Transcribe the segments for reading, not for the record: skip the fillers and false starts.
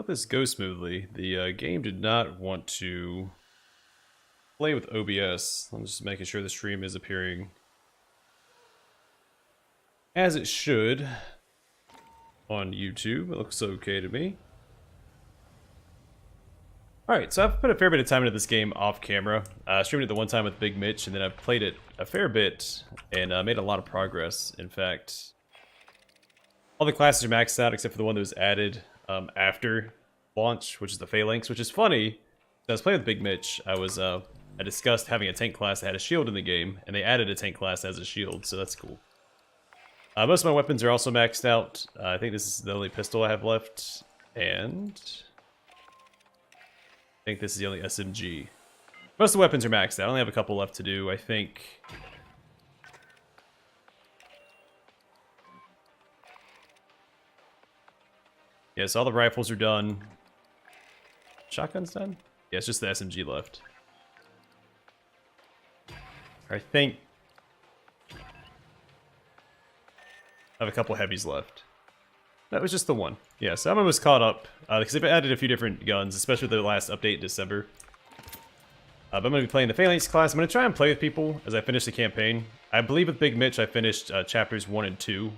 Hope this goes smoothly. The game did not want to play with OBS. I'm just making sure the stream is appearing as it should on YouTube. It looks okay to me. Alright, so I've put a fair bit of time into this game off camera. I streamed it the one time with Big Mitch, and then I've played it a fair bit and made a lot of progress. In fact, all the classes are maxed out except for the one that was added after launch, which is the Phalanx, which is funny. I was playing with Big Mitch. I discussed having a tank class that had a shield in the game, and they added a tank class as a shield, so that's cool. Most of my weapons are also maxed out. I think this is the only pistol I have left, and I think this is the only SMG. Most of the weapons are maxed out. I only have a couple left to do, I think. Yeah, so all the rifles are done. Shotgun's done? Yeah, it's just the SMG left. I think I have a couple heavies left. That was just the one. Yeah, so I'm almost caught up, because they've added a few different guns, especially with the last update in December. But I'm going to be playing the Phalanx class. I'm going to try and play with people as I finish the campaign. I believe with Big Mitch I finished chapters 1 and 2,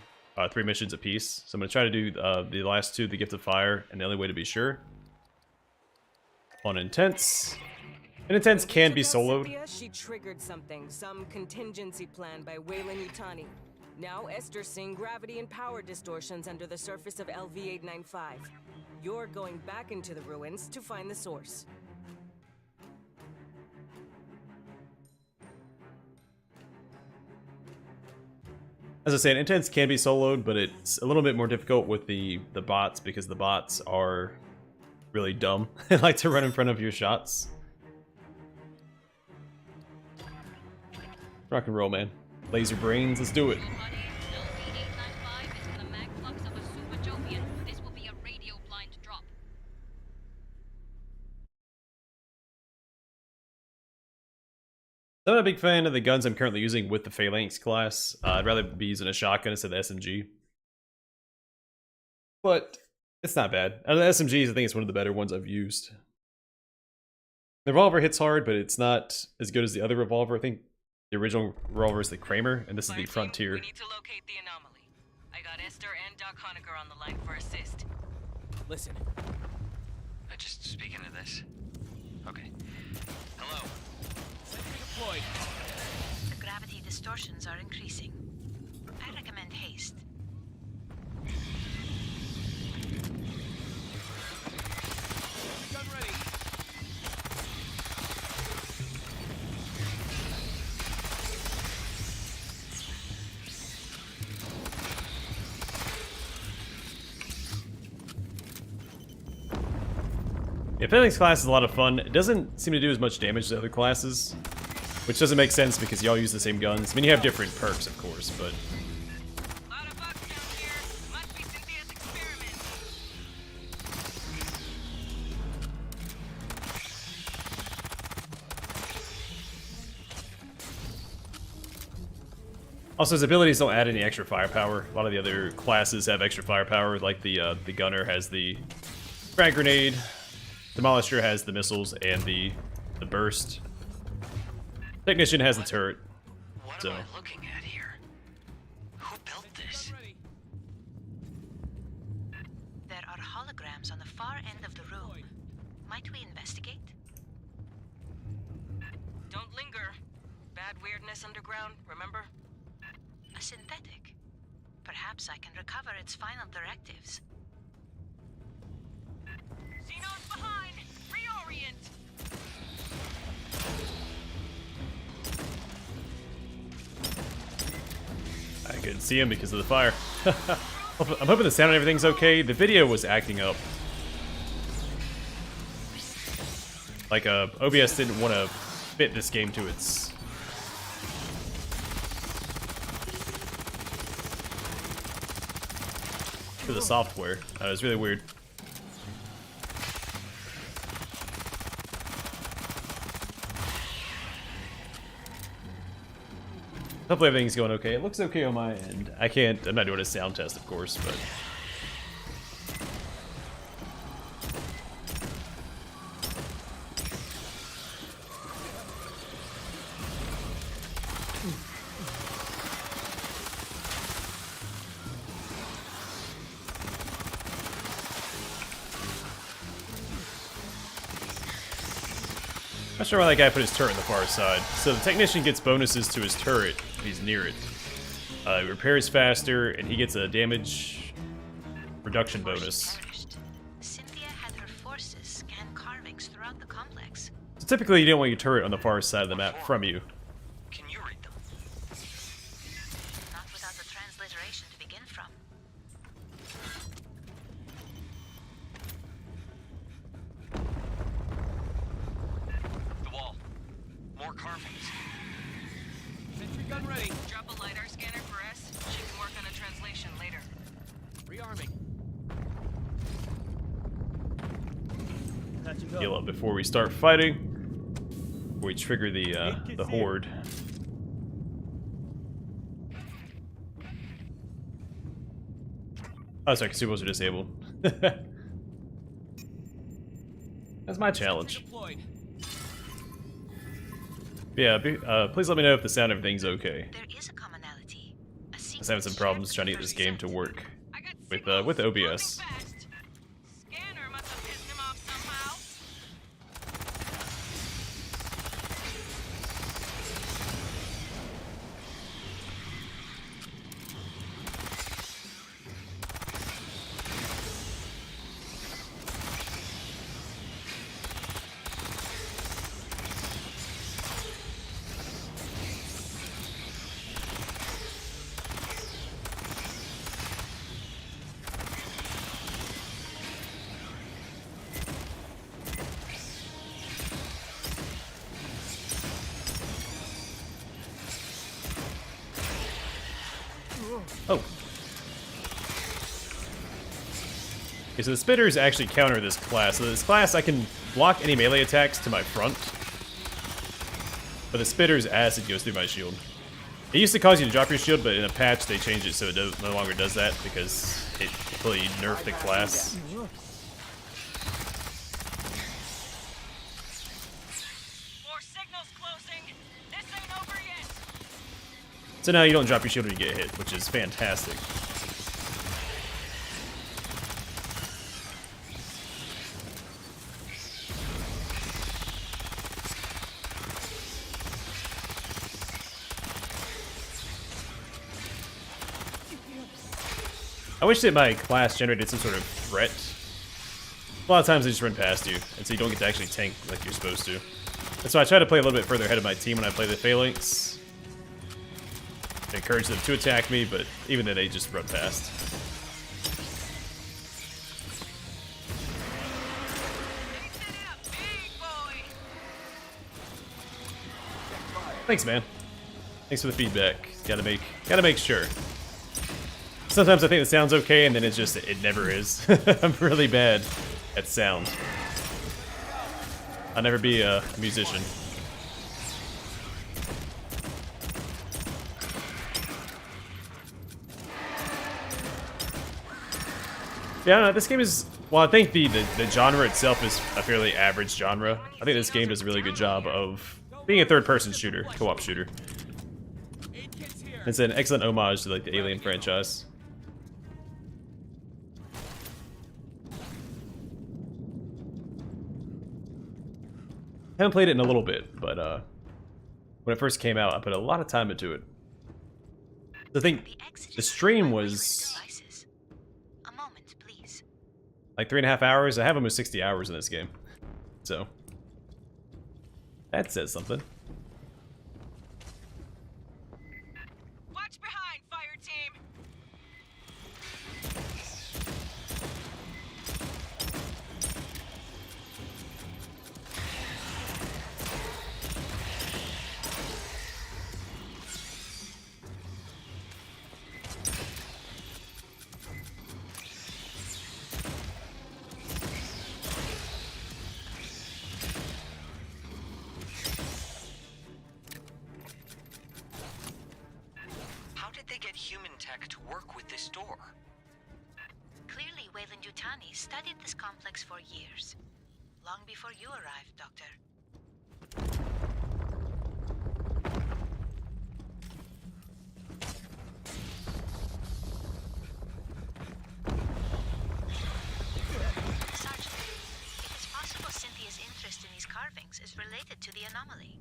3 missions apiece. So I'm going to try to do the last two, the Gift of Fire, and the only way to be sure. On Intense. And Intense can be soloed. She triggered something, some contingency plan by Wayland Yutani. Now Esther's seeing gravity and power distortions under the surface of LV-895. You're going back into the ruins to find the source. As I said, Intense can be soloed, but it's a little bit more difficult with the bots, because the bots are really dumb. They like to run in front of your shots. Rock and roll, man. Laser brains, let's do it. I'm not a big fan of the guns I'm currently using with the Phalanx class. I'd rather be using a shotgun instead of the SMG. But it's not bad. Out of the SMGs, I think it's one of the better ones I've used. The revolver hits hard, but it's not as good as the other revolver. I think the original revolver is the Kramer, and this is the Frontier. We need to locate the anomaly. I got Esther and Doc Honecker on the line for assist. Listen. Just speak into this. Okay. Hello. Deployed. The gravity distortions are increasing. I recommend haste. Gun ready. Yeah, Phalanx class is a lot of fun. It doesn't seem to do as much damage as the other classes, which doesn't make sense because y'all use the same guns. I mean, you have different perks, of course, but Lot of bugs down here. Must be Cynthia's experiment. also his abilities don't add any extra firepower. A lot of the other classes have extra firepower, like the gunner has the frag grenade, Demolisher has the missiles and the burst. Technician has the turret. What So am I looking at here? Who built this? There are holograms on the far end of the room. Might we investigate? Don't linger. Bad weirdness underground, remember? A synthetic. Perhaps I can recover its final directives. Xenon's behind! Reorient! I couldn't see him because of the fire. I'm hoping the sound and everything's okay. The video was acting up. Like, OBS didn't want to fit this game to its... to the software. It was really weird. Hopefully everything's going okay. It looks okay on my end. I'm not doing a sound test, of course, but Not sure why that guy put his turret on the far side. So the technician gets bonuses to his turret if he's near it. He repairs faster, and he gets a damage reduction Before she bonus. perished, Cynthia had her forces scan carvings throughout the complex. So typically you don't want your turret on the far side of the map from you. Can you read them? Not without the transliteration to begin from. The wall. More carvings. Sentry gun ready. Drop a LiDAR scanner for us. She can work on a translation later. Rearming. Heal up before we start fighting. Before we trigger the horde. Oh, sorry, consumables are disabled. That's my challenge. Deployed. Yeah, please let me know if the sound of everything's okay. There is a commonality. A I was having sequence some shared problems with trying to the get this first game to set. work I got with signals. OBS. Moving fast. Scanner must have pissed him off somehow. Oh. Okay, so the spitters actually counter this class. So this class, I can block any melee attacks to my front. But the spitter's acid goes through my shield. It used to cause you to drop your shield, but in a patch they changed it so it no longer does that because it completely nerfed the class. More signals closing. This ain't over yet. So now you don't drop your shield when you get hit, which is fantastic. I wish that my class generated some sort of threat. A lot of times they just run past you, and so you don't get to actually tank like you're supposed to. And so I try to play a little bit further ahead of my team when I play the Phalanx. I encourage them to attack me, but even then they just run past. Thanks, man. Thanks for the feedback. Gotta make sure. Sometimes I think it sounds okay, and then it's just, it never is. I'm really bad at sound. I'll never be a musician. Yeah, I don't know, this game is, well, I think the genre itself is a fairly average genre. I think this game does a really good job of being a third-person shooter, co-op shooter. Aid kits here. It's an excellent homage to like the Alien franchise. Haven't played it in a little bit, but when it first came out, I put a lot of time into it. I think the stream was A moment, please. like 3.5 hours. I have almost 60 hours in this game, so that says something. Watch behind, fire team. How did they get human tech to work with this door? Clearly, Weyland-Yutani studied this complex for years. Long before you arrived, Doctor. Sergeant, if it's possible Cynthia's interest in these carvings findings is related to the anomaly.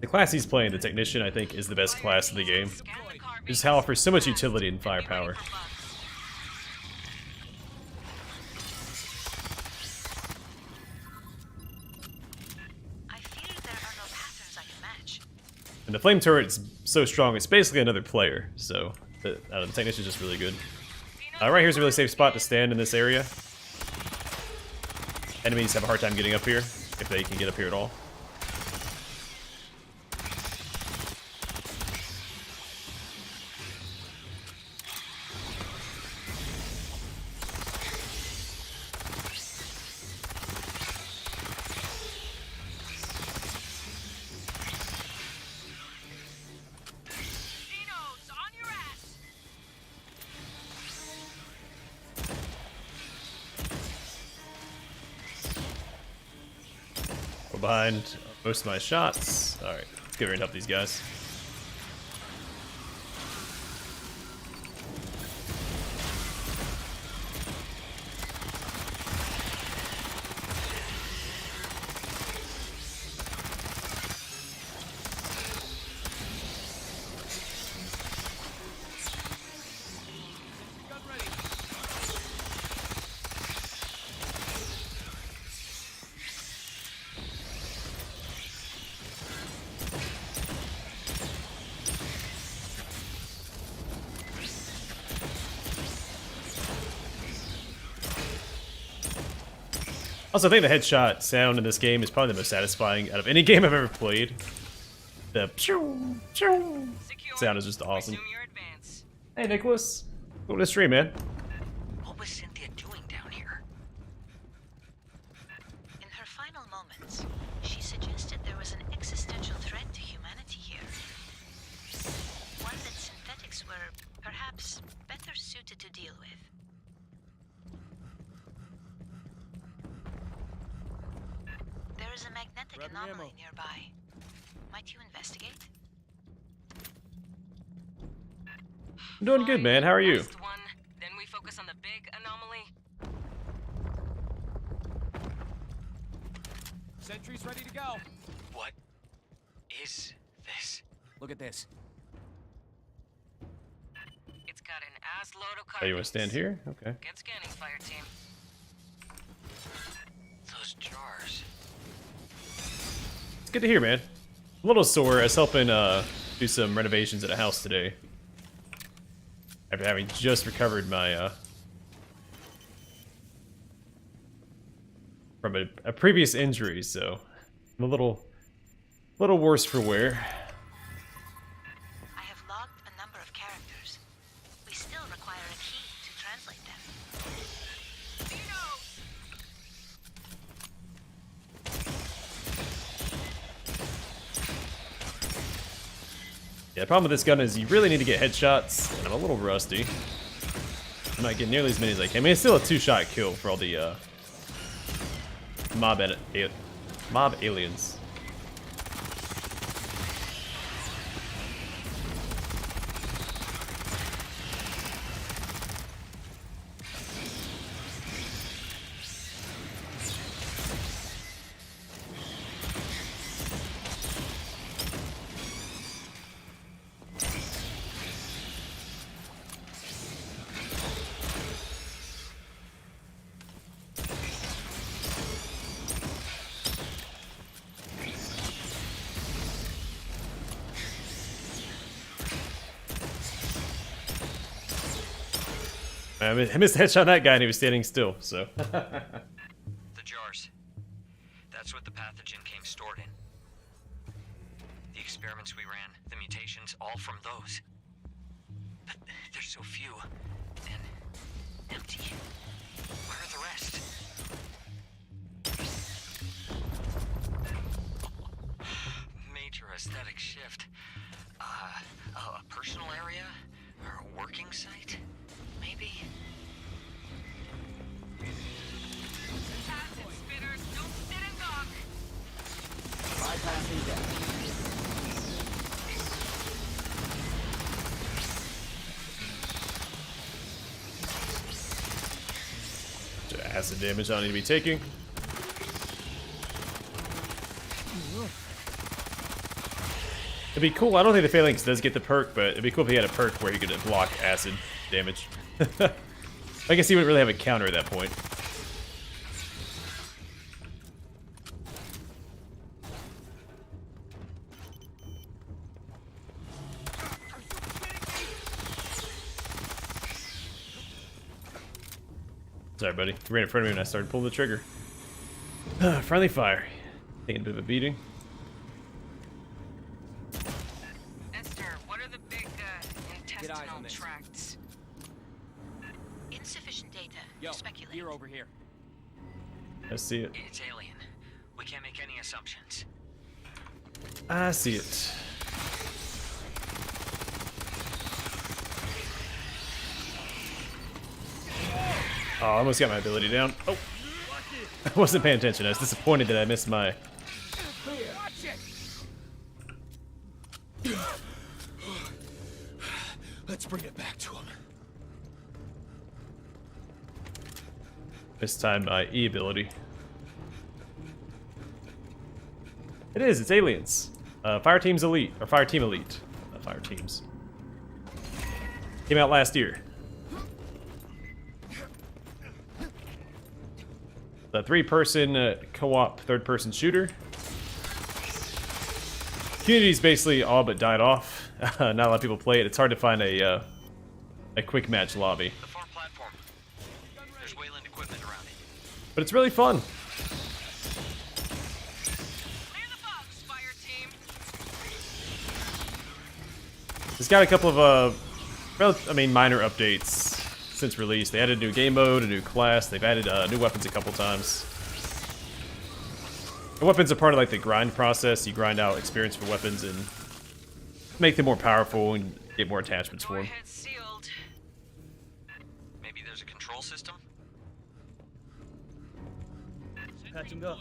The class he's playing, the Technician, I think is the best class in the game. Just how it offers so much utility and firepower. I fear there are no patterns I can match. And the flame turret's so strong, it's basically another player. So the Technician's just really good. Right here's a really safe spot to stand in this area. Enemies have a hard time getting up here, if they can get up here at all. Behind most of my shots. Alright, let's get ready and help these guys. Gun ready. Also, I think the headshot sound in this game is probably the most satisfying out of any game I've ever played. The pew, pew sound is just awesome. Resume your advance. Hey, Nicholas. Welcome to the stream, man. What was Cynthia doing down here? In her final moments, she suggested there was an existential threat to humanity here. One that synthetics were perhaps better suited to deal with. There is a magnetic Grabbing anomaly ammo. nearby. Might you investigate? I'm doing good, man. How are you? Last one, then we focus on the big anomaly. Sentry's ready to go. What is this? Look at this. It's got an ass load of Oh, you want to stand here? Okay. Get scanning, fire team. Those jars. It's good to hear, man. I'm a little sore. I was helping do some renovations at a house today. After having just recovered my from a previous injury, so I'm a little worse for wear. I have logged a number of characters. We still require a key to translate them. Yeah, the problem with this gun is you really need to get headshots, and I'm a little rusty. I'm not getting nearly as many as I can. I mean, it's still a 2-shot kill for all the mob aliens. I missed the headshot on that guy and he was standing still, so. The jars. That's what the pathogen came stored in. The experiments we ran, the mutations, all from those. But there's so few. And empty. Where are the rest? Major aesthetic shift. A personal area? Or a working site? Maybe? Spitters, don't sit and dock. Bypassing death. Acid damage I don't need to be taking. It'd be cool. I don't think the Phalanx does get the perk, but it'd be cool if he had a perk where he could block acid damage. I guess he wouldn't really have a counter at that point. Sorry, buddy. You ran in front of me and I started pulling the trigger. Friendly fire. Taking a bit of a beating. Esther, what are the big intestinal on this. tracts? Insufficient data Yo, to speculate. here over here. I see it. It's alien. We can't make any assumptions. I see it. Oh, I almost got my ability down. Oh. I wasn't paying attention. I was disappointed that I missed my... Watch it! Let's bring it back to him. This time my E ability. It is, it's aliens. Fireteam's Elite, or Fireteam Elite. Fireteams. Came out last year. The 3-person co-op third-person shooter. Community's basically all but died off. Not a lot of people play it. It's hard to find a quick match lobby. The farm platform. There's Wayland equipment around it. But it's really fun. Clear the box, fire team. It's got a couple of, minor updates since release. They added a new game mode, a new class. They've added new weapons a couple times. The weapons are part of like the grind process. You grind out experience for weapons and make them more powerful and get more attachments for them. Doorhead sealed. Maybe there's a control system? Patching up.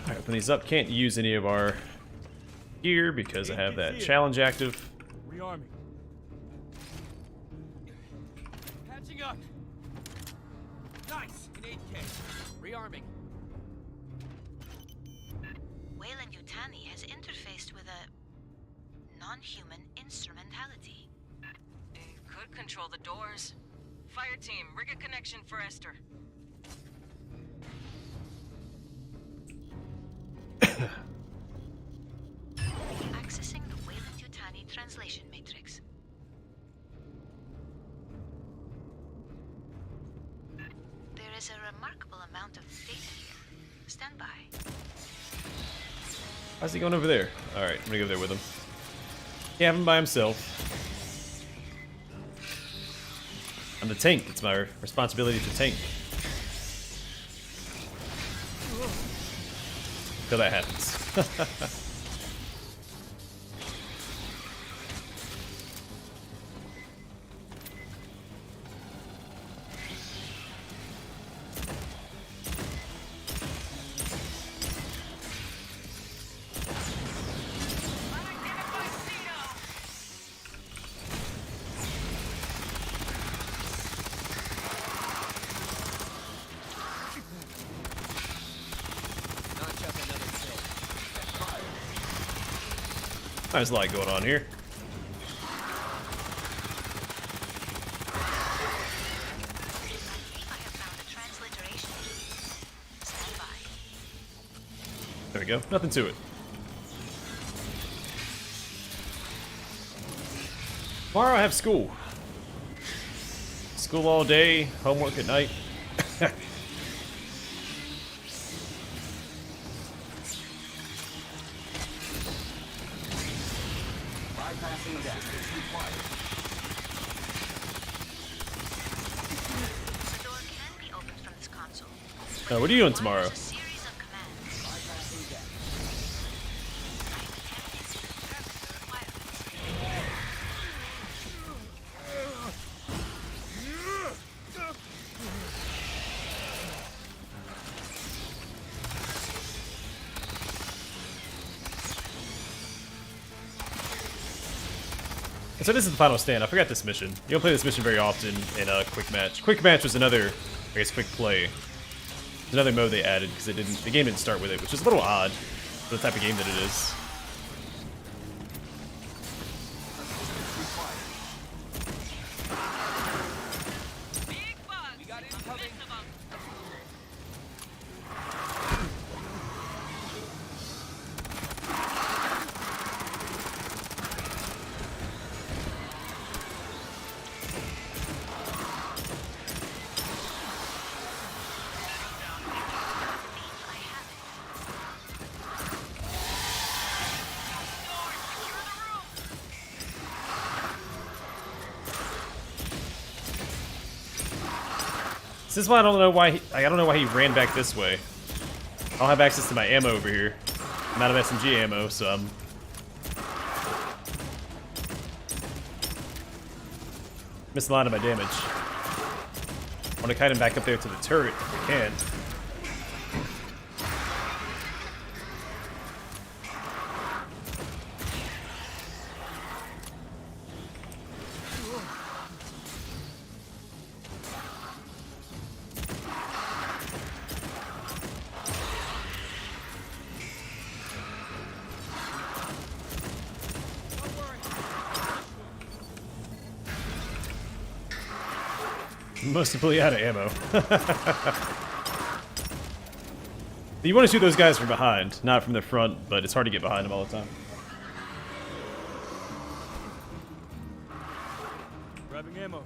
Alright, open these up. Can't use any of our gear because I have that challenge active. Rearming. Patching up. Nice. An 8K. Rearming. Wayland Yutani has interfaced with a non-human instrumentality. It could control the doors. Fire team, rig a connection for Esther. Accessing the Wayland Yutani translation matrix. There is a remarkable amount of data here. Stand by. How's he going over there? Alright, I'm gonna go there with him. Yeah, have him by himself. I'm the tank. It's my responsibility to tank. Until that happens. Notch up another kill. There's a lot going on here. I have found a transliteration. Stand by. There we go. Nothing to it. Tomorrow I have school. School all day, homework at night. The door can be opened from this console. What are you doing tomorrow? Requires a series of commands. I attempted to determine the requirements. So this is the final stand. I forgot this mission. You don't play this mission very often in a quick match. Quick match was another, I guess, quick play. There's another mode they added because the game didn't start with it, which is a little odd for the type of game that it is. We got incoming. This is why I don't know why he ran back this way. I don't have access to my ammo over here. I'm out of SMG ammo, so I'm missing a lot of my damage. I want to kite him back up there to the turret if I can. Most completely out of ammo. You want to shoot those guys from behind, not from the front, but it's hard to get behind them all the time. Grabbing ammo.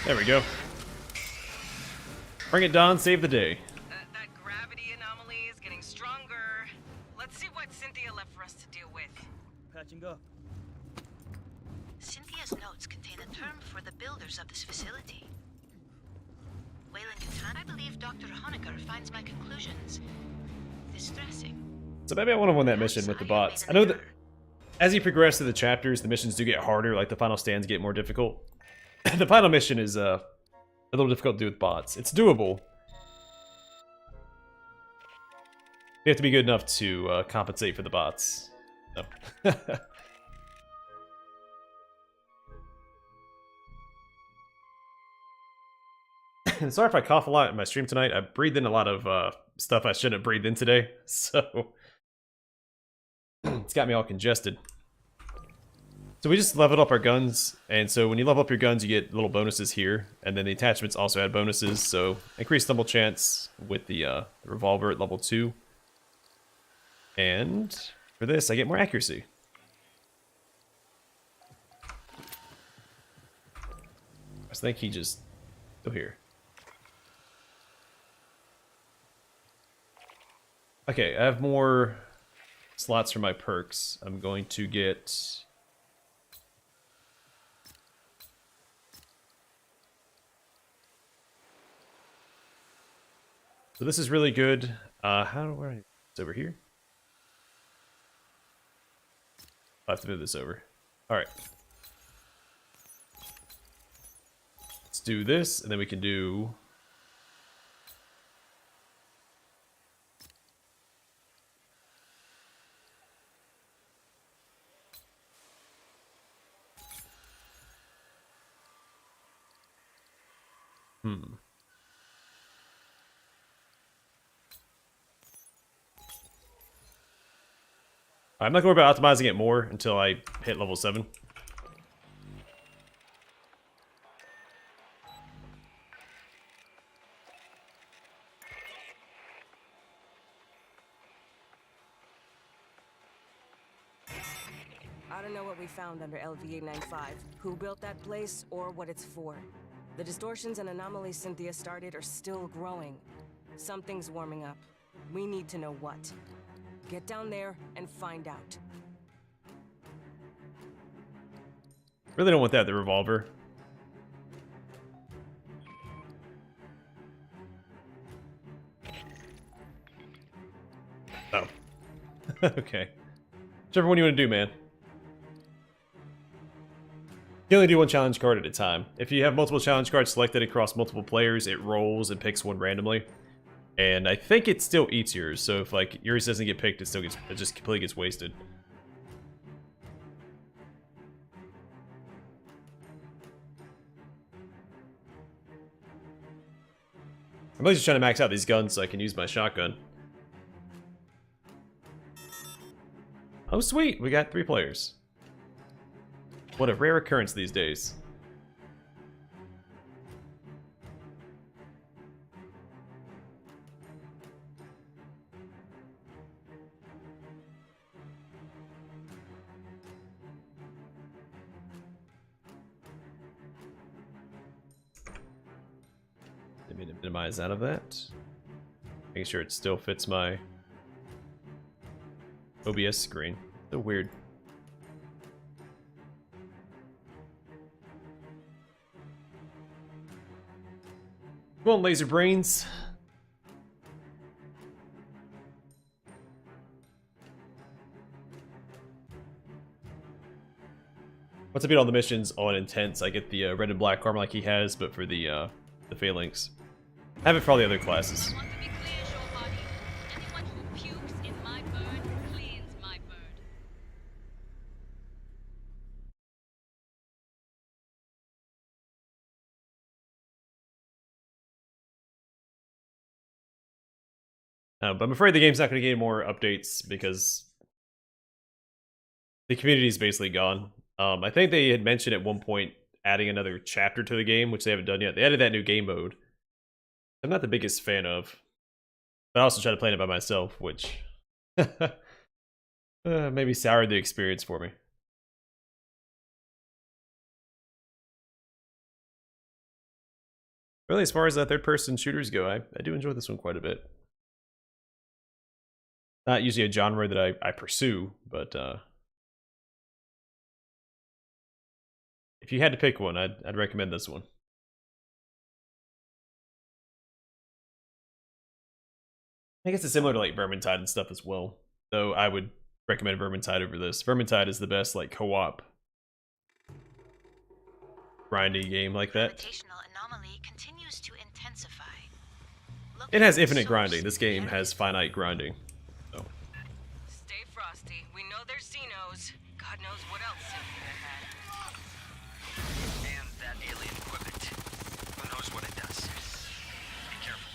There we go. Bring it, Don. Save the day. That gravity anomaly is getting stronger. Let's see what Cynthia left for us to deal with. Patching up. Cynthia's notes contain a term for the builders of this facility. Weyland-Yutani, I believe Dr. Honecker finds my conclusions distressing. So maybe I want to win that mission with the bots. I know that as you progress through the chapters, the missions do get harder, like the final stands get more difficult. The final mission is a little difficult to do with bots. It's doable. You have to be good enough to compensate for the bots. No. Sorry if I cough a lot in my stream tonight. I breathed in a lot of stuff I shouldn't have breathed in today, so it's got me all congested. So we just leveled up our guns, and so when you level up your guns, you get little bonuses here, and then the attachments also add bonuses, so increased stumble chance with the revolver at level 2. And for this, I get more accuracy. I think he just... go here. Okay, I have more slots for my perks. I'm going to get... So this is really good. Where I... It's over here? I have to move this over. Alright. Let's do this, and then we can do... I'm not going to worry about optimizing it more until I hit level 7. I don't know what we found under LV-895, who built that place, or what it's for. The distortions and anomalies Cynthia started are still growing. Something's warming up. We need to know what. Get down there and find out. Really don't want that, the revolver. Oh. Okay. Whichever one you want to do, man. You only do one challenge card at a time. If you have multiple challenge cards selected across multiple players, it rolls and picks one randomly. And I think it still eats yours, so if like yours doesn't get picked, it just completely gets wasted. I'm really just trying to max out these guns so I can use my shotgun. Oh sweet, we got 3 players. What a rare occurrence these days. Let me minimize out of that. Making sure it still fits my OBS screen. So weird. Come on, laser brains. Once I beat all the missions on intense, I get the red and black armor like he has, but for the phalanx. I have it for all the other classes. I want to be clear, Show Body. Anyone who pukes in my bird cleans my bird. But I'm afraid the game's not going to get more updates because the community is basically gone. I think they had mentioned at one point adding another chapter to the game, which they haven't done yet. They added that new game mode. I'm not the biggest fan of. But I also tried to play it by myself, which maybe soured the experience for me. Really, as far as third-person shooters go, I do enjoy this one quite a bit. Not usually a genre that I pursue, but if you had to pick one, I'd recommend this one. I guess it's similar to like Vermintide and stuff as well, though I would recommend Vermintide over this. Vermintide is the best like co-op grinding game like that. Gravitational anomaly continues to intensify. It has infinite grinding. This game has finite grinding. So. Stay frosty. We know there's Xenos. God knows what else Cynthia had. And that alien equipment. Who knows what it does? Be careful.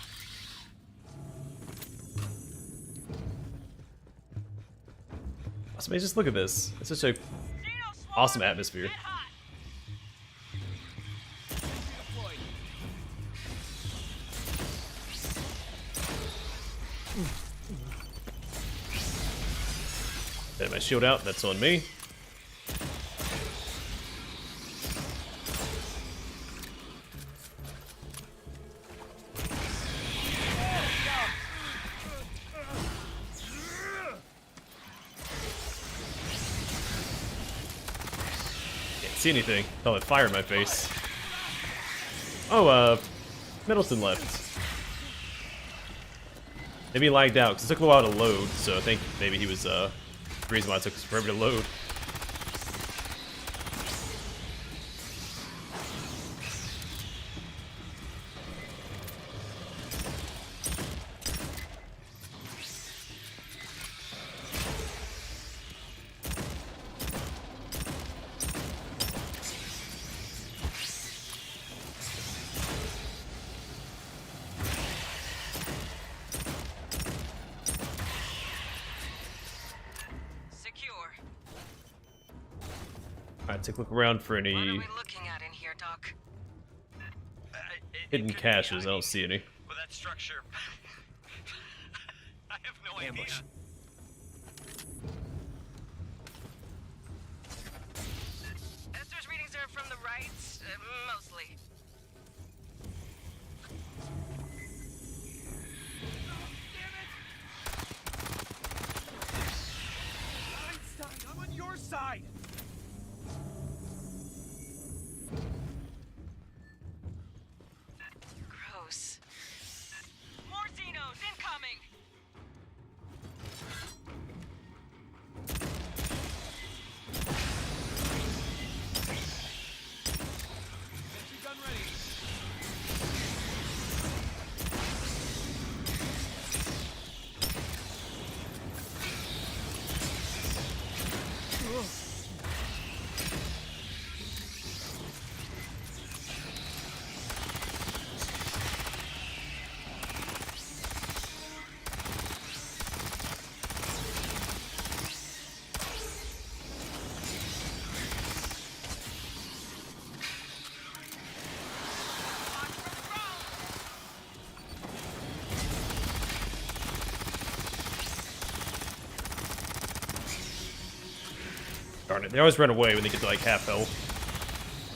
So just look at this. It's such a awesome atmosphere. Get my shield out, that's on me. Can't see anything. Oh, it fire in my face. Oh, Middleton left. Maybe he lagged out, because it took a while to load, so I think maybe he was, the reason why it took forever to load. Alright, take a look around for any What are we looking at in here, Doc? hidden caches. I don't see any. With that structure, I have no idea. Esther's readings are from the right, mostly. Einstein, I'm on your side! Gross. More Xenos incoming! Gun Darn it, they always run away when they get to like half health.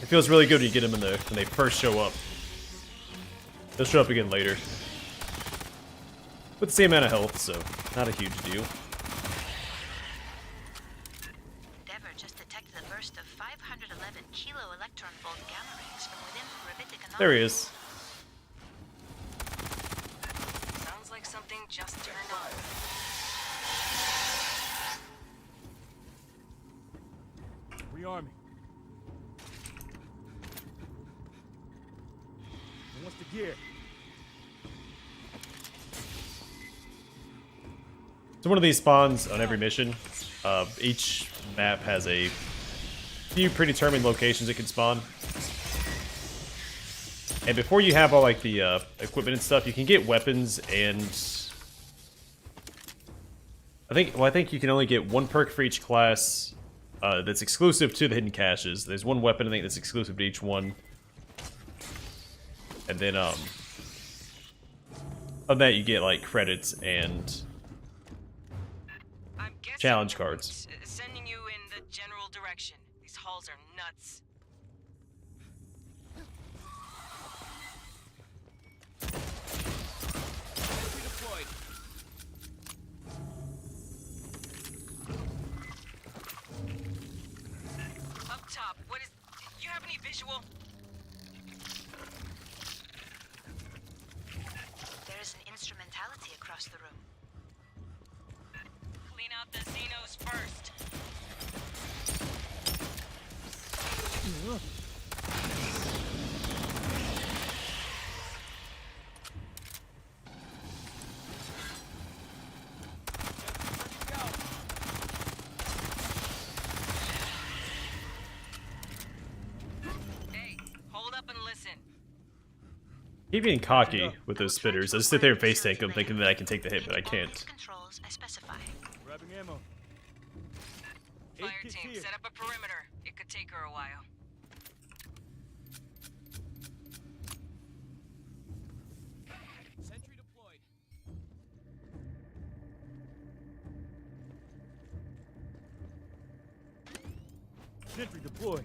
It feels really good when you get them when they first show up. They'll show up again later. With the same amount of health, so not a huge deal. Dever just detected a burst of 511 kilo electron volt gamma rays from within the gravitic anomaly. There he is. Sounds like something just turned on. Rearming. What's the gear? So one of these spawns on every mission. Each map has a few predetermined locations it can spawn. And before you have all like the equipment and stuff, you can get weapons and I think you can only get one perk for each class that's exclusive to the hidden caches. There's one weapon I think that's exclusive to each one. And then of that you get like credits and I'm guessing challenge cards. Sending you in the general direction. These halls are nuts. Deployed. Up top, what is... You have any visual? There is an instrumentality across the room. Clean out the Xenos first. Hey, hold up and listen. Keep being cocky with those spitters. I just sit there and face tank them thinking that I can take the hit, but I can't. Controls as specified. Grabbing ammo. Fire kits team, here. set up a perimeter. It could take her a while. Sentry deployed. Sentry deployed.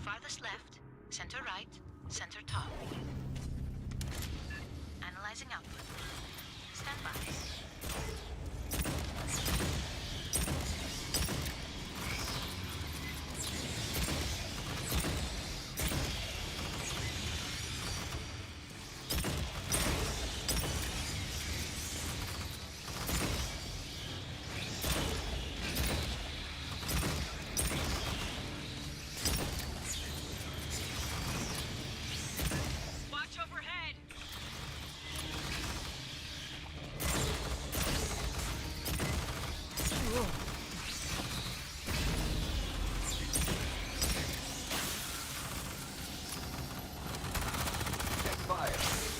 Farthest left, center right, center top. Analyzing output. Stand by. Watch overhead.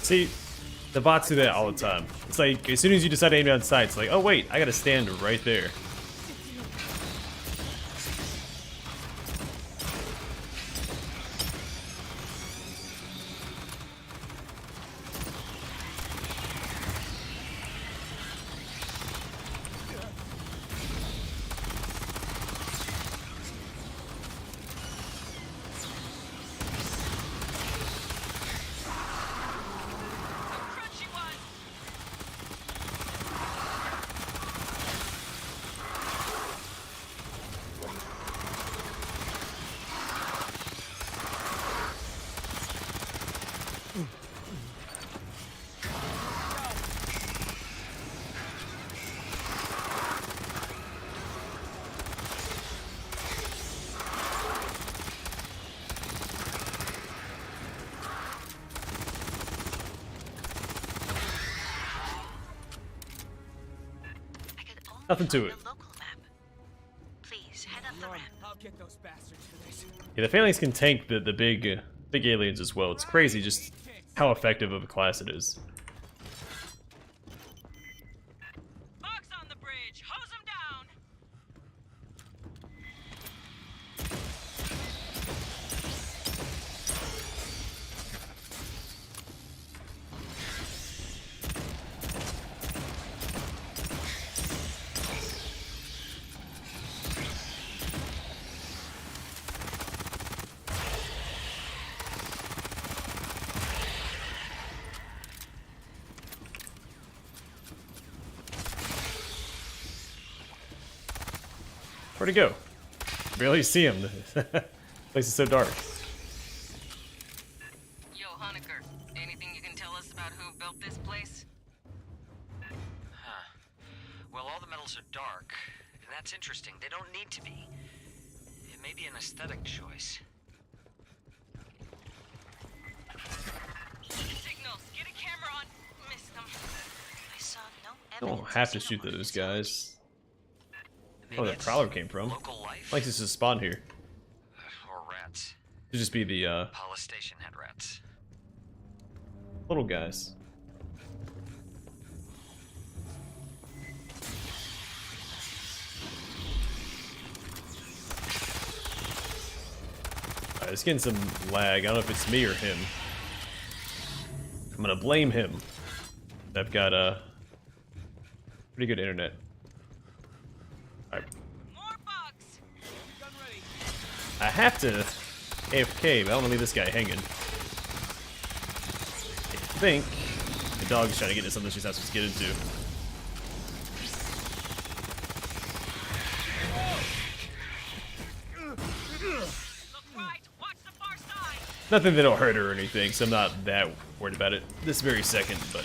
See, the bots do that all the time. It's like, as soon as you decide to aim down sight, it's like, oh wait, I gotta stand right there. Crunchy one. I could only Nothing to find it. the local map. Please head up the ramp. I'll get those bastards for this. Yeah, the Phalanx can tank the big aliens as well. It's crazy just how effective of a class it is. Box on the bridge. Hose him down. Where'd he go? Barely see him. Place is so dark. Yo, Honecker, anything you can tell us about who built this place? Huh. Well, all the metals are dark, and that's interesting. They don't need to be. It may be an aesthetic choice. Signals, get a camera on. Missed them. I saw no I evidence. don't have to of shoot xenomorph those this horde. guys. Maybe Oh, that it's prowler came from. local life? Like this to spawn here. Or rats. Should just be the Pala Station had rats. little guys. Alright, it's getting some lag. I don't know if it's me or him. I'm gonna blame him. I've got pretty good internet. Alright. More bugs! Gun ready. I have to AFK, but I don't want to leave this guy hanging. I think the dog's trying to get into something she's not supposed to get into. Look right, watch the far side! Nothing that'll hurt her or anything, so I'm not that worried about it this very second, but...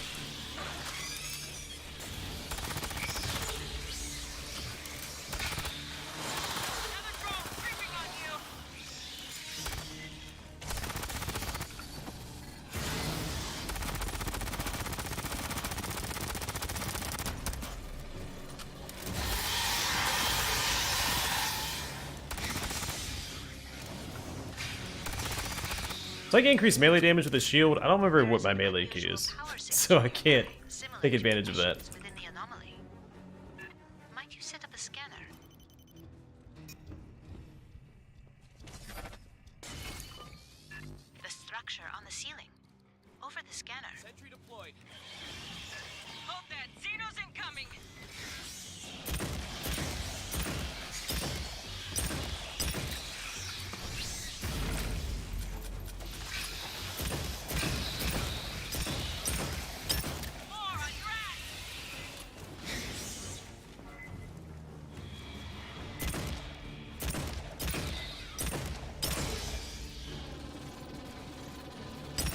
Another drone creeping on you! So I can increase melee damage with the shield. I don't remember what my melee key is, so I can't take advantage of that. Within the anomaly. Might you set up a scanner? The structure on the ceiling. Over the scanner. Sentry deployed. Hold that, Xeno's incoming! More on your ass!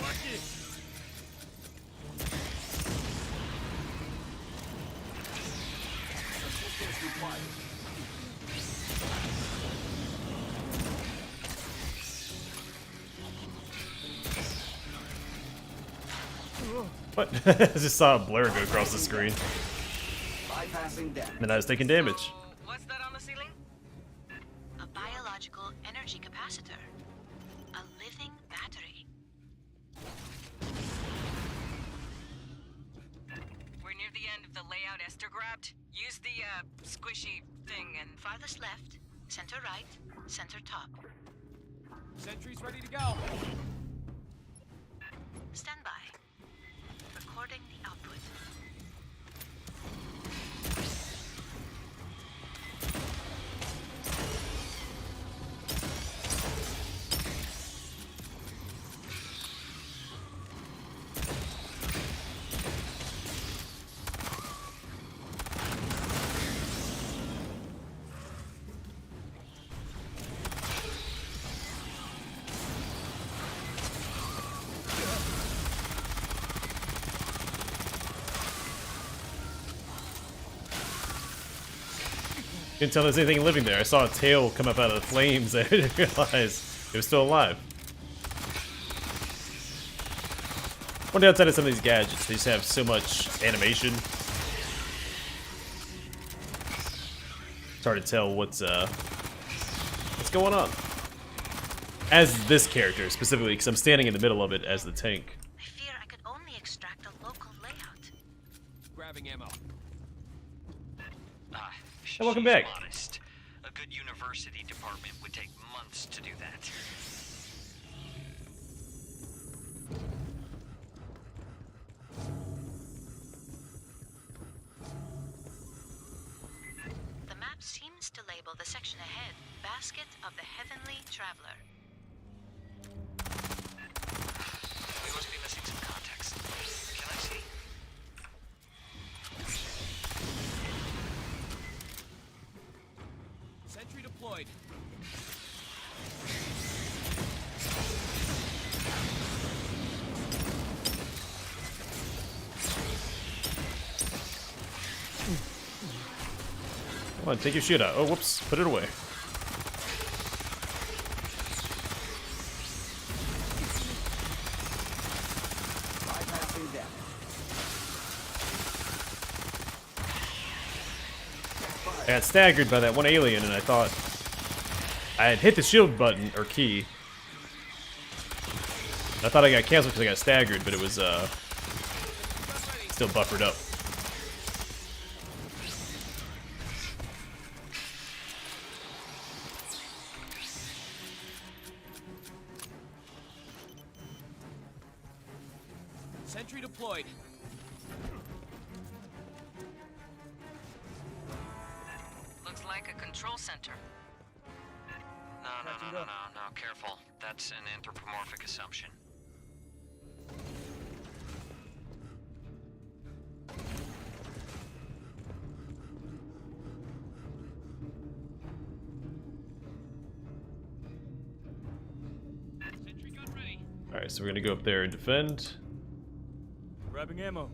Watch it. Assistance required. What? I just saw a blur go across the screen, Bypassing that. and I was taking damage. So, what's that on the ceiling? A biological energy capacitor. A living battery. We're near the end of the layout Esther grabbed. Use the, squishy thing and... Farthest left, center right, center top. Sentry's ready to go. Stand by. Recording the output. Couldn't tell there's anything living there. I saw a tail come up out of the flames. I didn't realize it was still alive. One downside of some of these gadgets, they just have so much animation. It's hard to tell what's going on. As this character specifically, because I'm standing in the middle of it as the tank. I fear I could only extract a local layout. Grabbing ammo. Ah, Hey, welcome she's back. modest. A good university department would take months to do that. The map seems to label the section ahead Basket of the Heavenly Traveler. We must be missing some context. Can I see? Sentry deployed. Come on, take your shit out. Oh, whoops. Put it away. Bypassing death. I got staggered by that one alien, and I thought I had hit the shield button, or key. I thought I got canceled because I got staggered, but it was, still buffered up. Sentry deployed. Looks like a control center. No, careful. That's an anthropomorphic assumption. Sentry gun ready. Alright, so we're gonna go up there and defend. Grabbing ammo.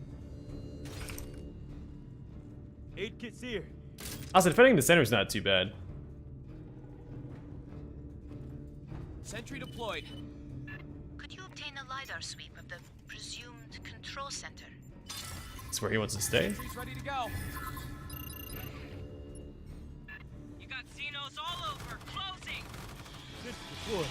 Aid kit's here. Also, defending the center is not too bad. Sentry deployed. Could you obtain a LiDAR sweep of the presumed control center? That's where he wants to stay. Sentry's ready to go. You got Xenos all over. Closing. Deployed.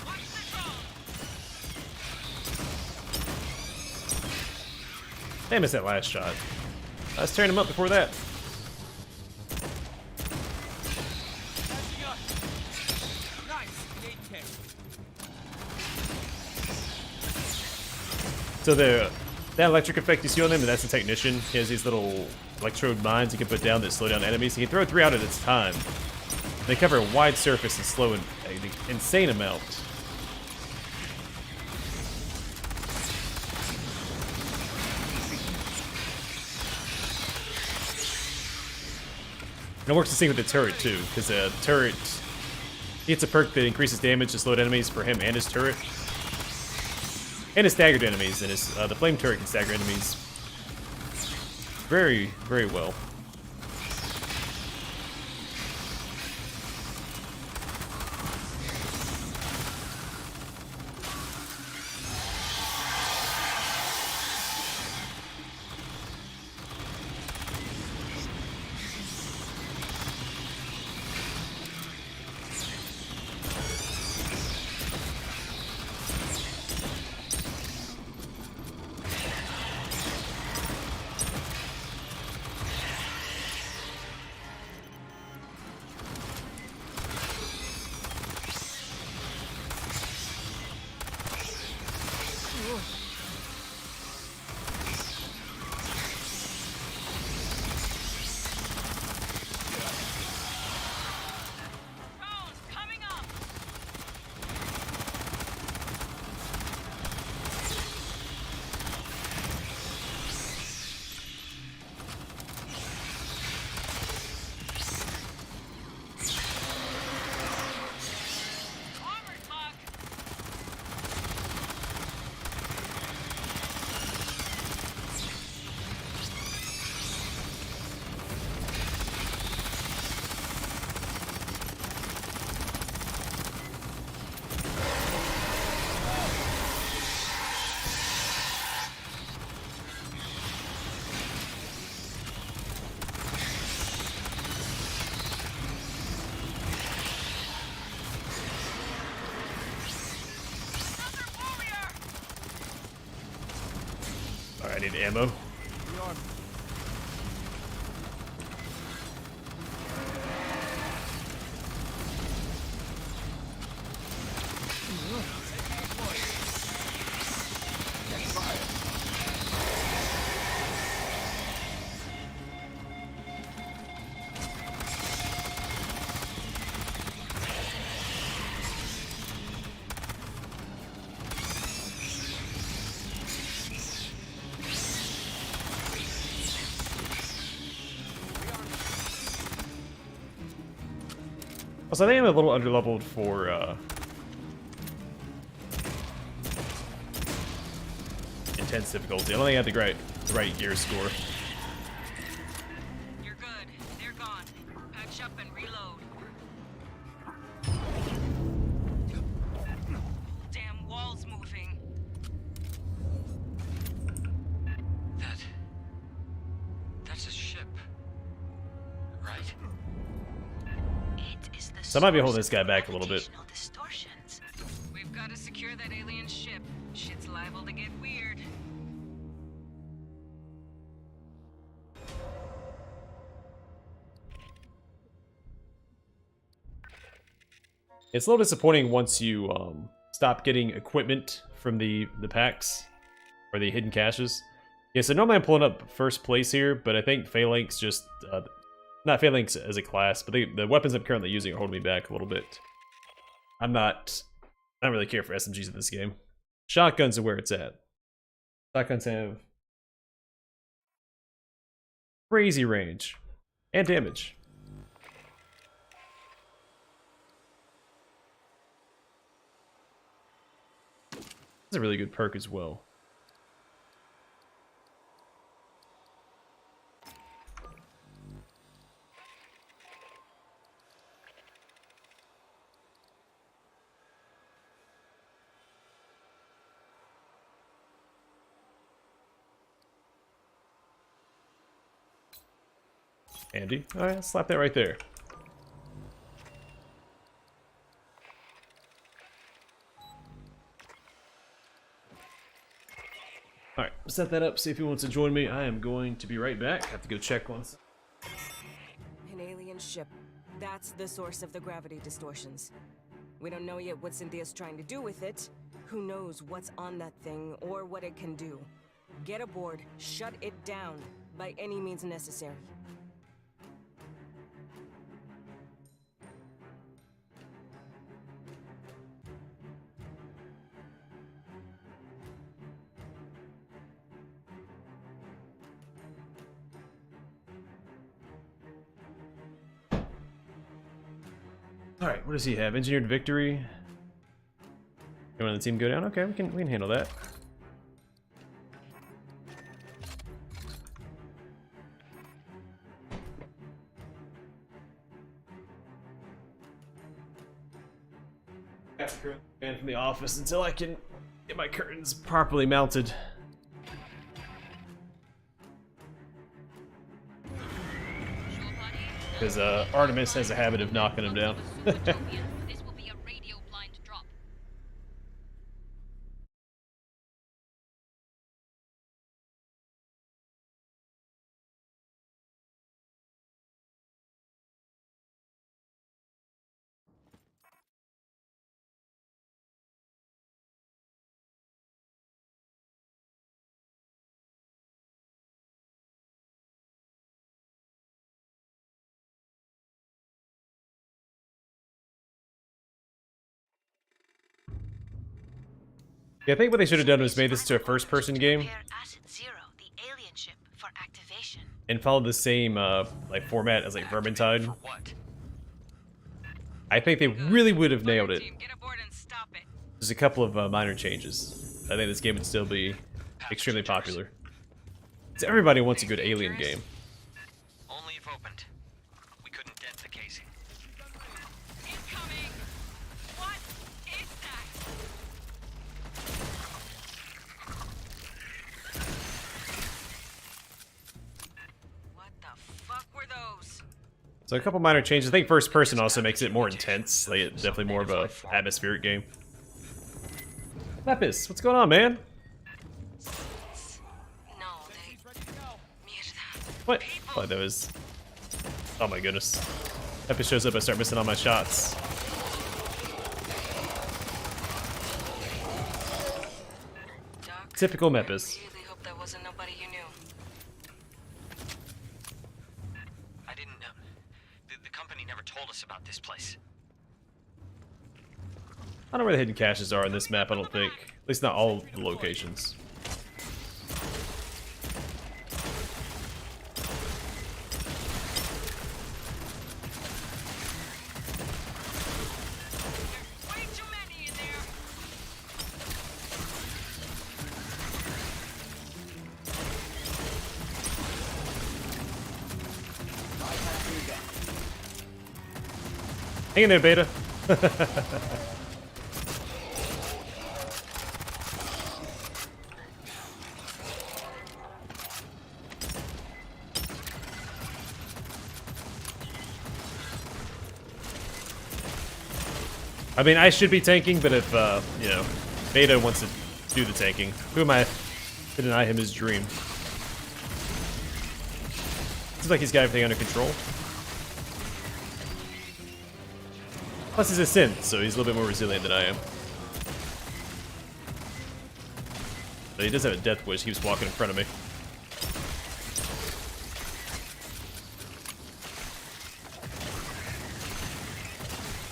Watch the drone. They missed that last shot. I was tearing him up before that. Catching up. Nice. 8K. So that electric effect you see on him, and that's the technician. He has these little electrode mines he can put down that slow down enemies. He can throw 3 out at a time. They cover a wide surface and slow an insane amount. And it works the same with the turret too, because the turret he gets a perk that increases damage to slowed enemies for him and his turret. And his staggered enemies, and his the flame turret can stagger enemies very, very well. Drones coming up. Armored bug. Another warrior. Alright, I need ammo. Also, I think I'm a little underleveled for intense difficulty. I don't think I have the right gear score. You're good. They're gone. Patch up and reload. Damn wall's moving. That's a ship, right? It is the So I might be holding source this guy of back a little bit. gravitational distortions. We've got to secure that alien ship. Shit's liable to get weird. It's a little disappointing once you stop getting equipment from the packs or the hidden caches. Yeah, so normally I'm pulling up first place here, but I think Phalanx just not Phalanx as a class, but the weapons I'm currently using are holding me back a little bit. I don't really care for SMGs in this game. Shotguns are where it's at. Shotguns have crazy range and damage. That's a really good perk as well. Andy, all right, slap that right there. Alright, set that up, see if he wants to join me. I am going to be right back. Have to go check once. An alien ship. That's the source of the gravity distortions. We don't know yet what Cynthia's trying to do with it. Who knows what's on that thing or what it can do. Get aboard, shut it down, by any means necessary. Alright, what does he have? Engineered victory. Anyone on the team go down? Okay, we can handle that. And from the office until I can get my curtains properly mounted. Because Artemis has a habit of knocking him down. This will be a radio blind drop. Yeah, I think what they should have done was made this to a first-person game Prepare Acid Zero, the alien ship, for activation. and follow the same like format as like Vermintide. For what? I think they really would have nailed it. Team, get aboard and stop it. There's a couple of minor changes. I think this game would still be extremely popular. 'Cause everybody wants a good alien game. Only if opened. We couldn't dent the casing. Incoming! What is that? What the fuck were those? So a couple minor changes. I think first person also makes it more intense. Like it's definitely more of a atmospheric game. Lapis, what's going on, man? No, they... Mierda. What? Oh, that was... Oh my goodness. Lapis shows up, I start missing all my shots. Doc, Typical Mepis. I really hope that wasn't nobody you knew. I didn't know. The company never told us about this place. I don't know where the hidden caches are in this map, I don't think. At least not all the locations. Hang in there, Beta. I mean, I should be tanking, but if, you know, Beta wants to do the tanking, who am I to deny him his dream? Seems like he's got everything under control. Plus he's a synth, so he's a little bit more resilient than I am. But he does have a death wish. He was walking in front of me.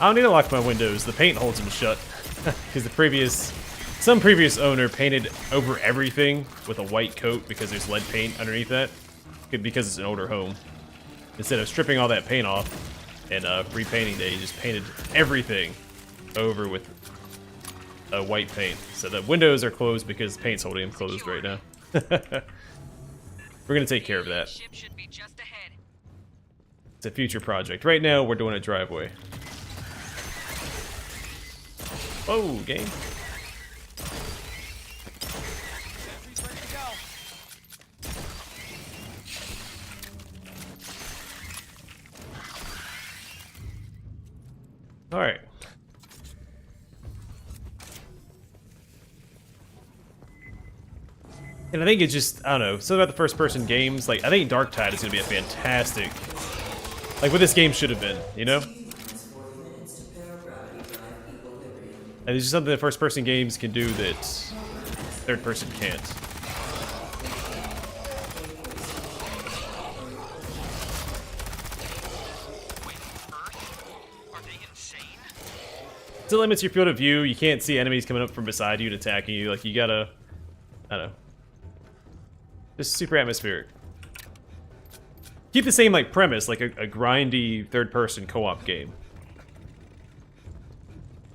I don't need to lock my windows. The paint holds them shut. Because some previous owner painted over everything with a white coat because there's lead paint underneath that. Because it's an older home. Instead of stripping all that paint off and repainting, they just painted everything over with white paint. So the windows are closed because paint's holding them closed right now. We're gonna take care of that. Ship should be just ahead. It's a future project. Right now, we're doing a driveway. Whoa, game. Sentry's ready to go. All right. And I think it's just, I don't know, something about the first-person games. Like, I think Dark Tide is going to be a fantastic, like what this game should have been, you know? And there's just something that first-person games can do that third-person can't. Are they insane? It limits your field of view. You can't see enemies coming up from beside you and attacking you. Like, you gotta, I don't know. Just super atmospheric. Keep the same, like, premise, like a grindy third-person co-op game.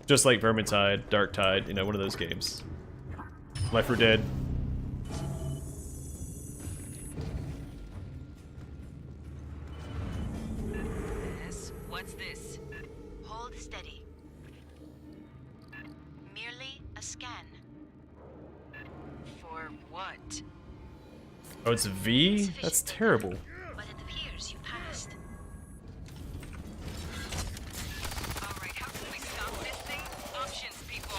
Just like Vermintide, Dark Tide, you know, one of those games. Left 4 Dead. Yes, what's this? Hold steady. Merely a scan. For what? Oh, it's a V? That's terrible. But it appears you passed. Alright, how can we stop this thing? Options, people.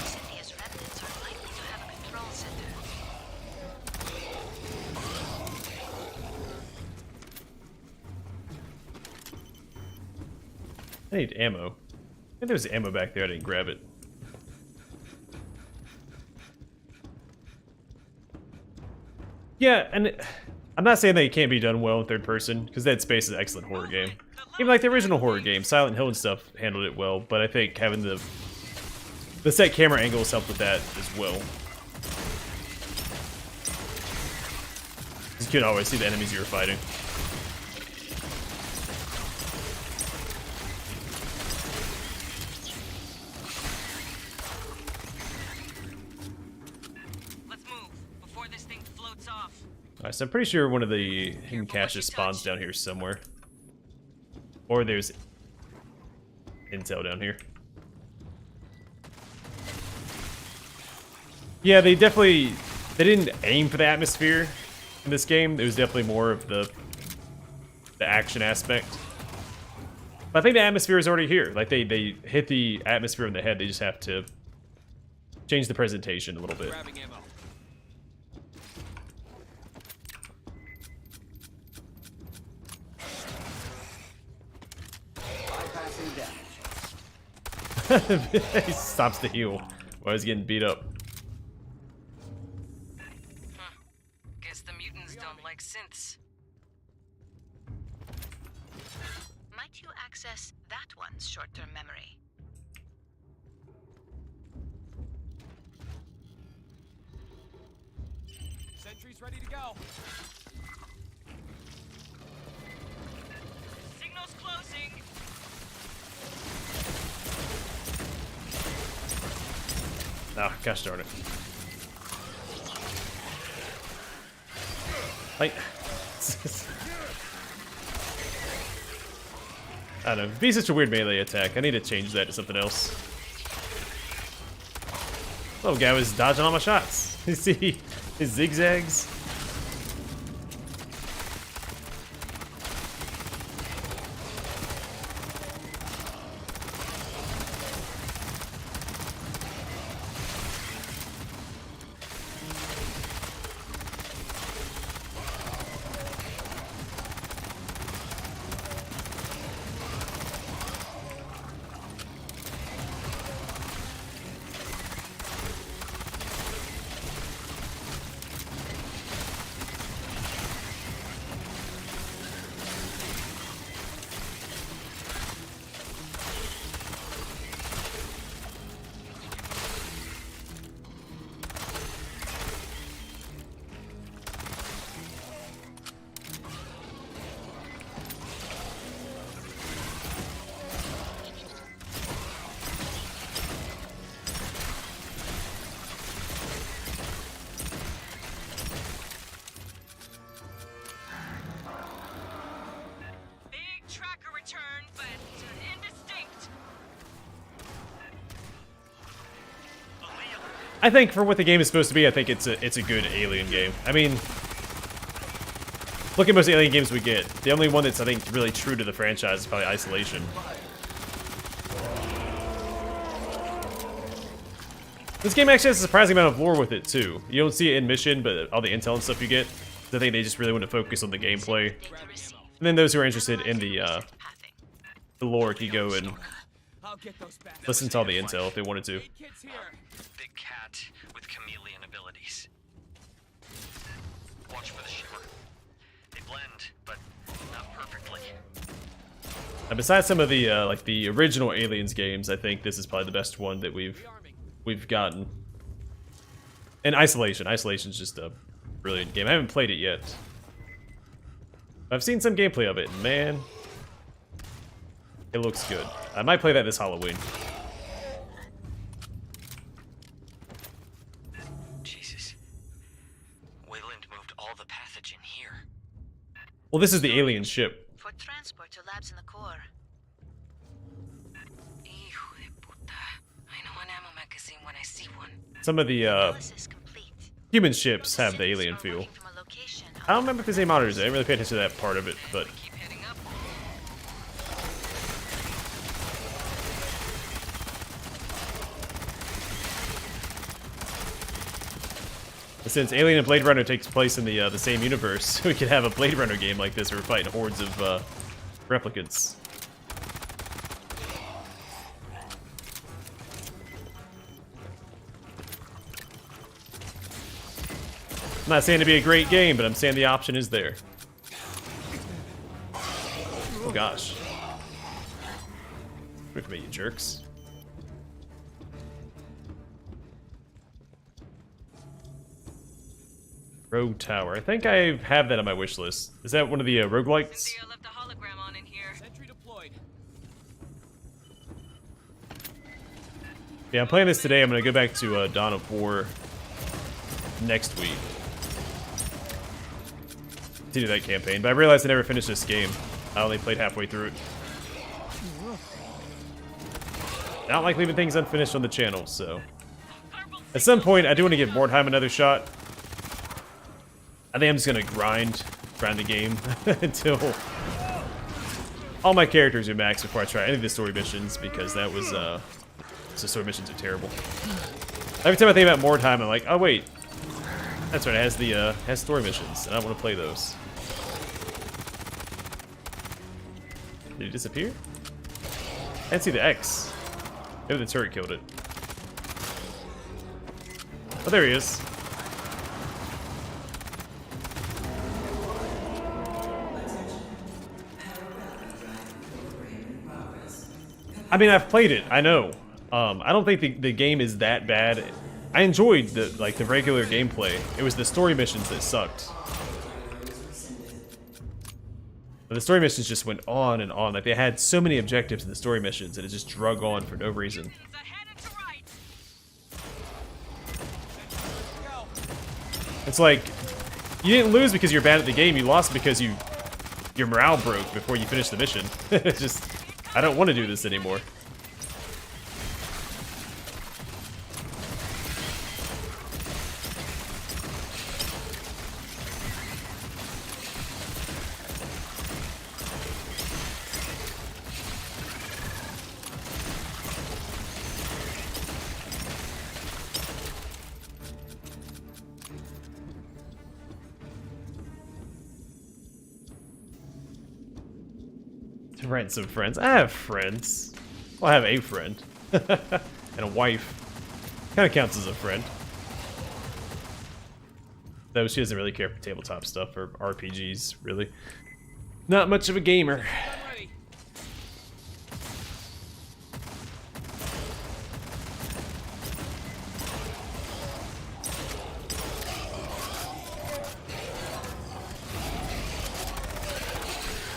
Cynthia's remnants are likely to have a control center. I need ammo. I think there's ammo back there. I didn't grab it. Yeah, and I'm not saying that it can't be done well in third person, because Dead Space is an excellent horror game. Even like the original horror game, Silent Hill and stuff handled it well, but I think having the set camera angles helped with that as well. You could always see the enemies you were fighting. Let's move before this thing floats off. Alright, so I'm pretty sure one of the hidden caches spawns down here somewhere. Or there's intel down here. Yeah, they didn't aim for the atmosphere in this game. It was definitely more of the action aspect. But I think the atmosphere is already here. Like they hit the atmosphere in the head. They just have to change the presentation a little bit. Grabbing ammo. Bypassing damage. He stops to heal while he's getting beat up. Guess the mutants don't like synths. Might you access that one's short-term memory? Sentry's ready to go. Signal's closing. Ah, gosh darn it. Like, I don't know. It'd be such a weird melee attack. I need to change that to something else. Oh, guy was dodging all my shots. You see his zigzags? Big tracker return, but indistinct. I think for what the game is supposed to be, I think it's a good Alien game. I mean, look at most Alien games we get. The only one that's, I think, really true to the franchise is probably Isolation. This game actually has a surprising amount of lore with it, too. You don't see it in mission, but all the intel and stuff you get, I think they just really want to focus on the gameplay. Data received. And then those who are interested in the lore can go and I'll get those back. listen to all the intel if they wanted to. Kids here. Big cat with chameleon abilities. Watch for the shimmer. They blend, but not perfectly. And besides some of the like the original Aliens games, I think this is probably the best one that we've gotten. And Isolation's just a brilliant game. I haven't played it yet. I've seen some gameplay of it, and man, it looks good. I might play that this Halloween. Jesus. Wayland moved all the pathogen here. Well, this is the alien ship. For transport to labs in the core. Hijo de puta. I know an ammo magazine when I see one. Some of the Analysis complete. human ships have the alien feel. Working from a location I don't remember if there's any monitors. I didn't really pay attention to that part of it, but Keep heading up. since Alien and Blade Runner takes place in the same universe, we could have a Blade Runner game like this where we're fighting hordes of replicants. I'm not saying to be a great game, but I'm saying the option is there. Oh gosh. Wait for me, you jerks. Rogue Tower. I think I have that on my wish list. Is that one of the roguelikes? Cynthia left a hologram on in here. Sentry deployed. Yeah, I'm playing this today. I'm going to go back to Dawn of War next week. Continue that campaign. But I realized I never finished this game. I only played halfway through it. I don't like leaving things unfinished on the channel, so... At some point, I do want to give Mordheim another shot. I think I'm just going to grind the game until all my characters are maxed before I try any of the story missions, because that was, the story missions are terrible. Every time I think about Mordheim, I'm like, oh wait, that's right, it has story missions, and I want to play those. Did he disappear? I didn't see the X. Maybe the turret killed it. Oh, there he is. I mean, I've played it. I know. I don't think the game is that bad. I enjoyed the regular gameplay. It was the story missions that sucked. But the story missions just went on and on. Like, they had so many objectives in the story missions, and it just drug on for no reason. He's ahead and to right. It's like, you didn't lose because you're bad at the game. You lost because your morale broke before you finished the mission. It's just I don't want to do this anymore. Rent some friends. I have friends. Well, I have a friend. And a wife. Kind of counts as a friend. Though she doesn't really care for tabletop stuff or RPGs, really. Not much of a gamer. Gun ready.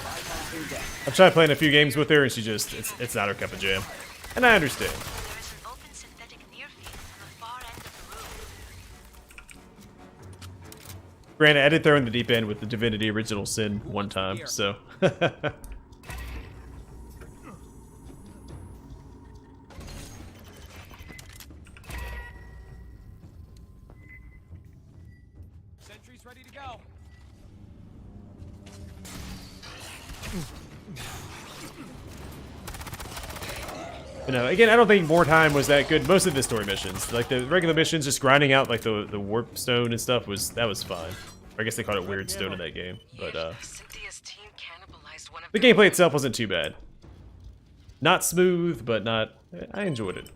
Bypassing death. I've tried playing a few games with her and she just, it's not her cup of jam. And I understand. There is an open synthetic near field on the far end of the room. Granted, I did throw in the deep end with the Divinity Original Sin one time, so. Sentries ready to go. You know, again, I don't think More Time was that good. Most of the story missions, like the regular missions, just grinding out like the warp stone and stuff was fine. Or I guess they called it Weird Stone in that game, but Cynthia's team cannibalized one of the gameplay itself wasn't too bad. Not smooth, but not. I enjoyed it.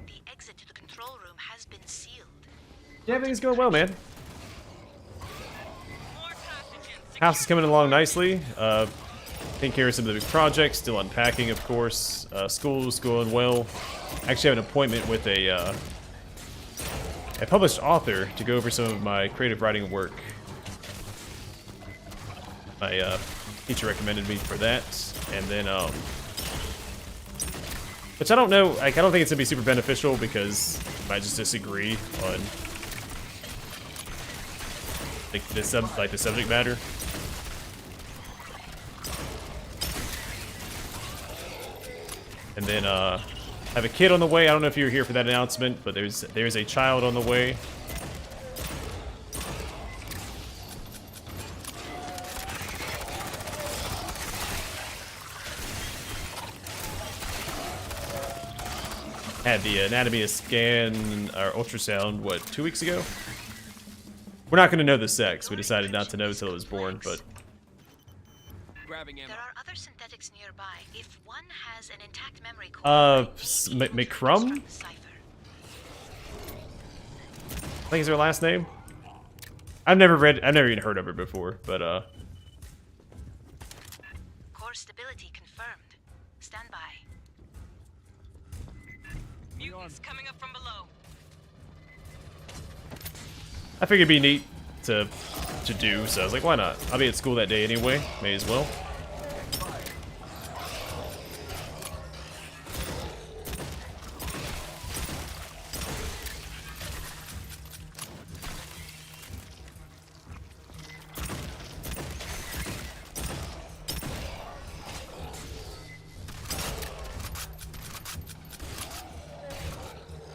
The exit to the control room has been sealed. Yeah, everything's going well, man. More pathogens. House is coming along nicely. Taking care of some of the big projects, still unpacking, of course. School's going well. Actually have an appointment with a published author to go over some of my creative writing work. My teacher recommended me for that, and then which I don't know. Like, I don't think it's gonna be super beneficial because I might just disagree on like the subject matter. And then have a kid on the way. I don't know if you were here for that announcement, but there's a child on the way. Had the anatomy scan or ultrasound, what, 2 weeks ago? We're not going to know the sex. We decided not to know until it was born, but Grabbing ammo. There are other synthetics nearby. If one has an intact memory core, McCrum? I think is her last name. I've never even heard of her before, but core stability confirmed. Stand by. mutants coming up from below. I figured it'd be neat to do, so I was like, why not? I'll be at school that day anyway, may as well.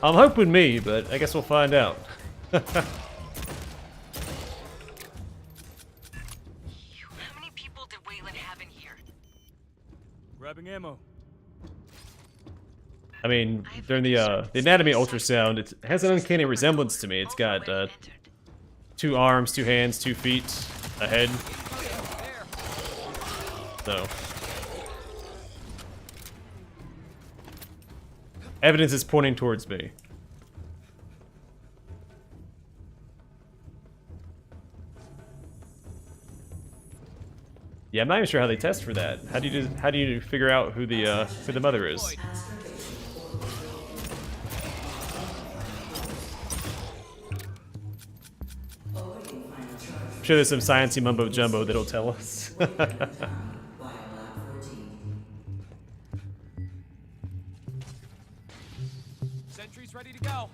I'm hoping me, but I guess we'll find out. How many people did Wayland have in here? Grabbing ammo. I mean, during the anatomy ultrasound, it has an uncanny resemblance to me. It's got 2 arms, 2 hands, 2 feet, a head. So evidence is pointing towards me. Yeah, I'm not even sure how they test for that. How do you figure out who the mother is? I'm sure there's some sciencey mumbo jumbo that'll tell us. Sentries ready to go.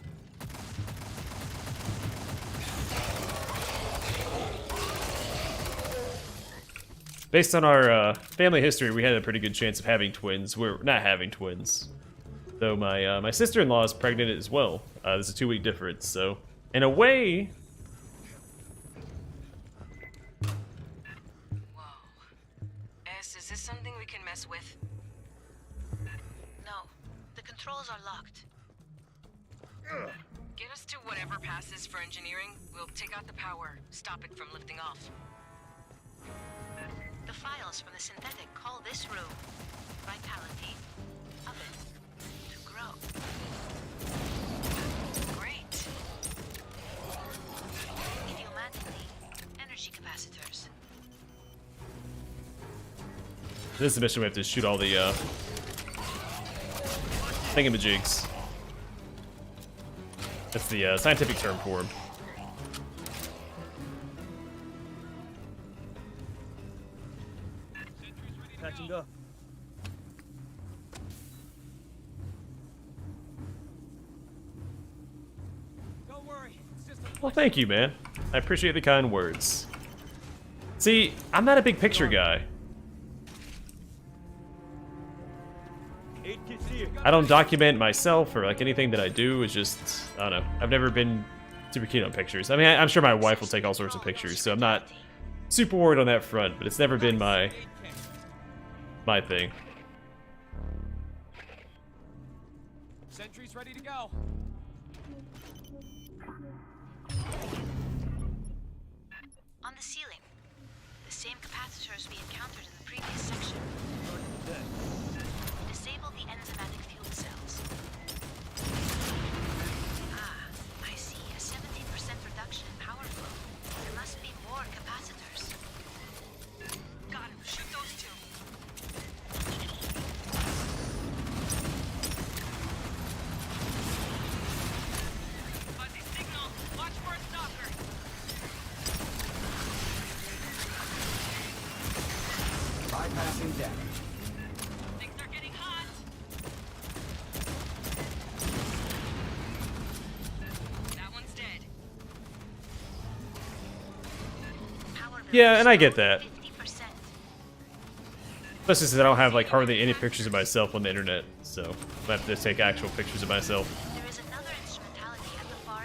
Based on our family history, we had a pretty good chance of having twins. We're not having twins. Though my sister-in-law is pregnant as well. There's a 2-week difference, so in a way... Whoa. S, is this something we can mess with? No, the controls are locked. Get us to whatever passes for engineering. We'll take out the power, stop it from lifting off. The files from the synthetic call this room Vitality Oven to grow. Great. Idiomatically, energy capacitors. This is the mission we have to shoot all the thingamajigs. That's the scientific term for them. Patching up. Don't worry, it's just a Well, thank you, man. I appreciate the kind words. See, I'm not a big picture guy. aid kit's here. I don't document myself or like anything that I do. It's just, I don't know. I've never been super keen on pictures. I mean, I'm sure my wife will take all sorts of pictures, so I'm not super worried on that front, but it's never been my thing. Sentry's ready to go. On the ceiling, the same capacitors we encountered in the previous section. Disable the enzymatic fuel cells. Ah, I see. A 17% reduction in power flow. There must be more capacitors. Got him. Shoot those two. Fuzzy signal. Watch for a stalker. Bypassing deck. Things are getting hot. That one's dead. Power Yeah, and I get that. 50%. Especially since I don't have like hardly any pictures of myself on the internet, so I have to take actual pictures of myself. There is another instrumentality at the far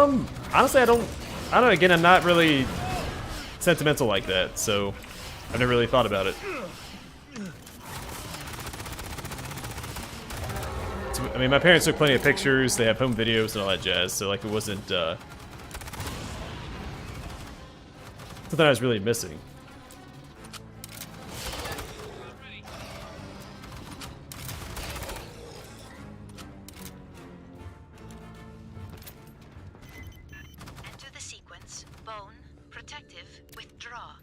end. Honestly, I don't know, again, I'm not really sentimental like that, so I've never really thought about it. So, I mean, my parents took plenty of pictures, they have home videos and all that jazz, so like it wasn't, something I was really missing. Enter the sequence. Bone. Protective. Withdraw.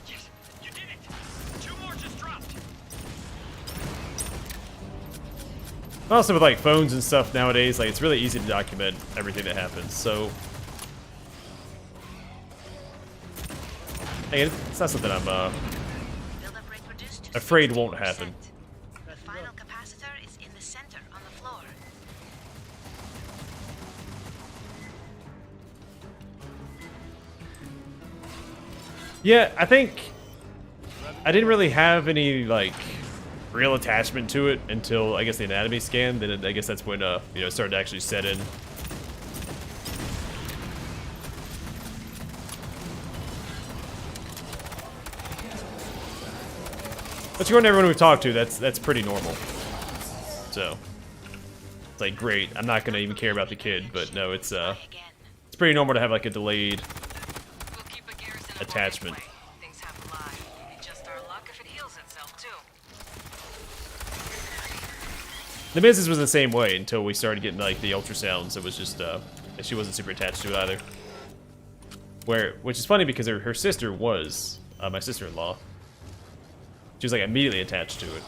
Yes, you did it. 2 more just dropped. Also with like phones and stuff nowadays, like it's really easy to document everything that happens, so... Hey, it's not something I'm, Buildup rate reduced to afraid won't 16%. happen. The final capacitor is in the center on the floor. Yeah, I think I didn't really have any like real attachment to it until I guess the anatomy scan. Then I guess that's when you know, it started to actually set in. But according to everyone we've talked to, that's pretty normal. So it's like great. I'm not gonna even care about the kid, but no, it's Again. pretty normal to have like a delayed We'll keep a garrison of attachment. Marines way. Things have live. It's just our luck if it heals itself too. The business was the same way until we started getting like the ultrasounds. It was just she wasn't super attached to it either. Which is funny because her sister was my sister-in-law. She was like immediately attached to it.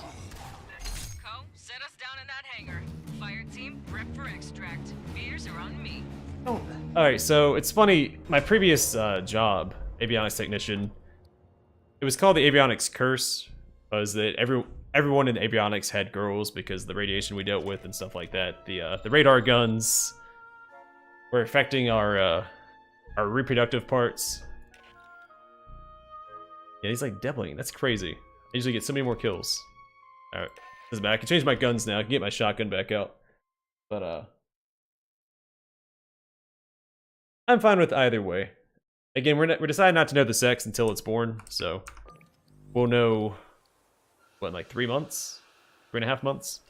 Co, set us down in that hangar. Fire team, prep for extract. Beers are on me. All right, so it's funny. My previous job, avionics technician, it was called the avionics curse. Was that everyone in avionics had girls because of the radiation we dealt with and stuff like that. The radar guns, We're affecting our reproductive parts. Yeah, he's like doubling. That's crazy. I usually get so many more kills. Alright. Doesn't matter. I can change my guns now. I can get my shotgun back out. But, I'm fine with either way. Again, we're deciding not to know the sex until it's born, so we'll know, what, in like 3 months? 3.5 months?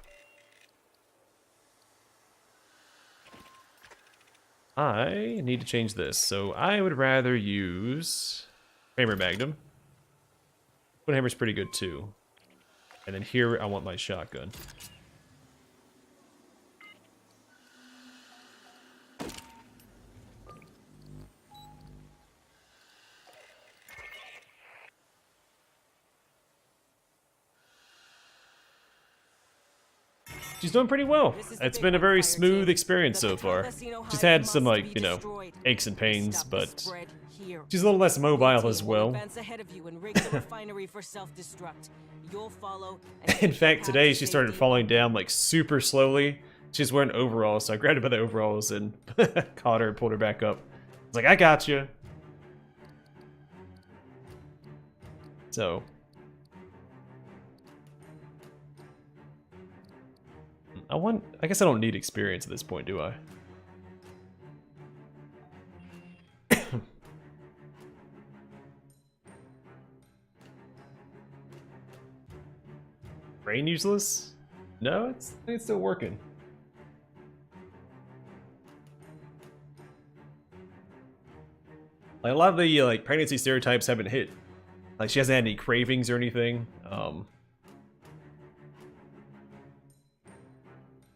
I need to change this, so I would rather use Hammer Magnum. But Hammer's pretty good too. And then here I want my shotgun. She's doing pretty well. It's been a very smooth experience so far. She's had some, like, you know, aches and pains, but she's a little less mobile as well. In fact, today she started falling down, like, super slowly. She's wearing overalls, so I grabbed her by the overalls and caught her and pulled her back up. I was like, I got you. So... I guess I don't need experience at this point, do I? Brain useless? No, I think it's still working. Like, a lot of the like pregnancy stereotypes haven't hit. Like, she hasn't had any cravings or anything.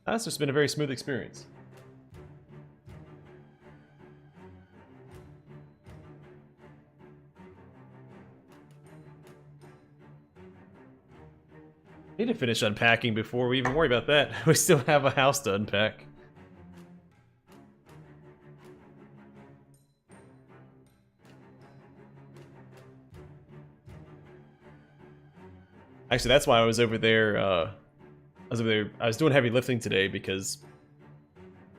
That's just been a very smooth experience. Need to finish unpacking before we even worry about that. We still have a house to unpack. Actually, that's why I was over there, I was doing heavy lifting today because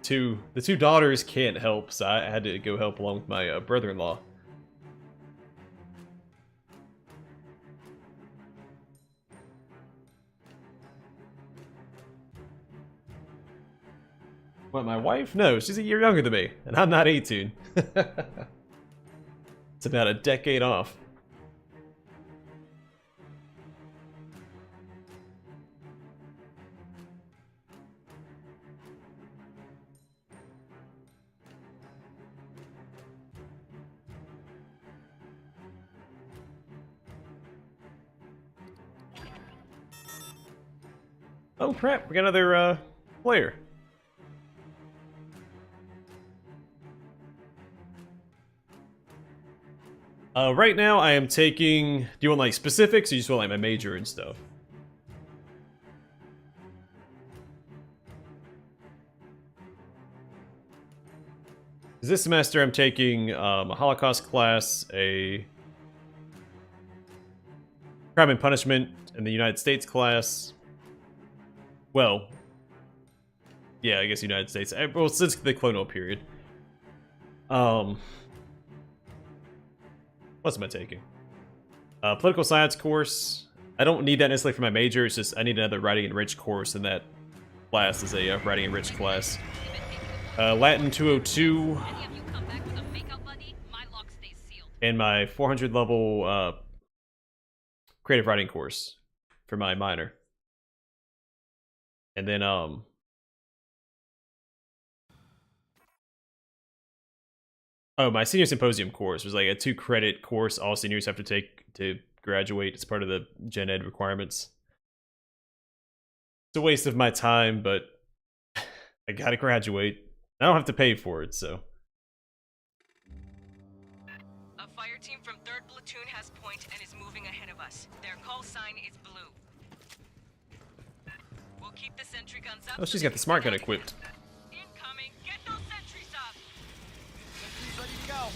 the two daughters can't help, so I had to go help along with my brother-in-law. What, my wife? No, she's a year younger than me, and I'm not 18. It's about a decade off. Oh crap, we got another player. Right now I am taking... Do you want like specifics or you just want like my major and stuff? This semester I'm taking a Holocaust class, a Crime and Punishment in the United States class. Well, yeah, I guess United States. Well, since the colonial period. What am I taking? Political science course. I don't need that necessarily for my major. It's just I need another writing enriched course, and that class is a writing enriched class. Latin 202. And my 400 level creative writing course for my minor. And then, oh, my senior symposium course was like a 2-credit course all seniors have to take to graduate. It's part of the Gen Ed requirements. It's a waste of my time, but I gotta graduate. I don't have to pay for it, so. A fire team from 3rd Platoon has point and is moving ahead of us. Their call sign is blue. We'll keep the sentry guns up. Oh, she's got the smart gun equipped. Incoming. Get those sentries up. Sentry's ready to go.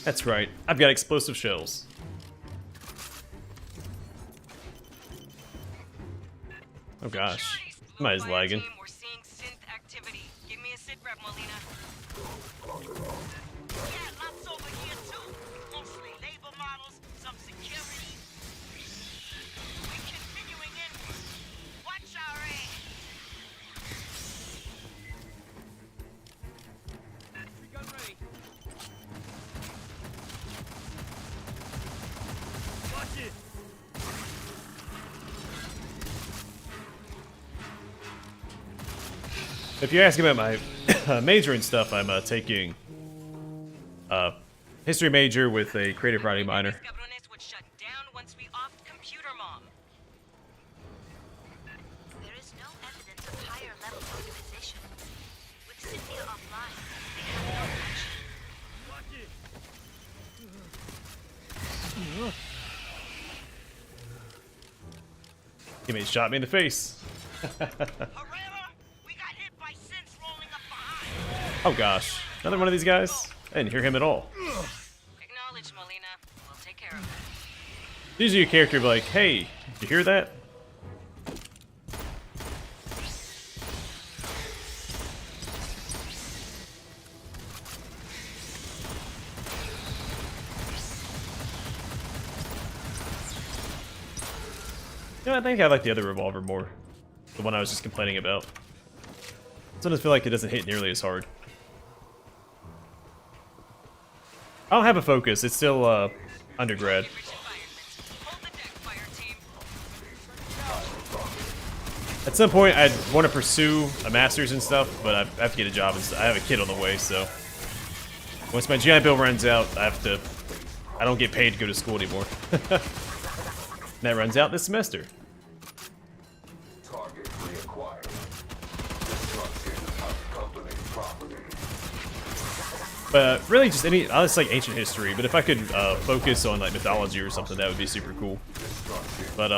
That's right. I've got explosive shells. Oh gosh. Somebody's lagging. Fireteam, we're seeing synth activity. Give me a sit rep, Molina. Yeah, lots over here too. Mostly labor models, some security. We're continuing inward. Watch our ass. Gun ready. Watch it. If you're asking about my major and stuff, I'm taking history major with a creative writing minor. These cabrones would shut down once we offed computer mom. There is no evidence of higher level organization. With Cynthia offline, they have no action. Watch it. Teammate shot me in the face. Herrera, we got hit by synths rolling up behind. Oh gosh. Another one of these guys? I didn't hear him at all. Acknowledge, Molina. We'll take care of it. Usually your character will be like, hey, did you hear that? Yeah, I think I like the other revolver more. The one I was just complaining about. Sometimes I feel like it doesn't hit nearly as hard. I don't have a focus, it's still undergrad. Hold the deck, Fireteam. At some point, I'd want to pursue a master's and stuff, but I have to get a job and I have a kid on the way, so once my GI Bill runs out, I don't get paid to go to school anymore. And that runs out this semester. Target reacquired. Destruction of company property. But really, just I just like ancient history. But if I could focus on like mythology or something, that would be super cool. But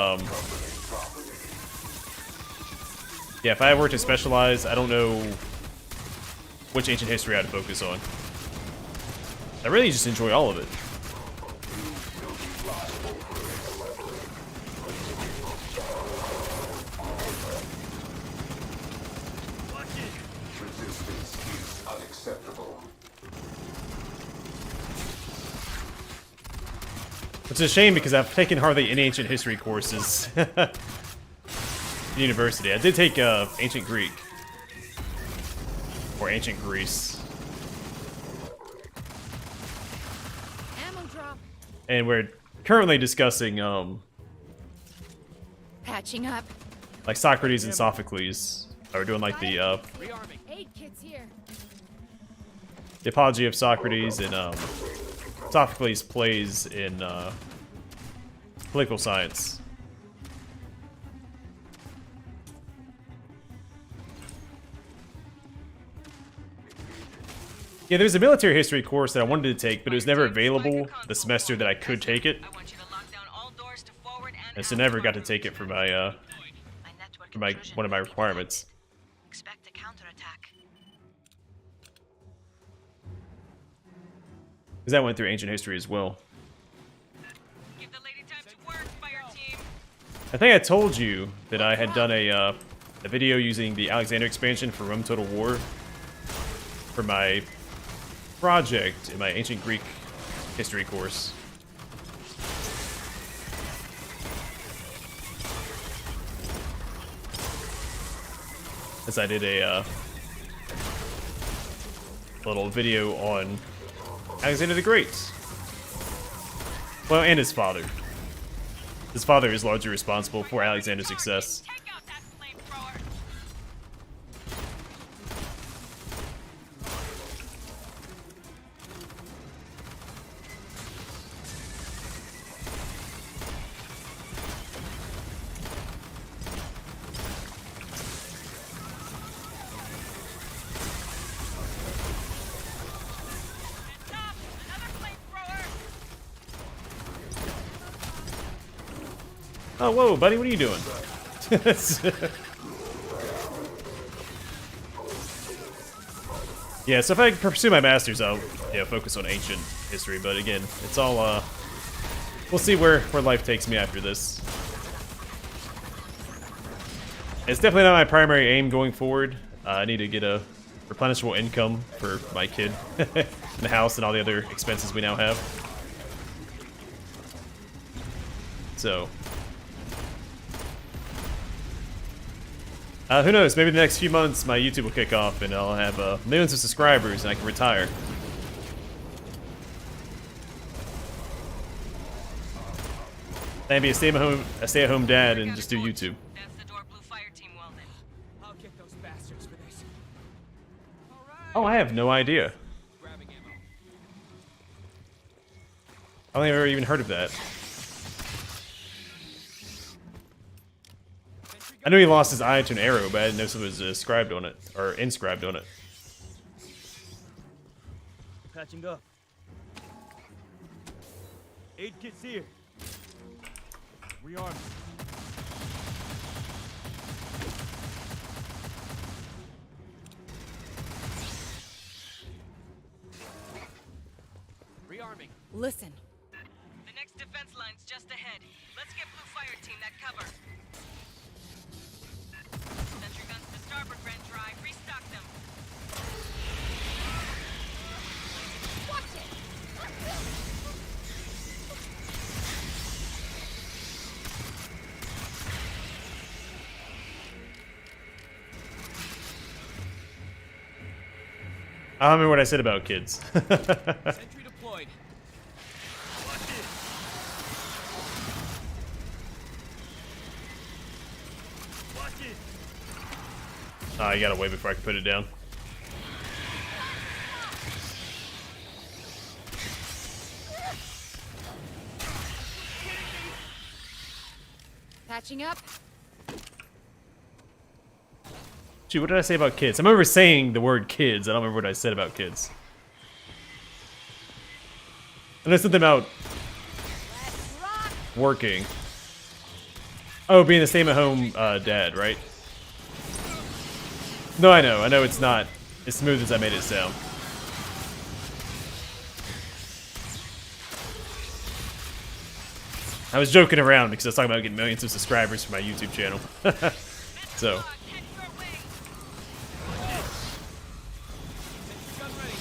yeah, if I were to specialize, I don't know which ancient history I'd focus on. I really just enjoy all of it. Resistance is unacceptable. It's a shame because I've taken hardly any ancient history courses in university. I did take ancient Greek or ancient Greece, Ammo drop. and we're currently discussing Patching up. like Socrates and Sophocles. We're doing like the Rearming. Aid kits here. apology of Socrates and Sophocles' plays in political science. Yeah, there's a military history course that I wanted to take, but it was never available the semester that I could take it, I want you to lock down all doors to forward and and so out never got to comms. take it for my My network intrusion one of my will be requirements. detected. Expect a counterattack. Because that went through ancient history as well. Give the lady time to work, Fireteam. I think I told you that I had done a video using the Alexander expansion for Rome Total War for my project in my ancient Greek history course. As I did a little video on Alexander the Great. Well, and his father. His father is largely responsible for Alexander's success. Take out that flamethrower. Stop! Another flamethrower. Oh, whoa, buddy, what are you doing? Yeah, so if I pursue my master's, I'll focus on ancient history. But again, it's all we'll see where life takes me after this. It's definitely not my primary aim going forward. I need to get a replenishable income for my kid, the house, and all the other expenses we now have. So, who knows? Maybe the next few months my YouTube will kick off and I'll have millions of subscribers and I can retire. And be a stay-at-home dad and just do YouTube. That's the door Blue Fireteam welded. I'll get those bastards for this. Oh, I have no idea. Grabbing ammo. I don't think I've ever even heard of that. I knew he lost his eye to an arrow, but I didn't know something was inscribed on it, or inscribed on it. Patching up. Aid kit's here. Rearm. Rearming. Listen. The next defense line's just ahead. Let's get Blue Fireteam that cover. Sentry guns to starboard ran dry. Restock them. Watch it! I don't remember what I said about kids. Sentry deployed. Watch it. Watch it. Ah, you gotta wait before I can put it down. Patching up. Gee, what did I say about kids? I remember saying the word kids. I don't remember what I said about kids. I know something about working. Oh, being the stay-at-home dad, right? No, I know. I know it's not as smooth as I made it sound. I was joking around because I was talking about getting millions of subscribers for my YouTube channel. So... Gun ready.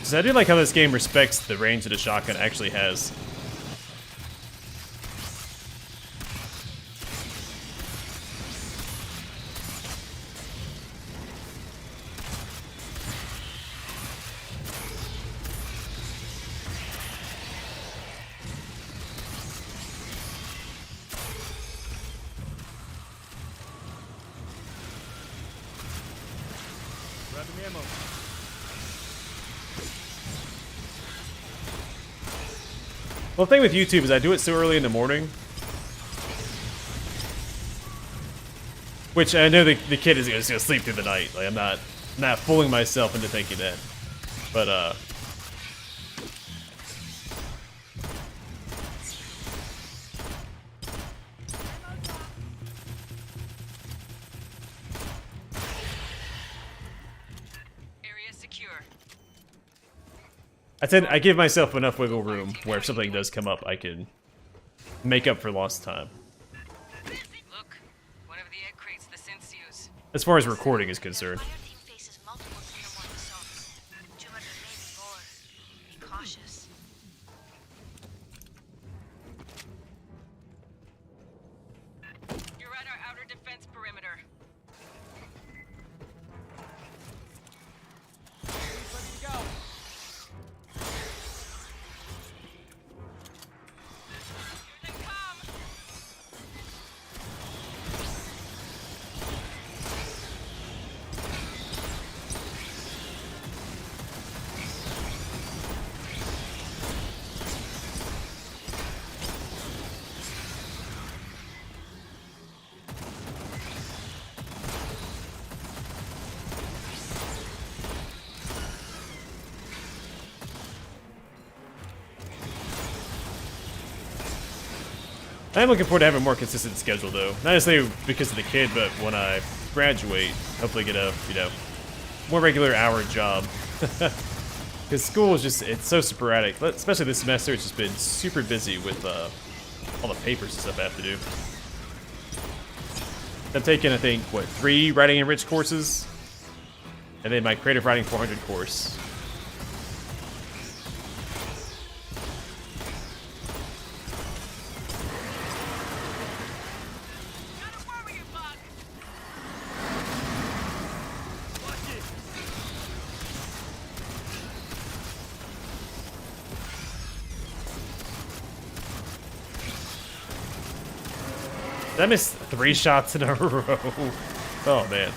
So I do like how this game respects the range that the shotgun actually has. Grabbing ammo. Well, the thing with YouTube is I do it so early in the morning. Which I know the kid is gonna sleep through the night. Like I'm not fooling myself into thinking that. But Area secure. I give myself enough wiggle room where if something does come up, I can make up for lost time. Look, one of the egg crates the synths use. As far as recording is concerned. Fireteam faces multiple Xenomorph assaults. 200, maybe more. Be cautious. You're at our outer defense perimeter. Ready to go. Here they come! I am looking forward to having a more consistent schedule, though. Not necessarily because of the kid, but when I graduate, hopefully get a, you know, more regular hour job. Because school is just, it's so sporadic. Especially this semester, it's just been super busy with all the papers and stuff I have to do. I'm taking, I think, what, 3 writing and rich courses? And then my creative writing 400 course. Gotta worry, Bug. Watch it. Did I miss 3 shots in a row? Oh, man.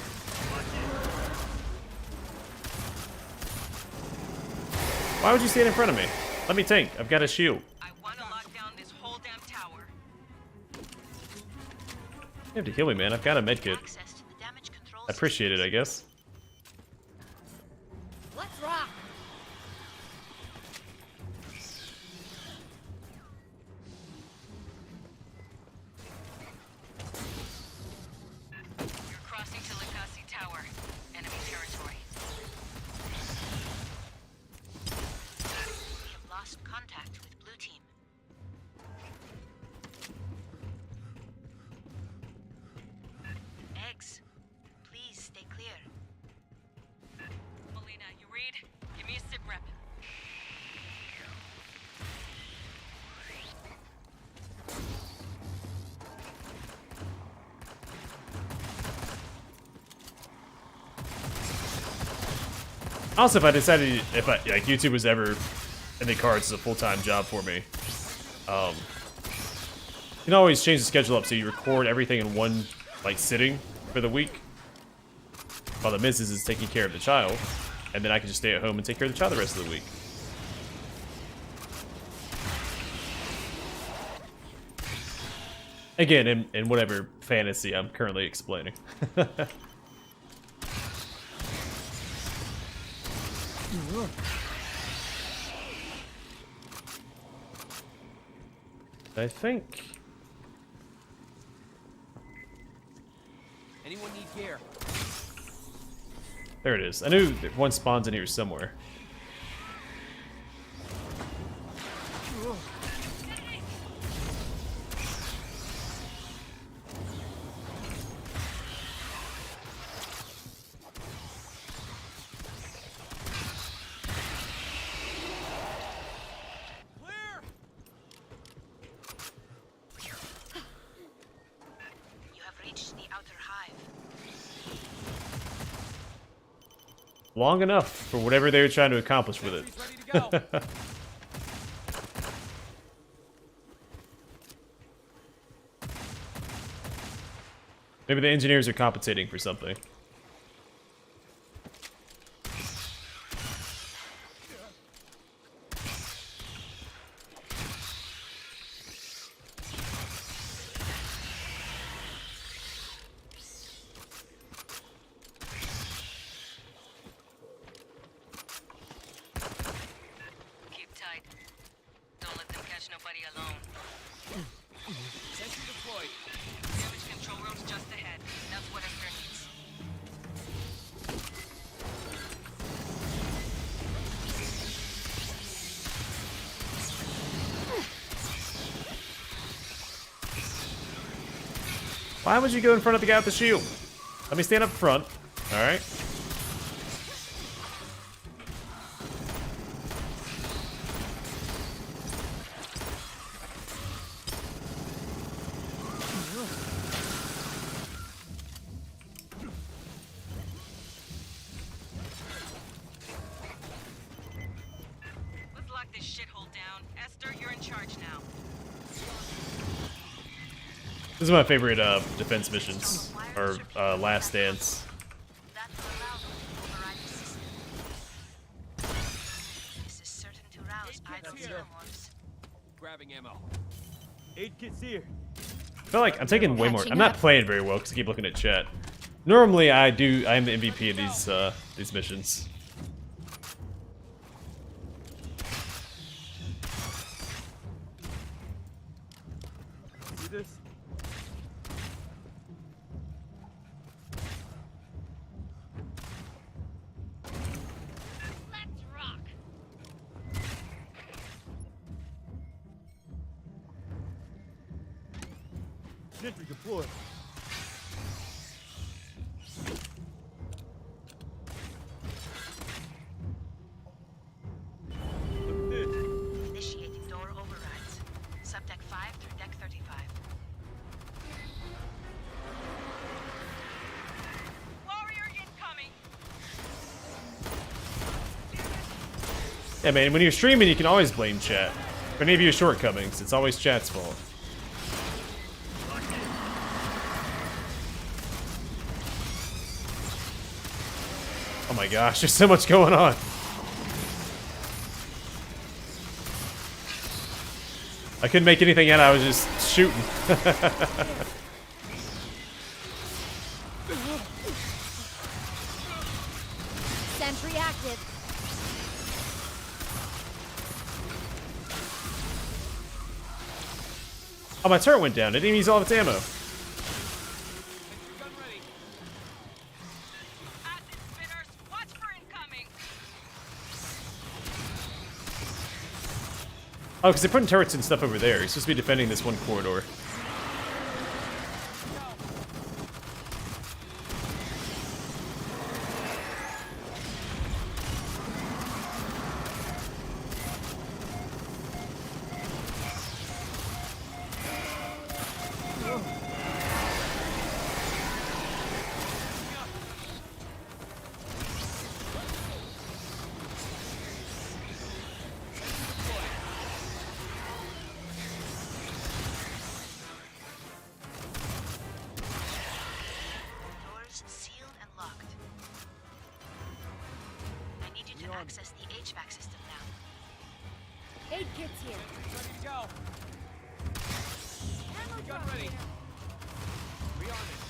Why would you stand in front of me? Let me tank. I've got a shield. I want to lock down this whole damn tower. You have to heal me, man. I've got a medkit. Access to the damage control I appreciate it, I guess. Let's rock. You're crossing to Lacassi Tower. Enemy territory. We have lost contact with Blue Team. Eggs, please stay clear. Melina, you read? Give me a sit rep. Also, if I decided, if like YouTube was ever in the cards as a full-time job for me, you can always change the schedule up so you record everything in one like sitting for the week, while the missus is taking care of the child, and then I can just stay at home and take care of the child the rest of the week. Again, in whatever fantasy I'm currently explaining. I think... Anyone need gear? There it is. I knew that one spawns in here somewhere. You have reached the outer hive. Long enough for whatever they were trying to accomplish with it. Ready to go. Maybe the engineers are compensating for something. Keep tight. Don't let them catch nobody alone. Sentry deployed. Damage control room's just ahead. That's what Esther needs. Why would you go in front of the guy with the shield? Let me stand up front. Alright. Let's lock this shithole down. Esther, you're in charge now. This is my favorite defense missions, or last dance. That will allow them to override the system. This is certain to rouse idle xenomorphs. Grabbing ammo. Aid kit's here. I feel like I'm taking way more. I'm not playing very well because I keep looking at chat. Normally, I'm the MVP of these missions. See Sentry deployed. Look at this. Initiating door overrides. Subdeck 5 through deck 35. Warrior incoming! Yeah, man, when you're streaming, you can always blame chat. For any of your shortcomings, it's always chat's fault. Oh my gosh, there's so much going on. I couldn't make anything out, I was just shooting. Sentry active. Oh, my turret went down. It didn't even use all of its ammo. Gun ready. Acid spinners, watch for incoming! Oh, because they're putting turrets and stuff over there. He's supposed to be defending this one corridor. Doors sealed and locked. I need you to access the HVAC system now. Aid kit's here. Ready to go. Ammo Gun drop ready. here. Rearming.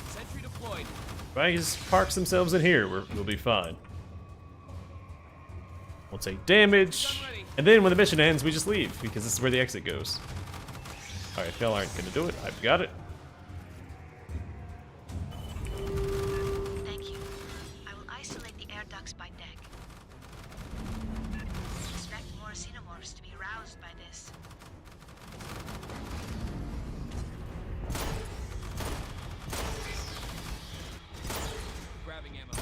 Sentry deployed. If I just parks themselves in here, we'll be fine. We'll take damage, and then when the mission ends, we just leave, because this is where the exit goes. Alright, if y'all aren't gonna do it, I've got it. Thank you. I will isolate the air ducts by deck. Expect more Xenomorphs to be roused by this. Grabbing ammo.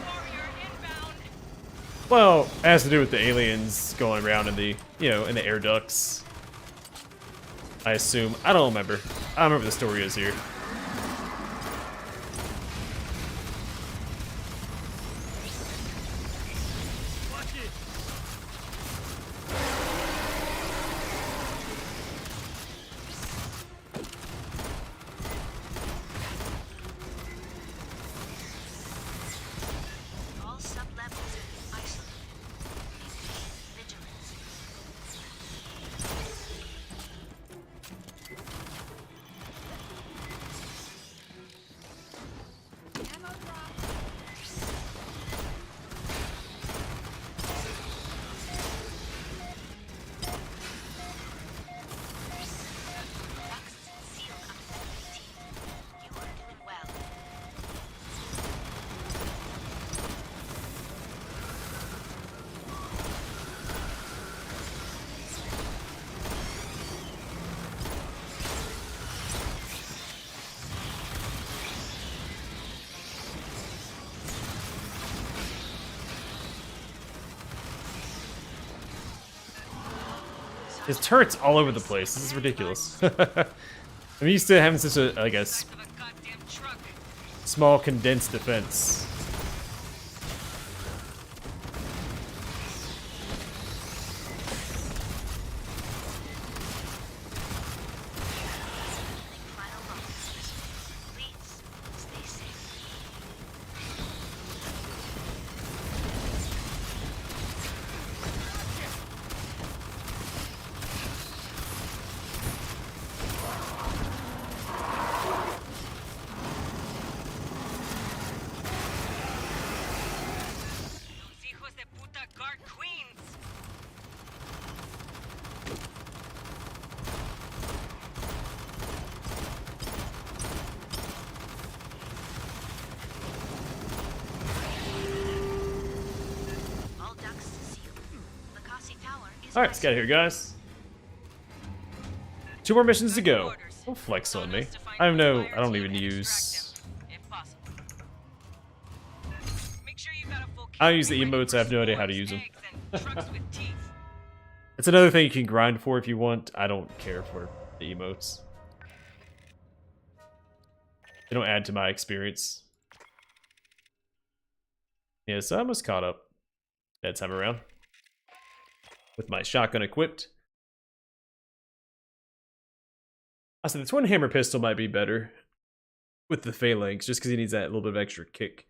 Warrior inbound! Well, it has to do with the aliens going around in the, you know, in the air ducts. I assume. I don't remember. I don't remember what the story is here. Watch it. All sub-levels isolated. Maintain vigilance. Ammo drop. Ducts sealed up to 15. You are doing well. His turret's all over the place. This is ridiculous. I'm used to having such a, I guess, Of a goddamn truck! small condensed defense. Final moments. Please, stay safe. Alright, let's get out of here, guys. 2 more missions to go. Don't flex on me. I don't even use... I use the emotes, I have no idea how to use them. It's another thing you can grind for if you want. I don't care for the emotes. They don't add to my experience. Yeah, so I almost caught up that time around. With my shotgun equipped. I said the twin hammer pistol might be better with the phalanx, just because he needs that little bit of extra kick.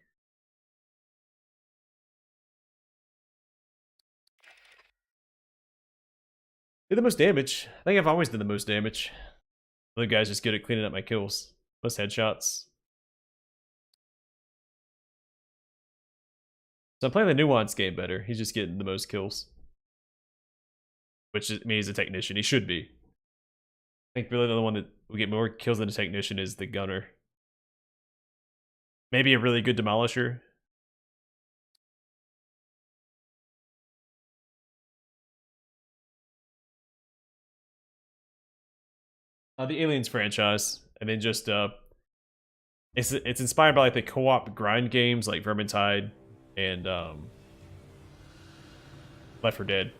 Do the most damage. I think I've always done the most damage. The other guy's just good at cleaning up my kills. Most headshots. So I'm playing the Nuance game better. He's just getting the most kills. Which means he's a technician. He should be. I think really the one that will get more kills than a technician is the gunner. Maybe a really good demolisher. The Aliens franchise. And then just it's inspired by like the co-op grind games like Vermintide and Left 4 Dead.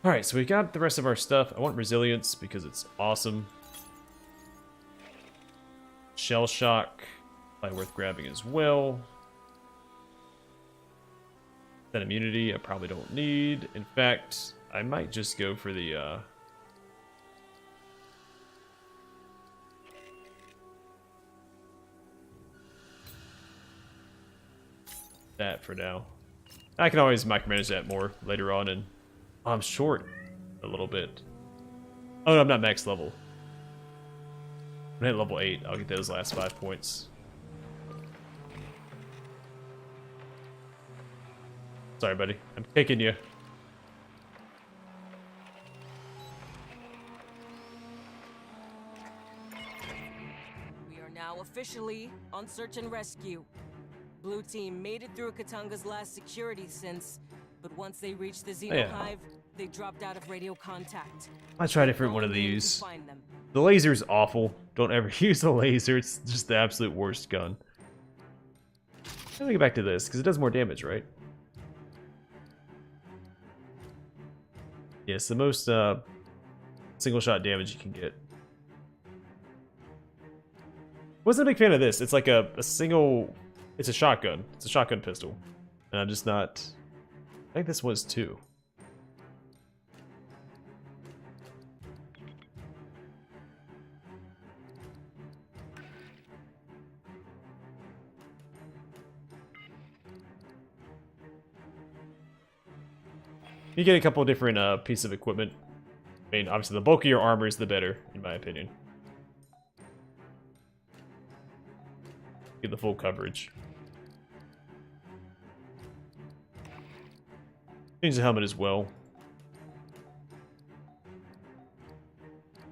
Alright, so we got the rest of our stuff. I want resilience because it's awesome. Shell shock, probably worth grabbing as well. That immunity I probably don't need. In fact, I might just go for the that for now. I can always micromanage that more later on, and I'm short a little bit. Oh no, I'm not max level. When I hit level 8, I'll get those last 5 points. Sorry, buddy. I'm kicking you. We are now officially on search and rescue. Blue team made it through Katanga's last security since, but once they reached the Xenohive, they dropped out of radio contact. I try a different one of these. The laser's awful. Don't ever use the laser. It's just the absolute worst gun. Let me get back to this, because it does more damage, right? Yes, the most single shot damage you can get. Wasn't a big fan of this. It's like a single... It's a shotgun. It's a shotgun pistol. And I'm just not... I think this was too. You get a couple of different pieces of equipment. I mean, obviously the bulkier your armor is the better, in my opinion. Get the full coverage. Change the helmet as well.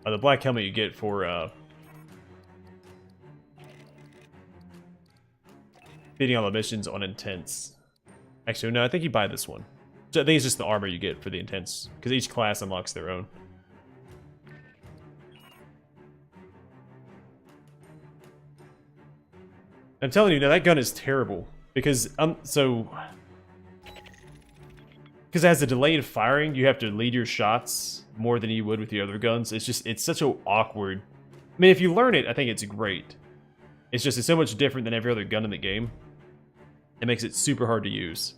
The black helmet you get for beating all the missions on intense. Actually, no, I think you buy this one. I think it's just the armor you get for the intense, because each class unlocks their own. I'm telling you, now that gun is terrible because because it has a delayed firing, you have to lead your shots more than you would with the other guns. It's such a awkward. I mean, if you learn it, I think it's great. It's so much different than every other gun in the game. It makes it super hard to use.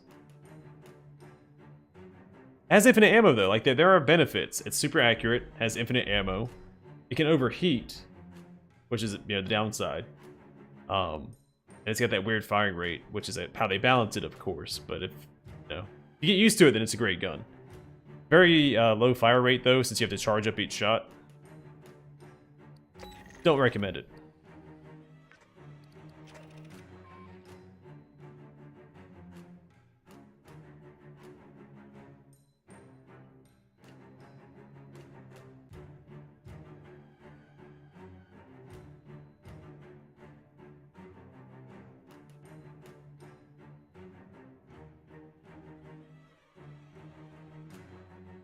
Has infinite ammo though, like there are benefits. It's super accurate, has infinite ammo. It can overheat, which is the downside. And it's got that weird firing rate, which is how they balance it, of course. But if you get used to it, then it's a great gun. Very low fire rate though, since you have to charge up each shot. Don't recommend it.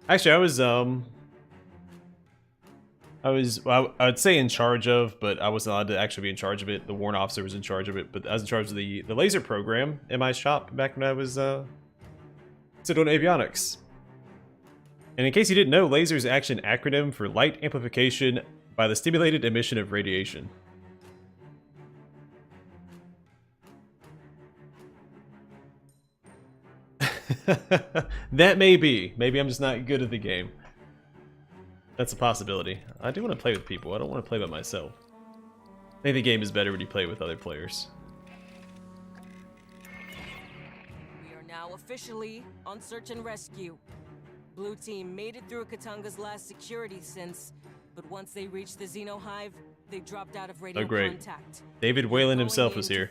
Actually, well, I'd say in charge of, but I wasn't allowed to actually be in charge of it. The warrant officer was in charge of it, but I was in charge of the laser program in my shop back when I was still doing avionics. And in case you didn't know, laser is actually an acronym for light amplification by the stimulated emission of radiation. That may be. Maybe I'm just not good at the game. That's a possibility. I do want to play with people. I don't want to play by myself. I think the game is better when you play with other players. We are now officially on search and rescue. Blue team made it through Katanga's last security since, but once they reached the Xeno Hive, they dropped out of radio contact. David Whalen himself was here.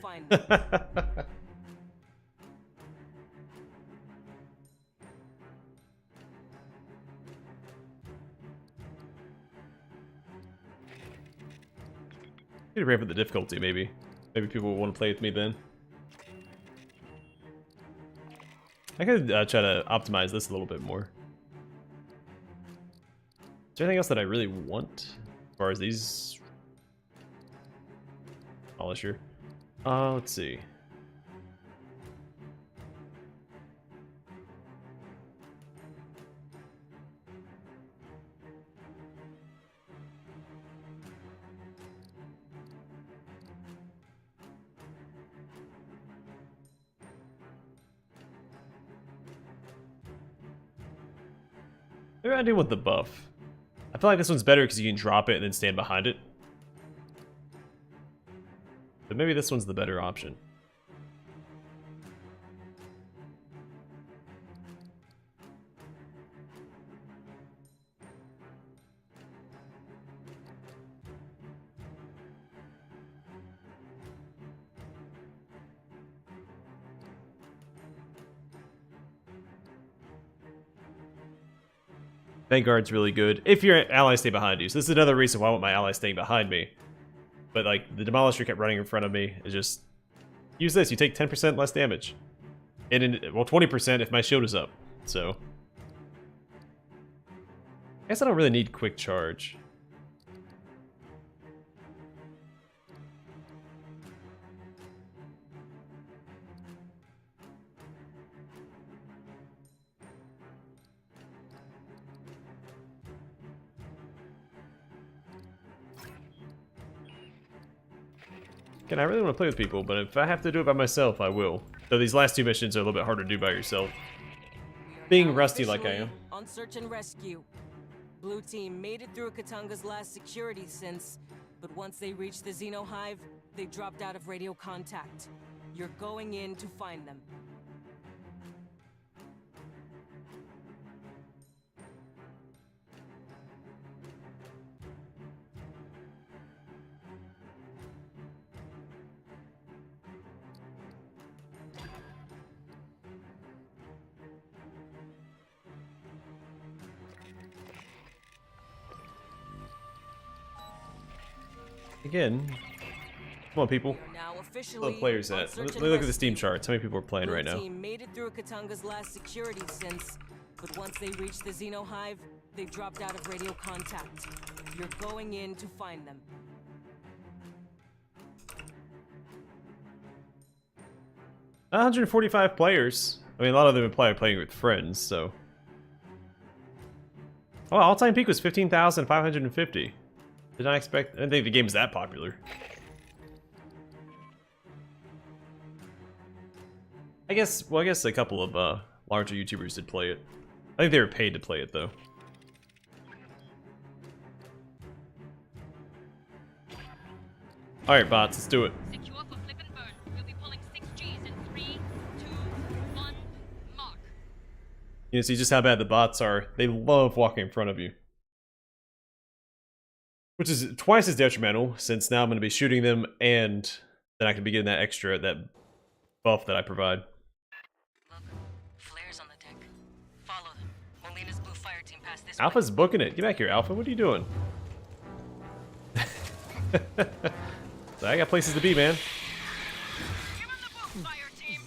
Need to ramp up the difficulty, maybe. Maybe people will want to play with me then. I could try to optimize this a little bit more. Is there anything else that I really want? As far as these... Polisher. Let's see. Maybe I do want the buff. I feel like this one's better because you can drop it and then stand behind it. But maybe this one's the better option. Vanguard's really good. If your allies stay behind you. So this is another reason why I want my allies staying behind me. But like, the Demolisher kept running in front of me. It's just... Use this, you take 10% less damage. And well, 20% if my shield is up. So... I guess I don't really need quick charge. Again, I really want to play with people, but if I have to do it by myself, I will. Though these last two missions are a little bit harder to do by yourself. Being rusty like I am. On search and rescue. Blue team made it through Katanga's last security since, but once they reached the Xeno Hive, they dropped out of radio contact. You're going in to find them. Again, come on, people. Where are the players at? Let me look at the Steam charts. How many people are playing right now? Team made it through Katanga's last security since, but once they reached the Xeno Hive, they dropped out of radio contact. You're going in to find them. $145 players. I mean, a lot of them are probably playing with friends, so. Oh, all-time peak was 15,550. Did not expect. I didn't think the game was that popular. I guess a couple of larger YouTubers did play it. I think they were paid to play it though. All right, bots, let's do it. Secure for flip and burn. We'll be pulling 6 Gs in 3, 2, 1, mark. You know, see just how bad the bots are. They love walking in front of you. Which is twice as detrimental, since now I'm going to be shooting them, and then I can be getting that extra, that buff that I provide. Look, flares on the deck. Follow them. Molina's blue fire team passed this Alpha's booking it. Get back here, Alpha. What are you doing? So I got places to be, man. Give him the boot, fire team.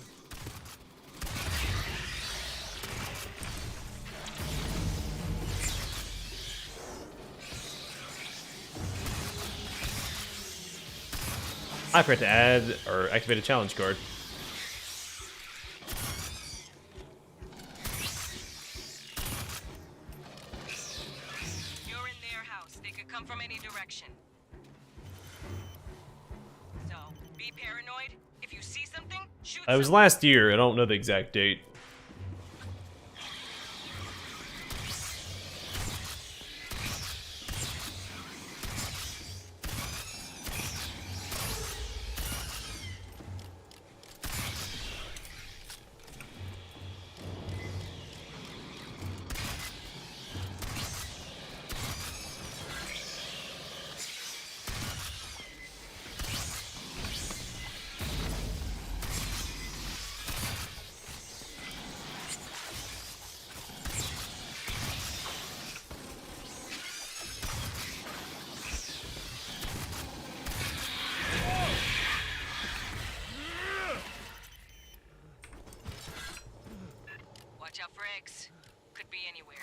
I forgot to add or activate a challenge card. You're in their house. They could come from any direction. So, be paranoid. If you see something, shoot It was someone. last year. I don't know the exact date. Watch out for eggs. Could be anywhere.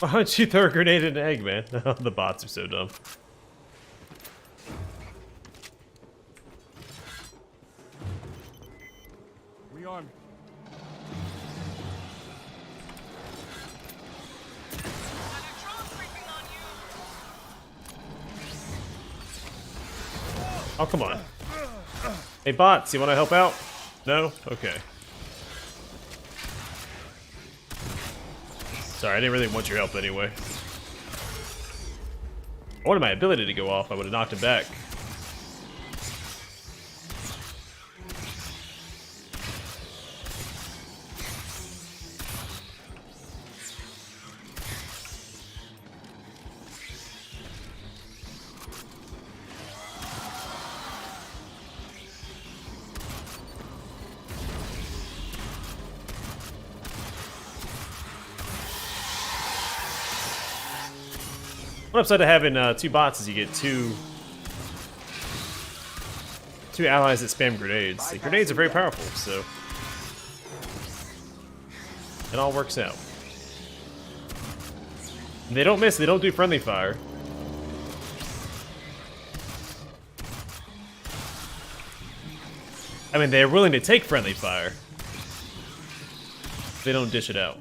Why don't you throw a grenade in an egg, man? The bots are so dumb. Rearm. Oh, come on. Hey, bots, you want to help out? No? Okay. Sorry, I didn't really want your help anyway. I wanted my ability to go off. I would have knocked him back. One upside to having two bots is you get two allies that spam grenades. The grenades are very powerful, so it all works out. And they don't miss. They don't do friendly fire. I mean, they're willing to take friendly fire. They don't dish it out.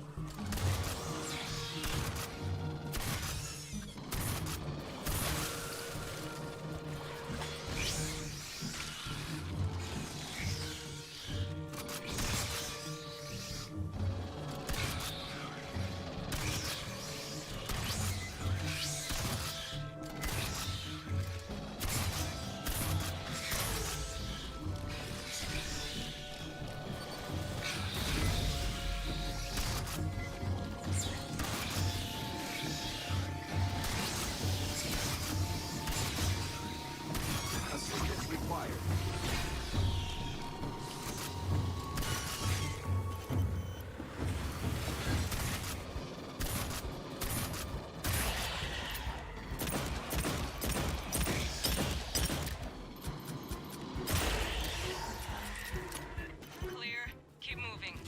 Clear. Keep moving.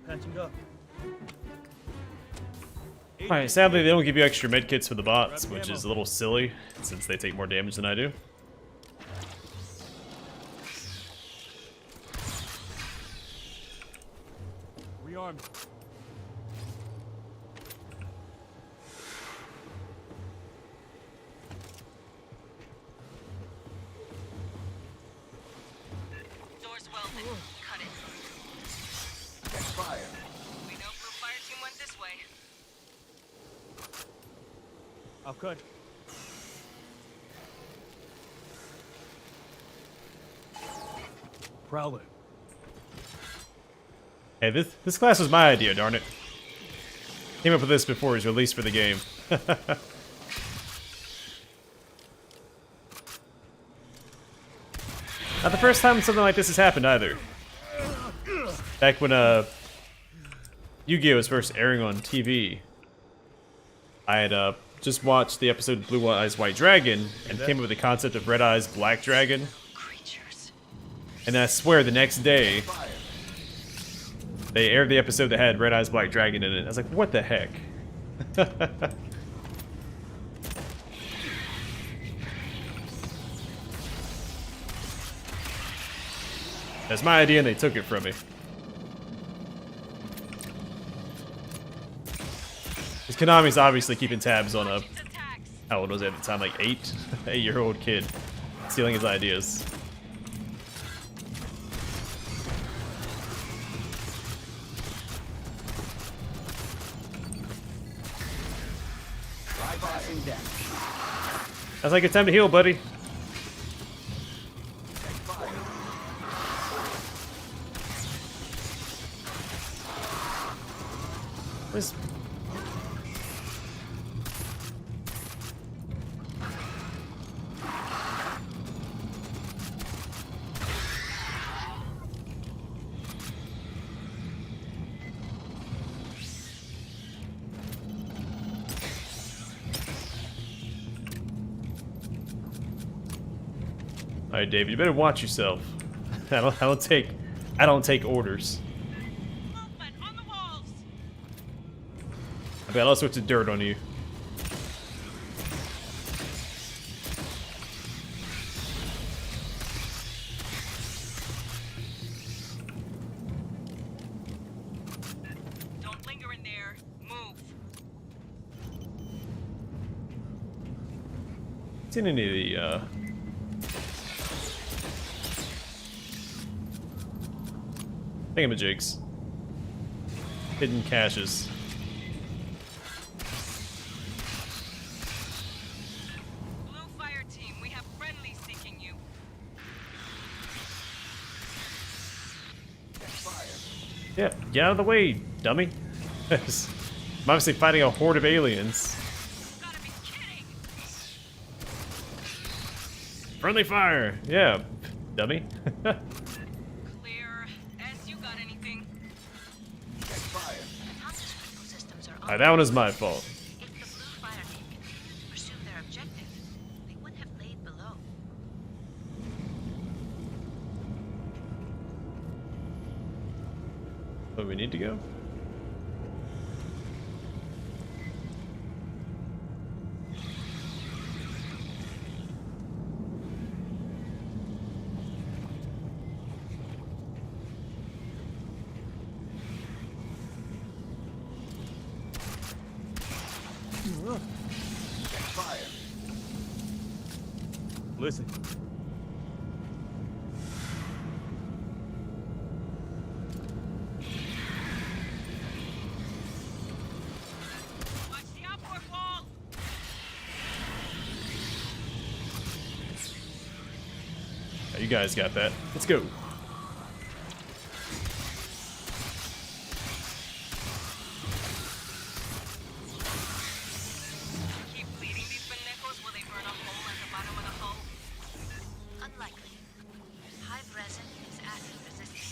Patching up. Alright, sadly they don't give you extra medkits for the bots, which is a little silly, since they take more damage than I do. Rearm. Door's welded. Cut it. Fire. We know Blue Fireteam went this way. I'll cut. Prowler. Hey, this class was my idea, darn it. Came up with this before it was released for the game. Not the first time something like this has happened either. Back when Yu-Gi-Oh! Was first airing on TV, I had just watched the episode Blue Eyes White Dragon and came up with the concept of Red Eyes Black Dragon. Creatures. And then I swear the next day, They aired the episode that had Red Eyes Black Dragon in it. I was like, what the heck? That's my idea and they took it from me. Because Konami's obviously keeping tabs on a, how old was he at the time, like 8-year-old kid, stealing his ideas. Bypassing deck. That's like a time to heal, buddy. Where's... All right, David, you better watch yourself. I don't take orders. Movement on the walls. I bet all sorts of dirt on you. Don't linger in there. Move. Seen any of the thingamajigs? Hidden caches. Blue fire team, we have friendlies seeking you. Yeah, get out of the way, dummy. I'm obviously fighting a horde of aliens. Gotta be kidding. Friendly fire! Yeah, dummy. Clear. S, you got anything? Autonomous critical systems are Alright, that one is my fault. If the blue fire team continued to pursue their objective, they would have laid below. Where we need to go? Fire. Listen. Watch the outboard wall. Oh, you guys got that. Let's go. Keep bleeding these benecos. Will they burn a hole at the bottom of the hull? Unlikely. Hive resin is acid resistant.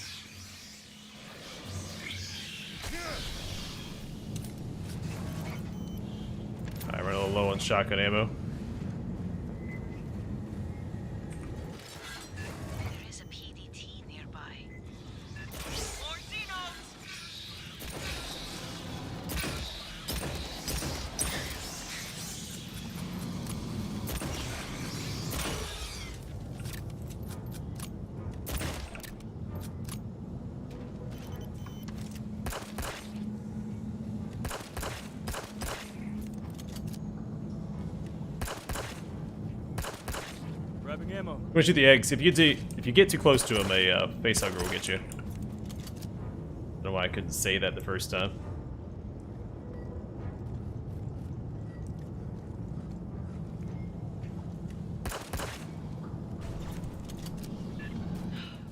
Alright, we're a little low on shotgun ammo. There is a PDT nearby. More Xenos. Grabbing ammo. I'm gonna shoot the eggs. If you get too close to them, a facehugger will get you. I don't know why I couldn't say that the first time.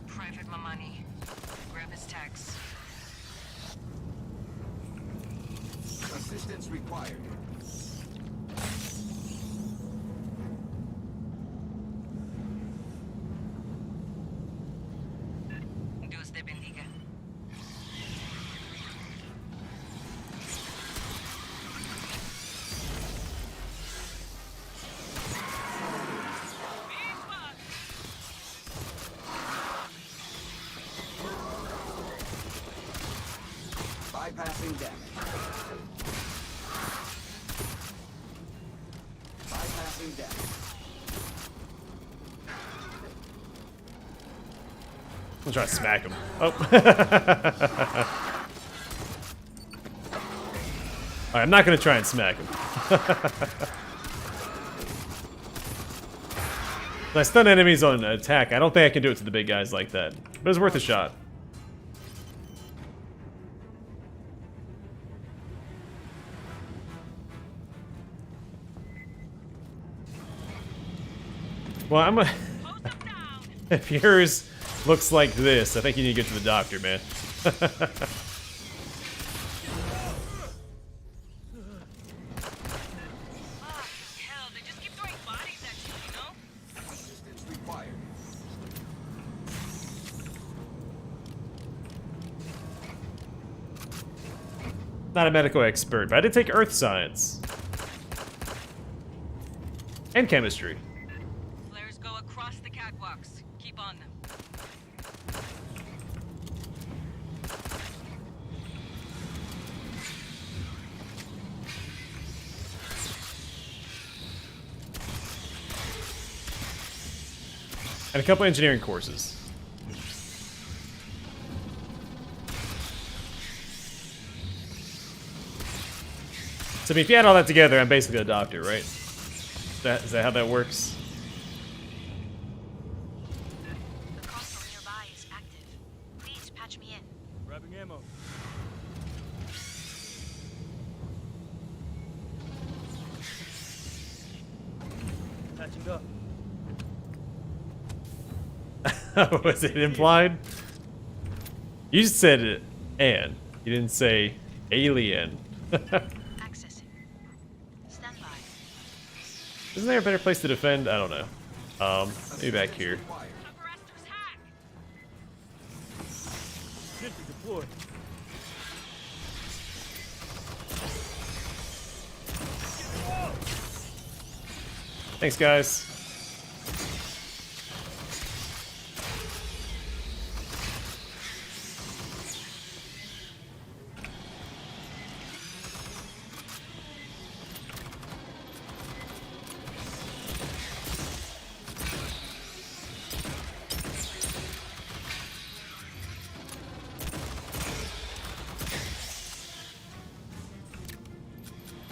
Private Mamani. Grab his tags. Assistance required. Dios te bendiga. Bypassing damage. Bypassing damage. I'm trying to smack him. Oh. Alright, I'm not gonna try and smack him. When I stun enemies on attack, I don't think I can do it to the big guys like that. But it's worth a shot. Well, I'm a... If yours looks like this, I think you need to get to the doctor, man. Hell, they just keep throwing bodies at you, you know? Assistance required. Not a medical expert, but I did take earth science. And chemistry. Flares go across the catwalks. Keep on them. And a couple engineering courses. So, I mean, if you add all that together, I'm basically a doctor, right? Is that how that works? The console nearby is active. Please patch me in. Grabbing ammo. Patching up. Was it implied? You just said it, and. You didn't say alien. Accessing. Stand by. Isn't there a better place to defend? I don't know. Maybe back here. Cover Esther's hack! Sentry deployed. Thanks, guys.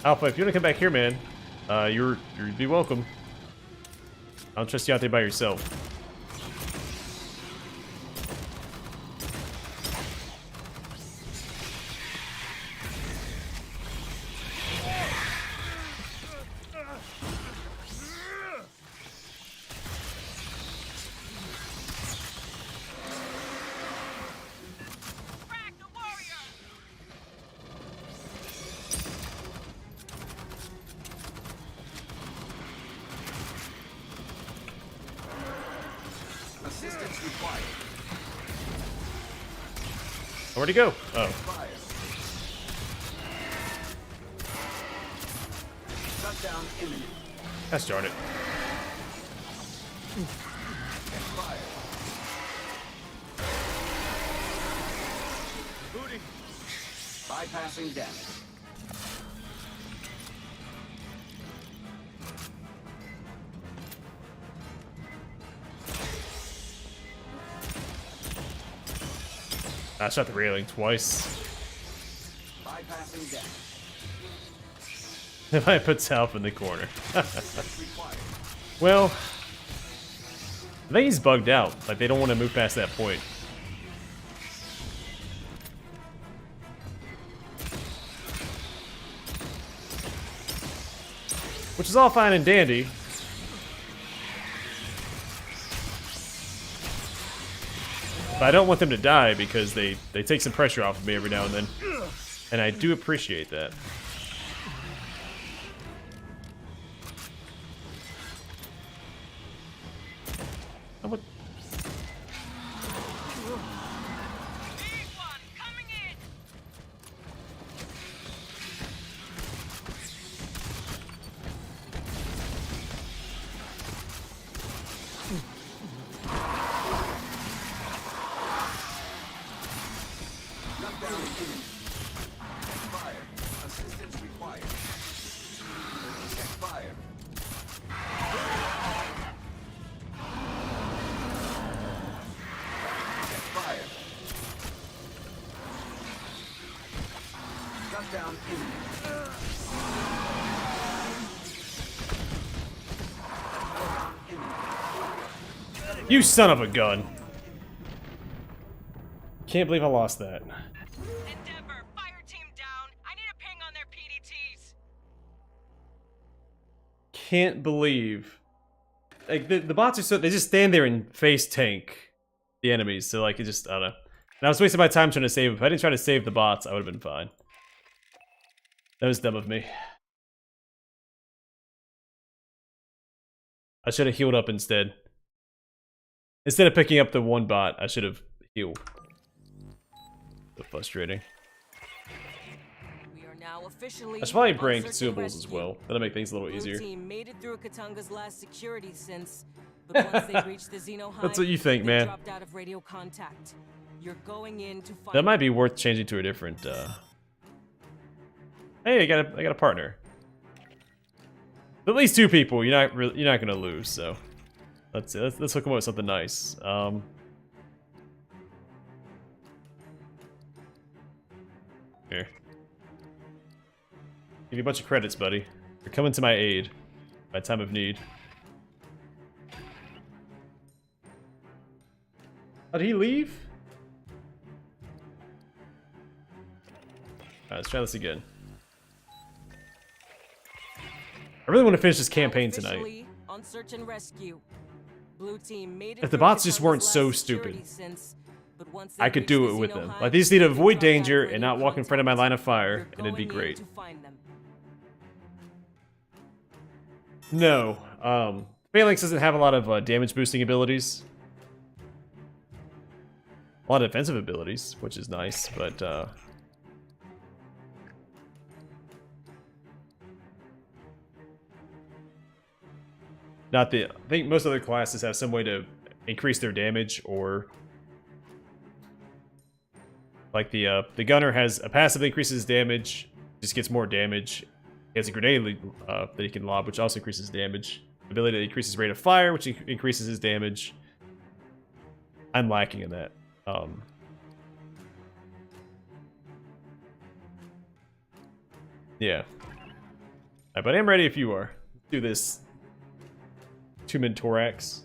Alpha, if you want to come back here, man, you'd be welcome. I don't trust you out there by yourself. Frag the warrior! Assistance required. Where'd he go? Oh. Fire. Shutdown imminent. Gosh darn it. Fire. Booty. Bypassing damage. I shot the railing twice. Bypassing damage. If I put Alpha in the corner. Assistance required. Well, I think he's bugged out. Like, they don't want to move past that point. Which is all fine and dandy. But I don't want them to die because they take some pressure off of me every now and then. And I do appreciate that. I would... Big one coming in! Shutdown imminent. Lockdown imminent. You son of a gun. Can't believe I lost that. Endeavor, fire team down. I need a ping on their PDTs. Can't believe. Like, the bots are so... They just stand there and face tank the enemies. So, like, it just... I don't know. And I was wasting my time trying to save... If I didn't try to save the bots, I would have been fine. That was dumb of me. I should have healed up instead. Instead of picking up the one bot, I should have healed. So frustrating. We are now officially I should probably on bring search and consumables as rescue. well. That'll make things a little Blue easier. team made it through Katunga's last security since, but once they reached the Xeno hive, That's what you think, they man. dropped out of radio contact. You're going in to find That might be worth changing to a different, Hey, I got a partner. At least 2 people. You're not gonna lose. So, let's see. Let's hook them up with something nice. Here. Give you a bunch of credits, buddy. You're coming to my aid. My time of need. How did he leave? Alright, let's try this again. I really want to finish this campaign tonight. Officially on search and rescue. Blue team made it If the through bots just weren't Katunga's so last security stupid, since, but once they I could reached do the it with Xeno them. hive, Like, they just need to they avoid dropped out of danger and radio not walk in front of my contact. line of fire, You're and it'd be going in great. to find them. No, Phalanx doesn't have a lot of damage boosting abilities. A lot of defensive abilities, which is nice, but not the... I think most other classes have some way to increase their damage, or... Like the gunner has a passive that increases damage, just gets more damage. He has a grenade that he can lob, which also increases damage. Ability that increases rate of fire, which increases his damage. I'm lacking in that. Yeah. But I am ready if you are. Let's do this. 2-man Thorax.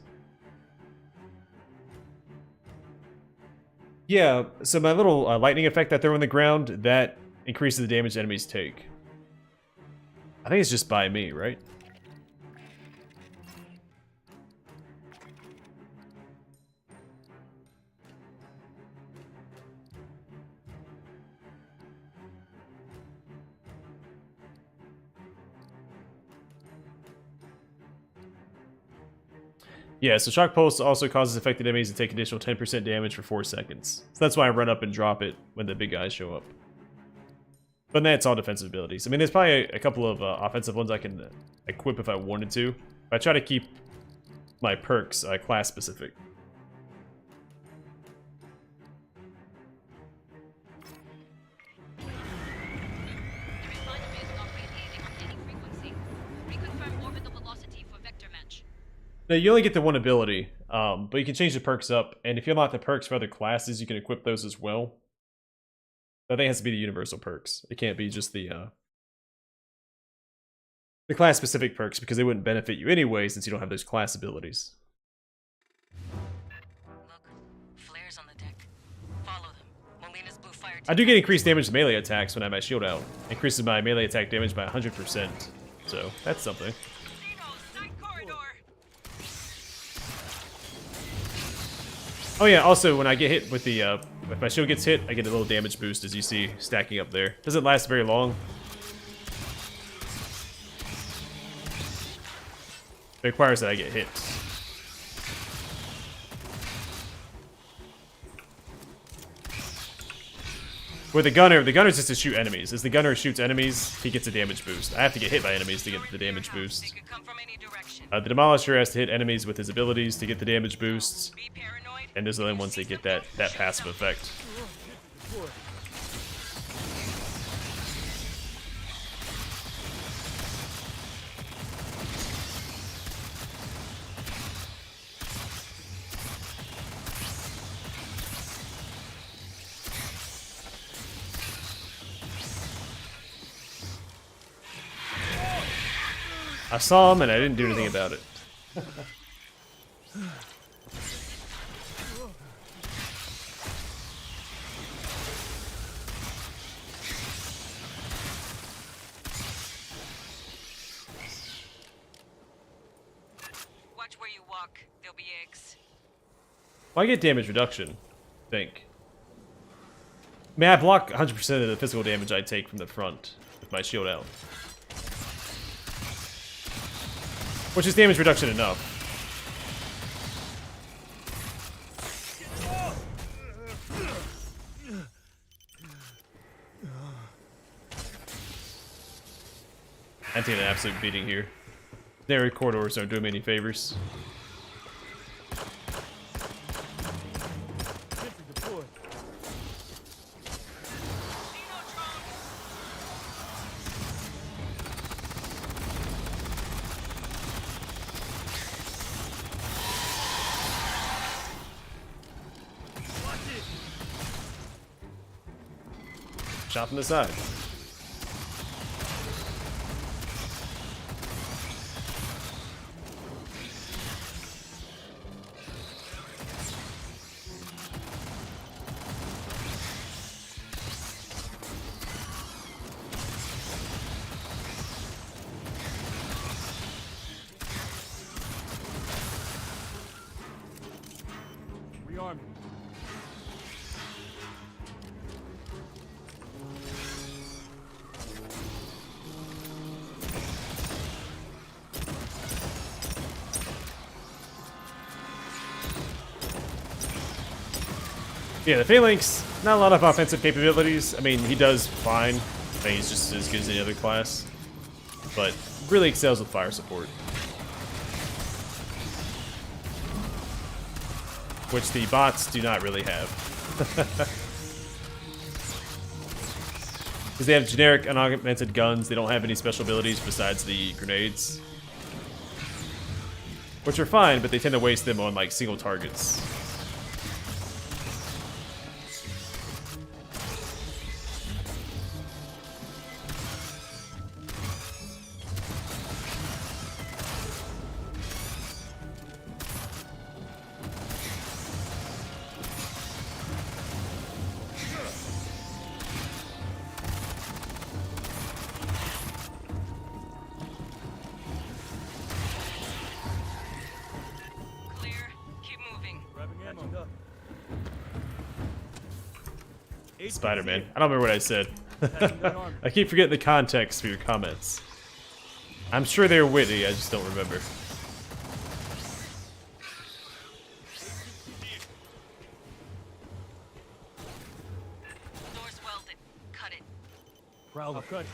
Yeah, so my little lightning effect that throw on the ground, that increases the damage enemies take. I think it's just by me, right? Yeah, so Shock Pulse also causes affected enemies to take additional 10% damage for 4 seconds. So that's why I run up and drop it when the big guys show up. But that's all defensive abilities. I mean, there's probably a couple of offensive ones I can equip if I wanted to. But I try to keep my perks class-specific. The refiner is not radiating on any frequency. Reconfirm orbital velocity for vector match. No, you only get the one ability, but you can change the perks up. And if you unlock the perks for other classes, you can equip those as well. I think it has to be the universal perks. It can't be just the class-specific perks, because they wouldn't benefit you anyway since you don't have those class abilities. Look, flares on the deck. Follow them. Molina's blue fire team I do get increased damage to melee attacks when I have my shield out. Increases my melee attack damage by 100%. So, that's something. Oh yeah, also when I get hit with the, if my shield gets hit, I get a little damage boost, as you see stacking up there. Doesn't last very long. It requires that I get hit. With the gunner's just to shoot enemies. As the gunner shoots enemies, he gets a damage boost. I have to get hit by enemies to get the damage boost. The Demolisher has to hit enemies with his abilities to get the damage boosts. And those are the only ones that get that passive effect. I saw him and I didn't do anything about it. Watch where you walk. There'll be eggs. Well, I get damage reduction, I think. I mean, I block 100% of the physical damage I take from the front with my shield out. Which is damage reduction enough. I'm taking an absolute beating here. Narrow corridors don't do me any favors. Sentry deployed. Shot from the side. Rearming. Yeah, the Phalanx, not a lot of offensive capabilities. I mean, he does fine. I mean, he's just as good as any other class. But really excels with fire support. Which the bots do not really have. Because they have generic unaugmented guns, they don't have any special abilities besides the grenades. Which are fine, but they tend to waste them on like single targets. Clear. Keep moving. Grabbing ammo. Spider-Man. I don't remember what I said. I keep forgetting the context for your comments. I'm sure they're witty, I just don't remember. Door's welded. Cut it. Prowler. Cut.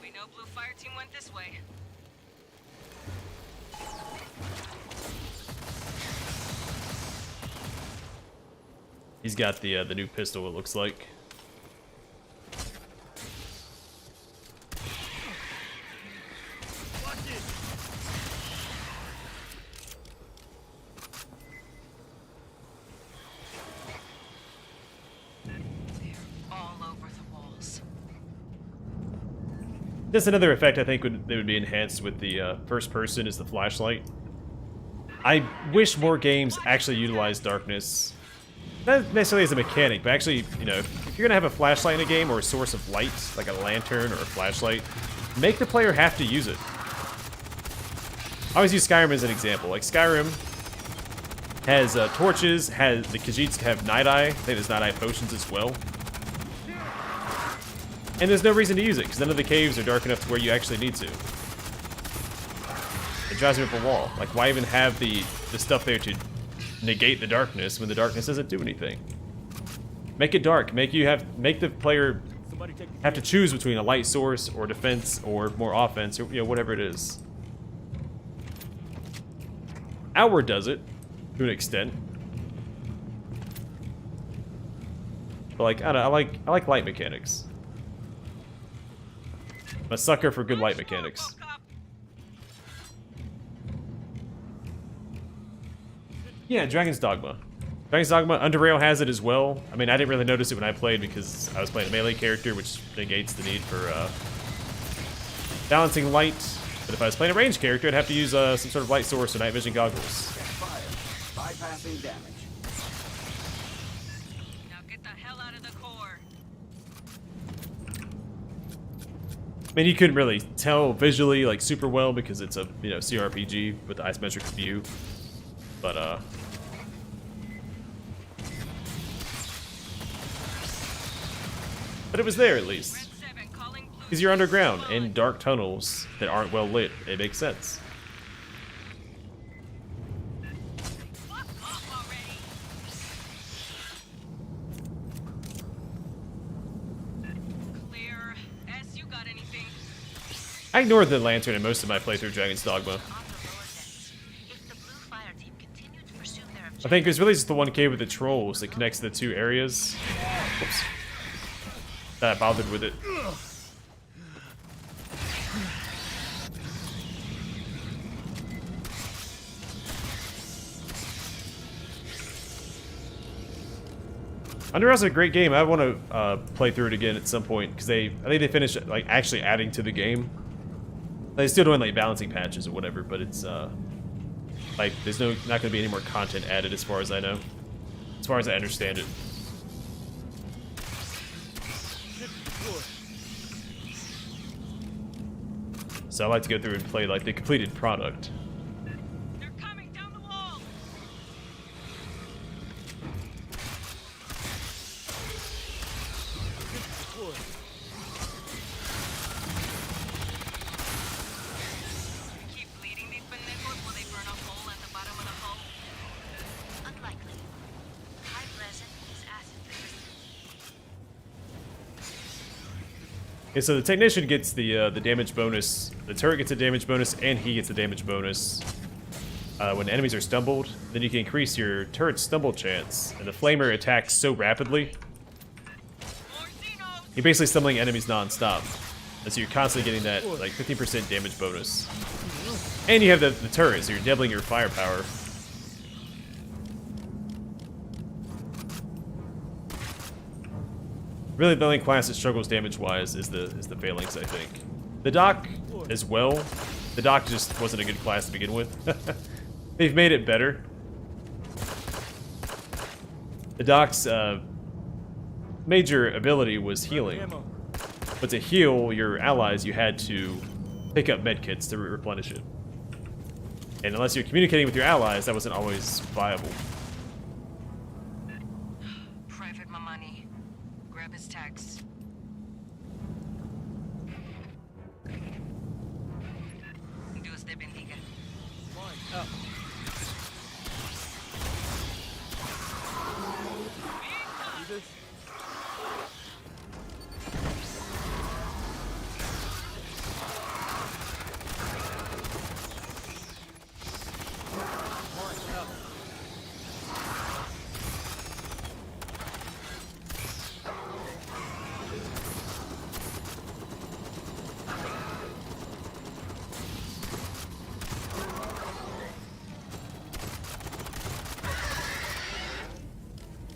We know Blue Fire Team went this way. He's got the new pistol, it looks like. Watch it. All over the walls. Just another effect I think would be enhanced with the first person is the flashlight. I wish more games actually utilize darkness. Not necessarily as a mechanic, but actually, you know, if you're gonna have a flashlight in a game or a source of light, like a lantern or a flashlight, make the player have to use it. I always use Skyrim as an example. Like Skyrim has torches, has the Khajiits have night eye. I think there's night eye potions as well. And there's no reason to use it because none of the caves are dark enough to where you actually need to. It drives me up a wall. Like, why even have the stuff there to negate the darkness when the darkness doesn't do anything? Make it dark. Make the player have to choose between a light source or defense or more offense or whatever it is. Outward does it to an extent, but like I like light mechanics. I'm a sucker for good light mechanics. Yeah, Dragon's Dogma. Dragon's Dogma, Underrail has it as well. I mean, I didn't really notice it when I played because I was playing a melee character, which negates the need for balancing light. But if I was playing a ranged character, I'd have to use some sort of light source or night vision goggles. Check fire. Bypassing damage. Now get the hell out of the core. I mean, you couldn't really tell visually like super well because it's a CRPG with the isometric view, but it was there at least. Red 7 calling blue. Because you're underground in dark tunnels that aren't well lit. It makes sense. Fuck off already. Clear. S, you got anything? I ignored the lantern in most of my playthrough of Dragon's Dogma. On the lower decks. If the blue fire team continue to pursue their I objective, think it was really just the one cave with the trolls that connects the two areas. Oops. That I bothered with it. Underworld's a great game. I want to play through it again at some point because I think they finished like actually adding to the game. They're still doing like balancing patches or whatever, but it's like there's not going to be any more content added as far as I know, as far as I understand it. So I like to go through and play like the completed product. They're coming down the wall. Keep bleeding these pendejos while they burn a hole at the bottom of the hull. unlikely. High resin is acid resistant. Okay, so the technician gets the damage bonus. The turret gets a damage bonus, and he gets a damage bonus. When enemies are stumbled, then you can increase your turret's stumble chance. And the flamer attacks so rapidly, More Xenos. you're basically stumbling enemies non-stop. And so you're constantly getting that like 15% damage bonus. And you have the turret, so you're doubling your firepower. Really, the only class that struggles damage-wise is the Phalanx, I think. The Doc as well. The Doc just wasn't a good class to begin with. They've made it better. The Doc's major ability was healing. But to heal your allies, you had to pick up medkits to replenish it. And unless you're communicating with your allies, that wasn't always viable. Private Mamani. Grab his tags. Dios te bendiga.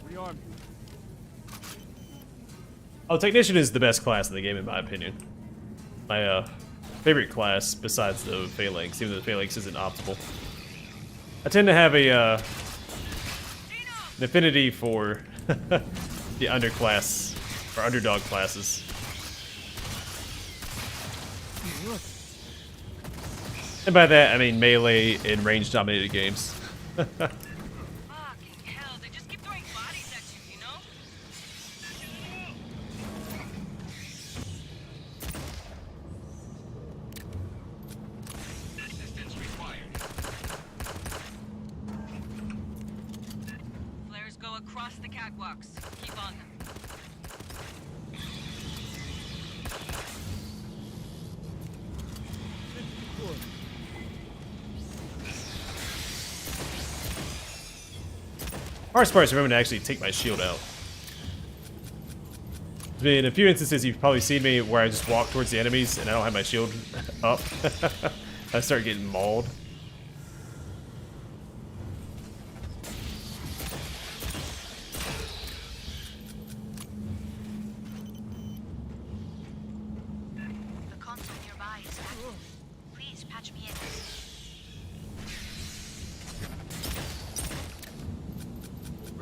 Rearm. Oh, Technician is the best class in the game, in my opinion. My favorite class, besides the Phalanx, even though the Phalanx isn't optimal. I tend to have an affinity for the underclass, or underdog classes. And by that, I mean melee and range-dominated games. Fucking hell, they just keep throwing bodies at you, you know? Assistance required. Flares go across the catwalks. Keep on them. Hardest part is remembering to actually take my shield out. I mean, in a few instances, you've probably seen me where I just walk towards the enemies and I don't have my shield up. I start getting mauled. The console nearby is active. Please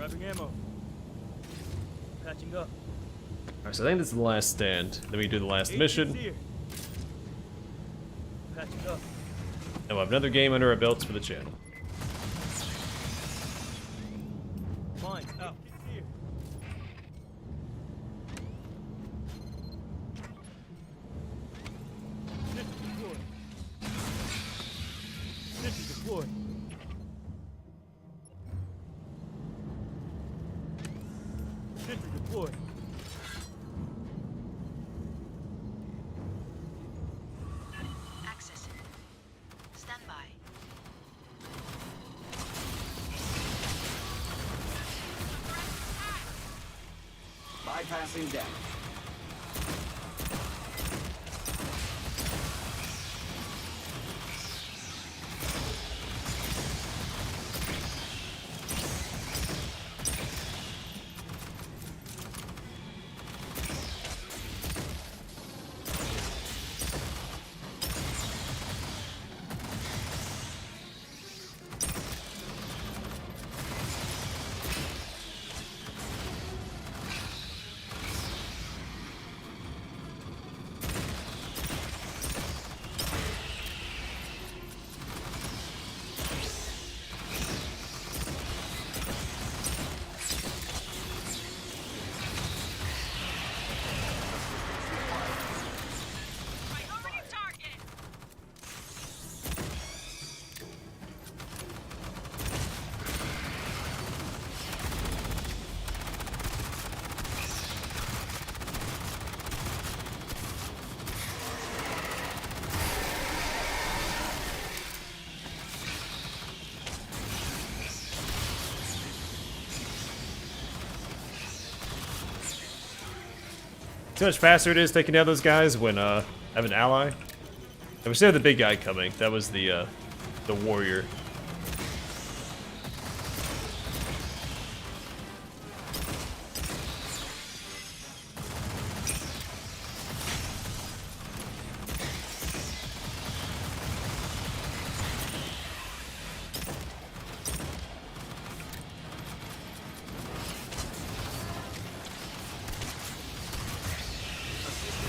Grabbing ammo. Patching up. Alright, so I think this is the last stand. Then we do the last mission. Here. Patching up. And we'll have another game under our belts for the channel. Mine out. Here. Sentry deployed. Sentry deployed. Sentry deployed. Access. Stand by. Bypassing damage. Priority target. See how much faster it is taking down those guys when I have an ally? And we still have the big guy coming. That was the warrior.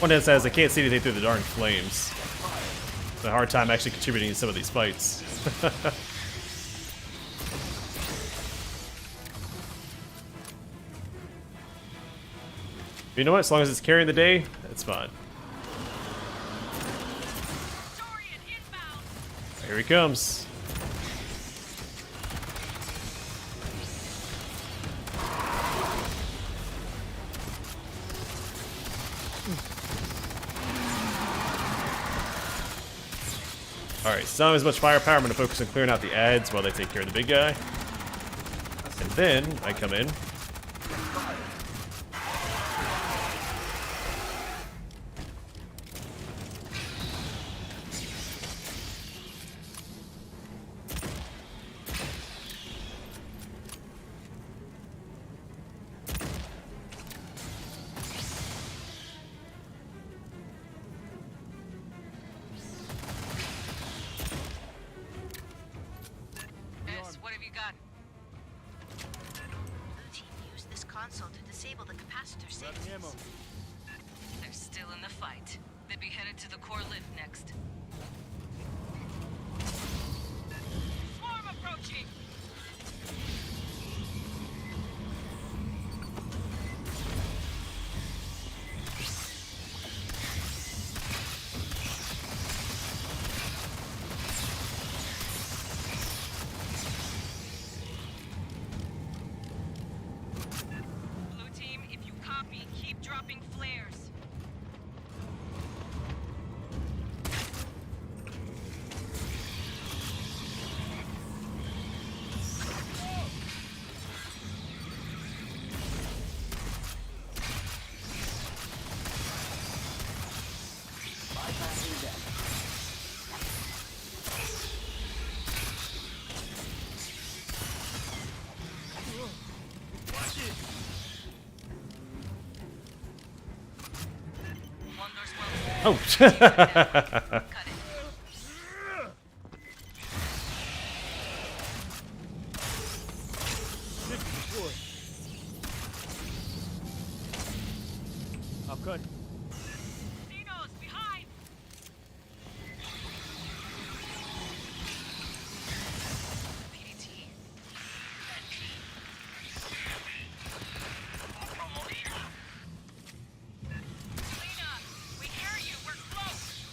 One that says I can't see anything through the darn flames. It's a hard time actually contributing to some of these fights. You know what? As long as it's carrying the day, that's fine. Dorian inbound. Here he comes. Alright, so not as much firepower. I'm going to focus on clearing out the ads while they take care of the big guy. And then I come in. What have you got? Blue team used this console to disable the capacitor Grabbing safety. ammo. They're still in the fight. They'd be headed to the core lift next. Swarm approaching. Blue team, if you copy, keep dropping flares. Bypassing damage. Watch it. Wonders well. Oh! Cut it. Sentry deployed. cut. Xenos, behind! PDT. Lena, we hear you. We're close.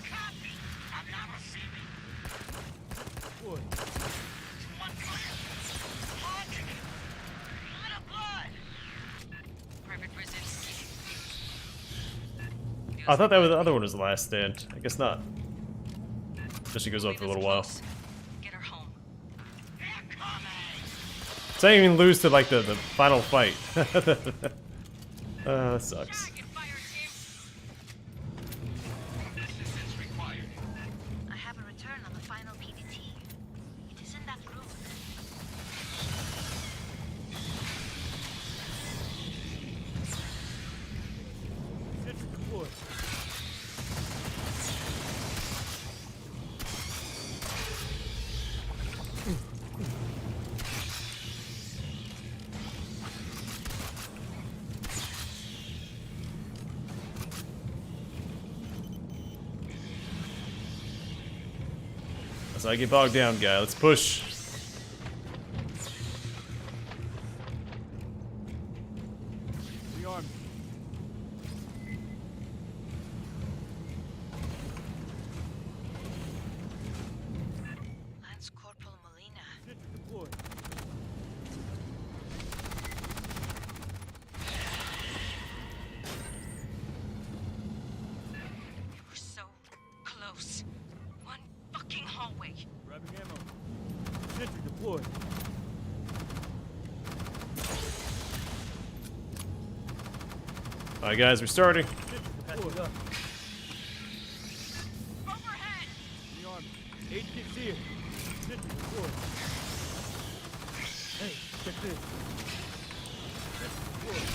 Copy. I'm not receiving. Boy, One fire. Haunted. Little blood. Private Brzezinski. I thought that was the other one was the last stand. I guess not. Just she goes on for a little while. Get her home. They're coming. So I didn't even lose to like the final fight. That sucks. Target fire team. Assistance required. I have a return on the final PDT. It is in that room. sentry deployed. Let's not get bogged down, guy. Let's push. Rearm. Lance Corporal Molina. Sentry deployed. We're so close. One fucking hallway. Grabbing ammo. Sentry deployed. Alright, guys, we're starting. Sentry deployed. Overhead. Rearm. 8 kits here. Sentry deployed. Hey, check this. Sentry deployed.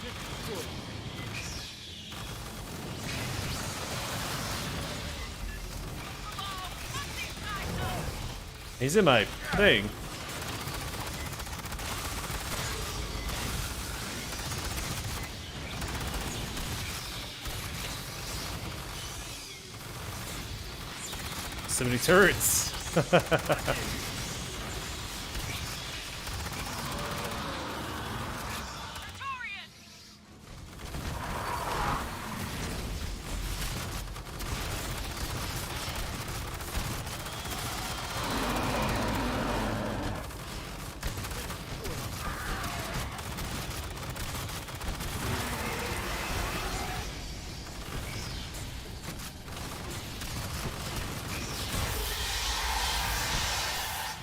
Sentry deployed. He's in my thing. So many turrets. Praetorian.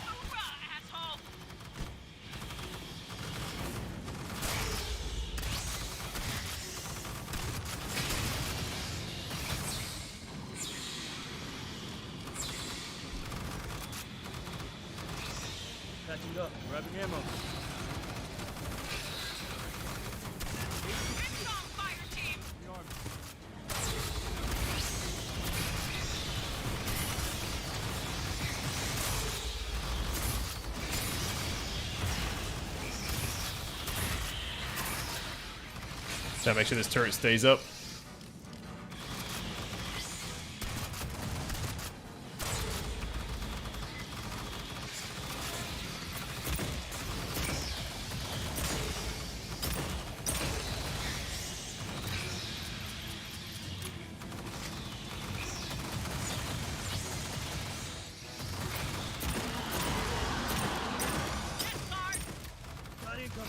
Hoorah, asshole. Patching up. Grabbing ammo. It's on fire team. Rearm. Gotta make sure this turret stays up. Got incoming.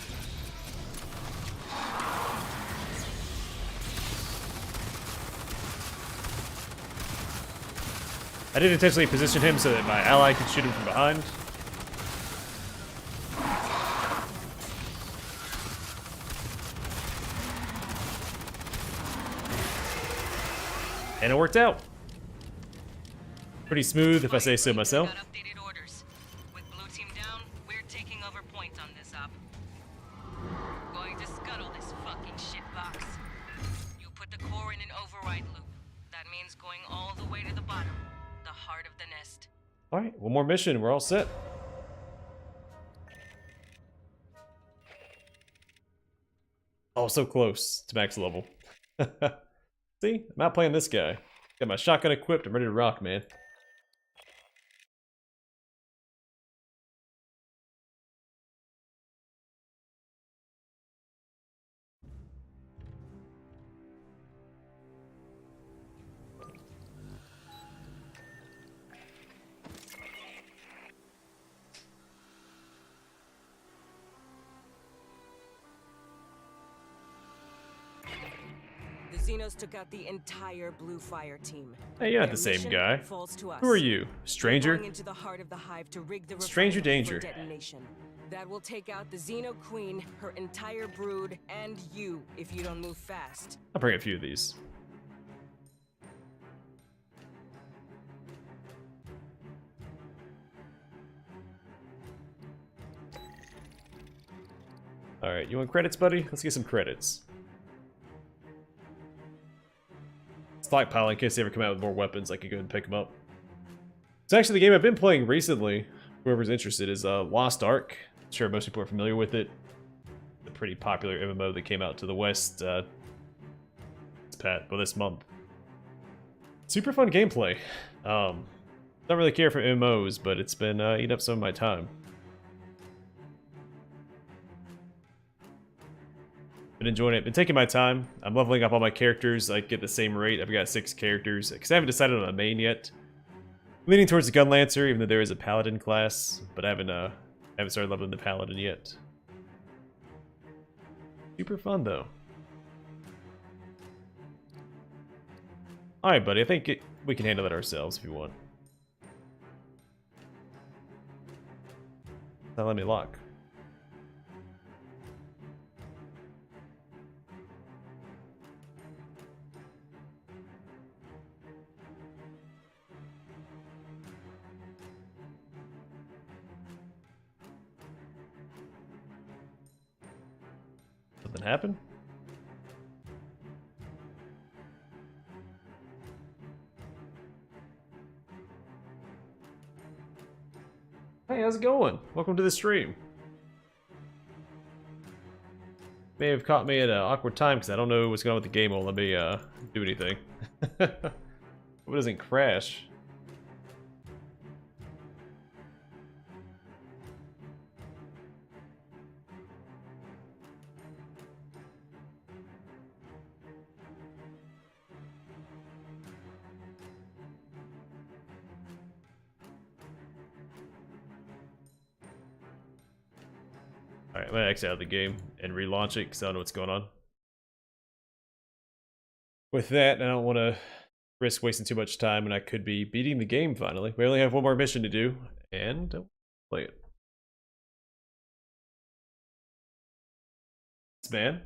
I did intentionally position him so that my ally could shoot him from behind. And it worked out. Pretty smooth, if I say so myself. Got updated orders. With blue team down, we're taking over point on this op. Going to scuttle this fucking shitbox. core in an override loop. That means going all the way to the bottom, the heart of the nest. Alright, one more mission. We're all set. Oh, so close to max level. See? I'm out playing this guy. Got my shotgun equipped. I'm ready to rock, man. The Xenos took out the entire Blue Fire team. Hey, you're not Their the same mission guy. falls to us. Who are you? Stranger? Going into the heart of the hive to rig the Stranger refinery danger. for detonation. That will take out the Xeno Queen, her entire brood, and you if you don't move fast. I'll bring a few of these. Alright, you want credits, buddy? Let's get some credits. Stockpile in case they ever come out with more weapons, I can go ahead and pick them up. It's actually the game I've been playing recently. Whoever's interested is Lost Ark. I'm sure most people are familiar with it. A pretty popular MMO that came out to the West this month. Super fun gameplay. Don't really care for MMOs, but it's been eating up some of my time. Been enjoying it. Been taking my time. I'm leveling up all my characters. I get the same rate. I've got 6 characters because I haven't decided on a main yet. I'm leaning towards the Gun Lancer, even though there is a Paladin class, but I haven't started leveling the Paladin yet. Super fun though. All right, buddy. I think we can handle it ourselves if you want. Now let me lock. Something happened? Hey, how's it going? Welcome to the stream. May have caught me at an awkward time because I don't know what's going on with the game. Won't let me do anything. Hope it doesn't crash. Alright, I'm gonna exit out of the game and relaunch it because I don't know what's going on. With that, I don't want to risk wasting too much time, and I could be beating the game finally. We only have one more mission to do, and I'll play it. Man.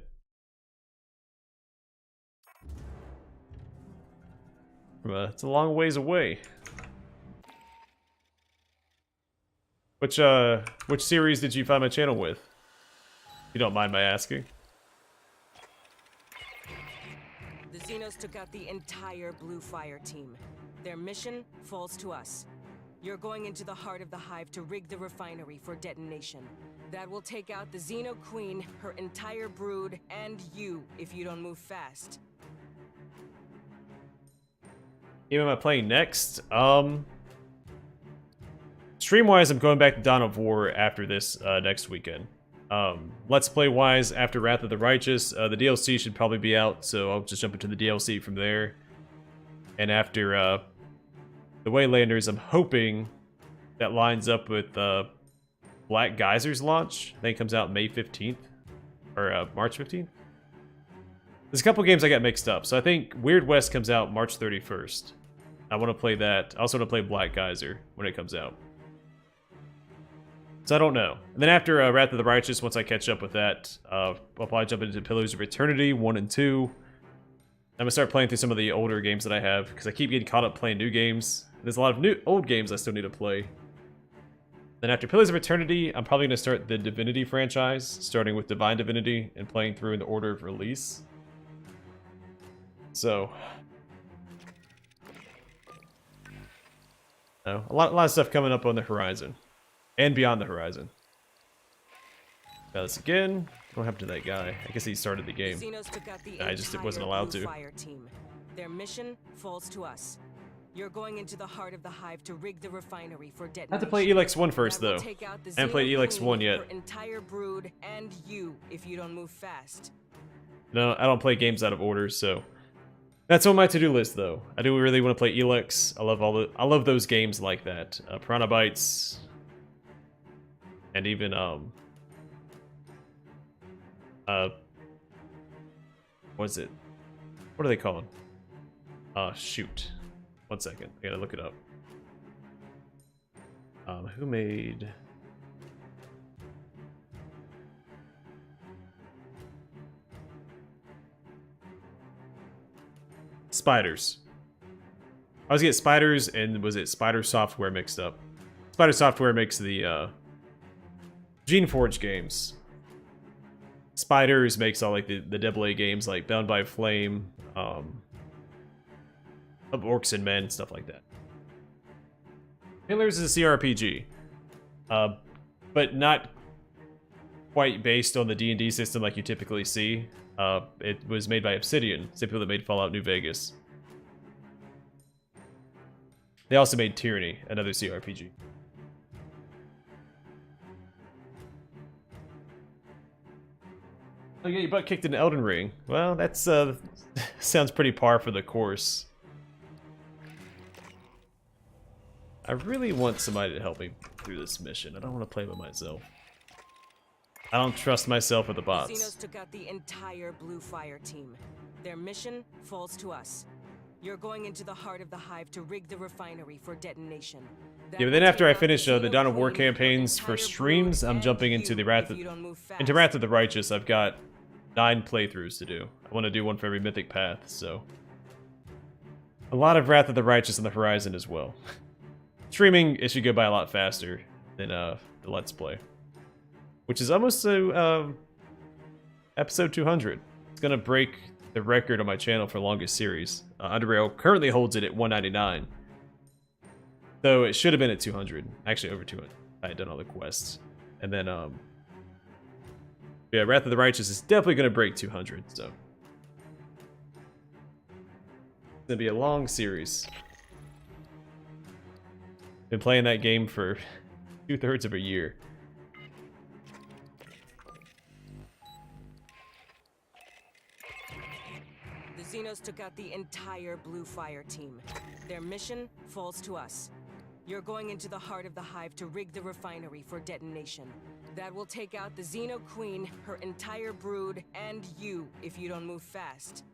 It's a long ways away. Which series did you find my channel with? If you don't mind my asking. The Xenos took out the entire Blue Fire team. Their mission falls to us. You're going into the heart of the hive to rig the refinery for detonation. That will take out the Xeno Queen, her entire brood, and you if you don't move fast. Game am I playing next? Stream-wise, I'm going back to Dawn of War after this next weekend. Let's Play-wise, after Wrath of the Righteous, the DLC should probably be out, so I'll just jump into the DLC from there. And after the Waylanders, I'm hoping that lines up with Black Geyser's launch. I think it comes out May 15th, or March 15th. There's a couple games I got mixed up, so I think Weird West comes out March 31st. I want to play that. I also want to play Black Geyser when it comes out. So I don't know. And then after Wrath of the Righteous, once I catch up with that, I'll probably jump into Pillars of Eternity 1 and 2. I'm gonna start playing through some of the older games that I have, because I keep getting caught up playing new games. There's a lot of old games I still need to play. Then after Pillars of Eternity, I'm probably gonna start the Divinity franchise, starting with Divine Divinity and playing through in the order of release. So, no, a lot of stuff coming up on the horizon, and beyond the horizon. Try this again. What happened to that guy? I guess he started the game. Xenos took out the I just wasn't entire allowed Blue to. Fire team. Their mission falls to us. You're going into the heart of the hive to rig the refinery for detonation. I have to play Elex 1 first, That will though. take out the I haven't played Xeno Elex Queen, 1 yet. her entire brood, and you if you don't move fast. No, I don't play games out of order, so that's on my to-do list, though. I do really want to play Elex. I love those games like that. Piranha Bytes, and even what's it? What are they called? Shoot. 1 second. I gotta look it up. Who made... Spiders. I was getting Spiders and was it Spider Software mixed up? Spider Software makes the Geneforge games. Spiders makes all like the AA games like Bound by Flame, of Orcs and Men, stuff like that. Pillars is a CRPG, but not quite based on the D&D system like you typically see. It was made by Obsidian, same people that made Fallout New Vegas. They also made Tyranny, another CRPG. Oh, you got your butt kicked in Elden Ring. Well, that's sounds pretty par for the course. I really want somebody to help me through this mission. I don't want to play by myself. I don't trust myself or the bots. Xenos took out the entire Blue Fire team. Their mission falls to us. You're going into the heart of the hive to rig the refinery for detonation. Yeah, but then after I finish the Dawn of War campaigns for streams, I'm jumping into the Wrath of the Righteous. I've got 9 playthroughs to do. I want to do one for every mythic path, so a lot of Wrath of the Righteous on the horizon as well. Streaming, it should go by a lot faster than the Let's Play, which is almost to episode 200. It's gonna break the record on my channel for longest series. Underrail currently holds it at 199, though it should have been at 200. Actually, over 200. I had done all the quests, and then yeah, Wrath of the Righteous is definitely gonna break 200. So it's gonna be a long series. Been playing that game for 2/3 of a year. The Xenos took out the entire Blue Fire team. Their mission falls to us. You're going into the heart of the hive to rig the refinery for detonation. That will take out the Xeno Queen, her entire brood, and you if you don't move fast.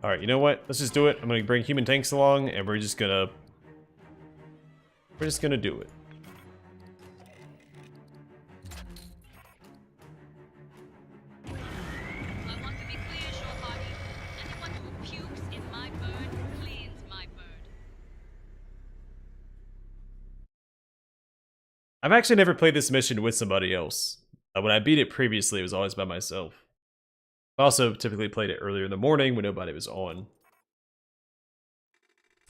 Alright, you know what? Let's just do it. I'm gonna bring human tanks along, and we're just gonna do it. I want to be clear, short party. Anyone who pukes in my bird cleans my bird. I've actually never played this mission with somebody else. When I beat it previously, it was always by myself. I also typically played it earlier in the morning when nobody was on.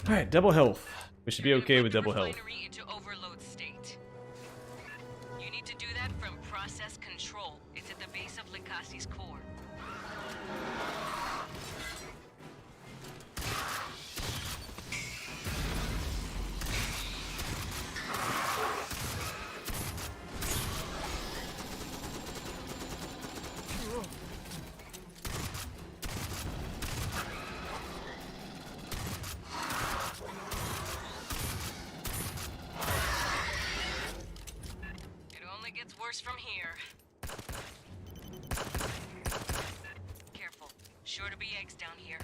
Alright, double health. We should be okay with double health. Refinery into overload state. You need to do that from process control. It's at the base of Likasi's core. It only gets worse from here. Careful. Sure to be eggs down here.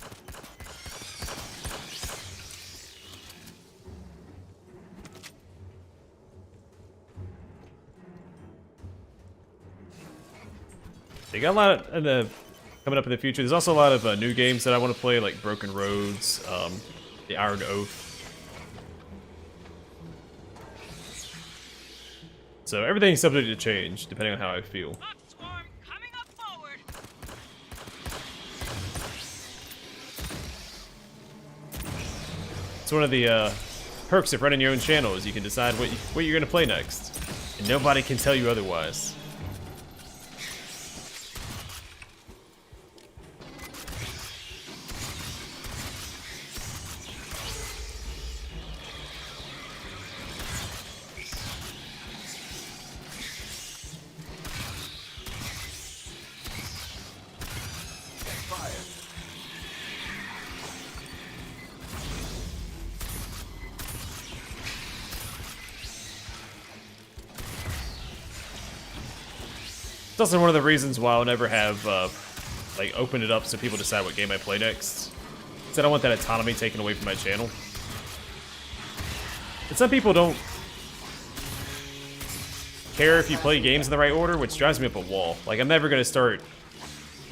They got a lot of coming up in the future. There's also a lot of new games that I want to play, like Broken Roads, The Iron Oath. So everything's subject to change depending on how I feel. Buck swarm coming up forward. It's one of the perks of running your own channel is you can decide what you're gonna play next, and nobody can tell you otherwise. It's also one of the reasons why I'll never have, like, opened it up so people decide what game I play next. Because I don't want that autonomy taken away from my channel. And some people don't care if you play games in the right order, which drives me up a wall. Like, I'm never going to start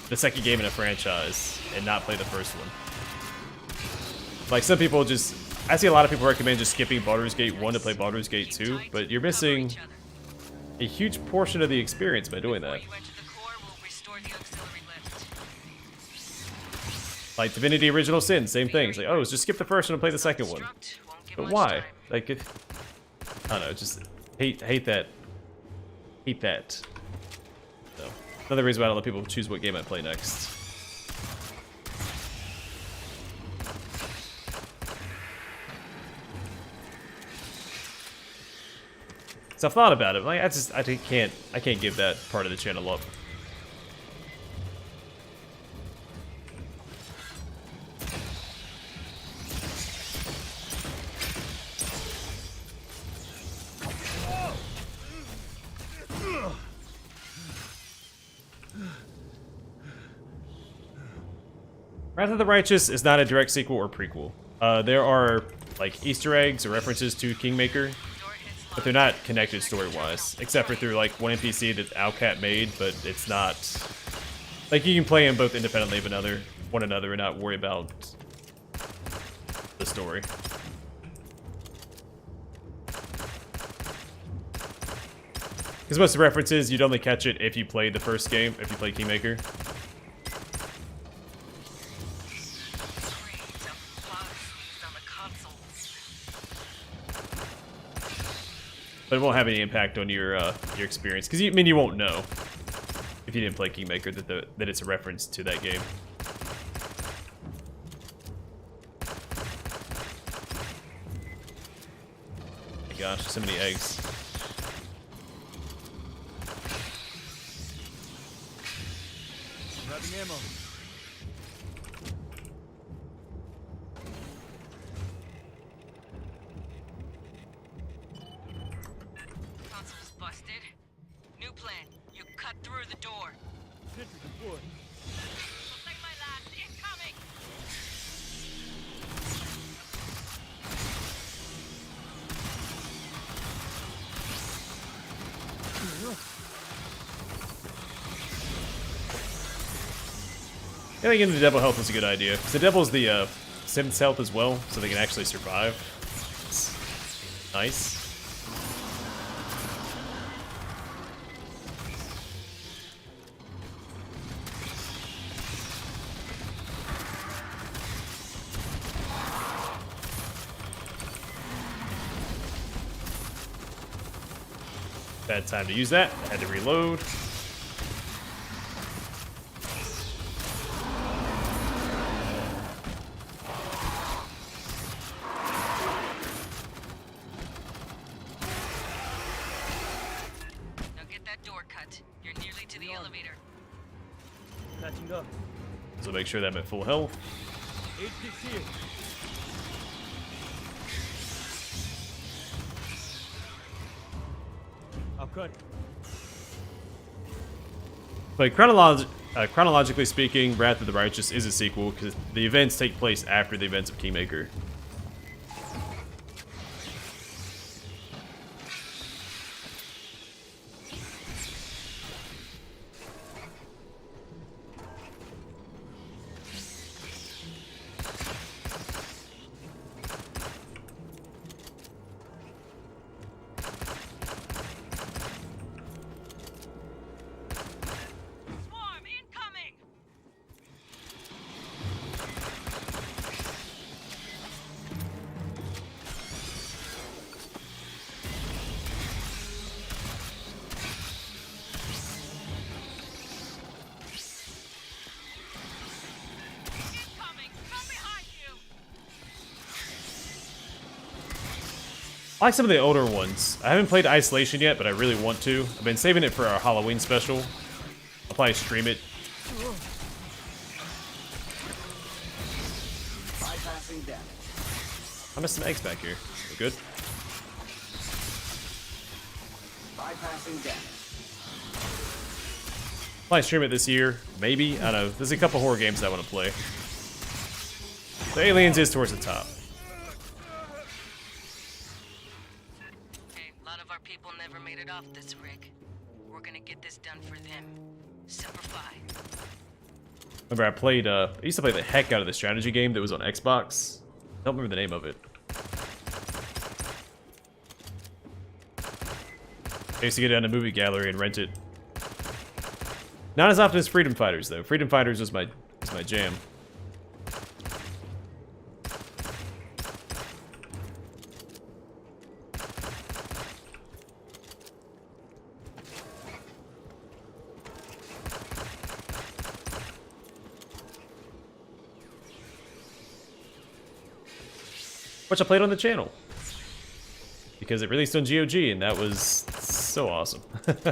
the second game in a franchise and not play the first one. Like, some people just... I see a lot of people recommend just skipping Baldur's Gate 1 to play Baldur's Gate 2, but you're missing a huge portion of the experience by doing that. Like Divinity Original Sin, same thing. It's like, oh, just skip the first one and play the second one. But why? Like, I don't know, just hate that. Hate that. So, another reason why I don't let people choose what game I play next. So I've thought about it. Like, I can't give that part of the channel up. Wrath of the Righteous is not a direct sequel or prequel. There are like Easter eggs or references to Kingmaker, but they're not connected story-wise, except for through like one NPC that Owlcat made, but it's not... Like, you can play them both independently of one another and not worry about the story. Because most of the references, you'd only catch it if you played the first game, if you played Kingmaker. But it won't have any impact on your experience, because you won't know if you didn't play Kingmaker that it's a reference to that game. Oh my gosh, so many eggs. Grabbing ammo. Busted. New plan. You cut through the door. Sentry deployed. Play my last. Incoming. Getting into the Devil health is a good idea, because the Devil's the 7th health as well, so they can actually survive. It's nice. Bad time to use that. I had to reload. Now get that door cut. You're nearly to the elevator. Patching up. So make sure that I'm at full health. 8 kits here. I'll cut. But chronologically speaking, Wrath of the Righteous is a sequel because the events take place after the events of Kingmaker. I like some of the older ones. I haven't played Isolation yet, but I really want to. I've been saving it for our Halloween special. I'll probably stream it. Bypassing damage. I missed some eggs back here. We're good. Bypassing damage. Probably stream it this year. Maybe. I don't know. There's a couple horror games I want to play. The Aliens is towards the top. Hey, a lot of our people never made it off this rig. We're gonna get this done for them. Simplify. Remember, I used to play the heck out of the strategy game that was on Xbox. I don't remember the name of it. I used to get down to Movie Gallery and rent it. Not as often as Freedom Fighters, though. Freedom Fighters was my jam. Which I played on the channel. Because it released on GOG, and that was so awesome. Bugs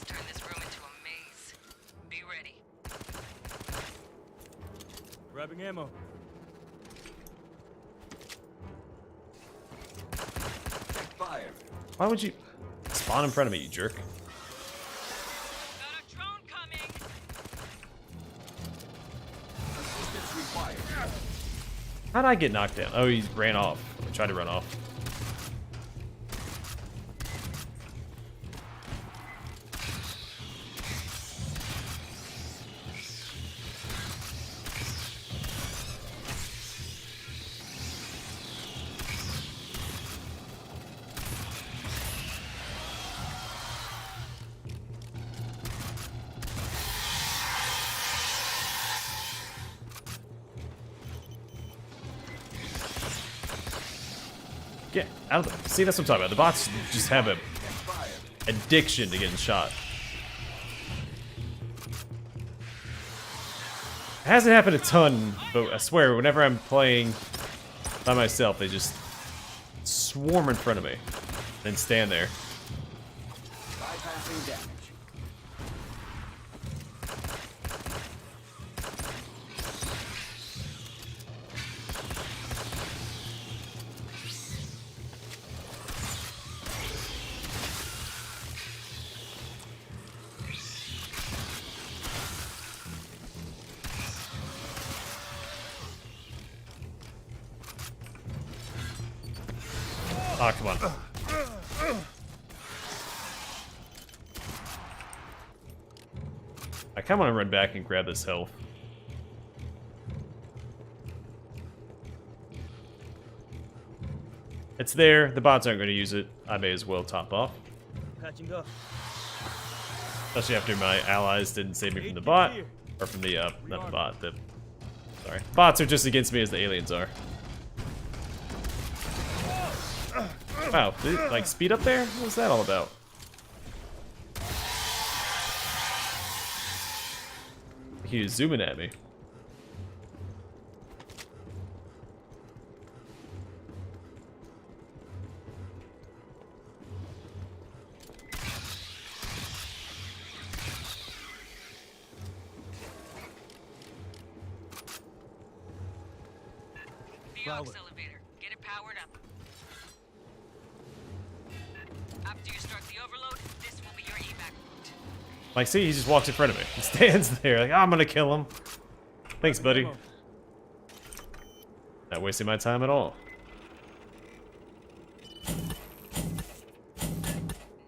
turn this room into a maze. Be ready. Grabbing ammo. Fire. Why would you spawn in front of me, you jerk? Got a drone coming. Assistance required. How'd I get knocked down? Oh, he ran off. I tried to run off. Get out of the... See, that's what I'm talking about. The bots just have a addiction to getting shot. It hasn't happened a ton, but I swear, whenever I'm playing by myself, they just swarm in front of me, then stand there. Bypassing damage. Oh, come on. I kind of want to run back and grab this health. It's there. The bots aren't going to use it. I may as well top off. Patching up. Especially after my allies didn't save me from the bot. Or from the, not the bot. Sorry. Bots are just against me as the aliens are. Wow, did it, like, speed up there? What was that all about? He was zooming at me. The aux elevator. Get it powered up. After you start the overload, this will be your evac route. Like, see, he just walks in front of me. He stands there, like, oh, I'm gonna kill him. Thanks, buddy. Not wasting my time at all.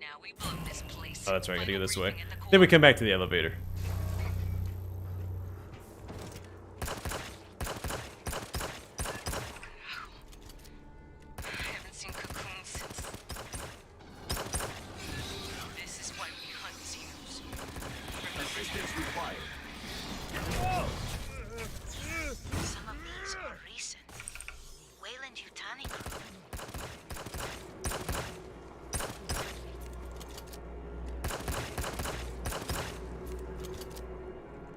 Now we blow this place. Oh, that's right, I gotta go this way. Everything at the Then we come back to the elevator. I haven't seen cocoons since. This is why we hunt Xenos. Assistance required. Some of these are recent. Wayland Yutani crew.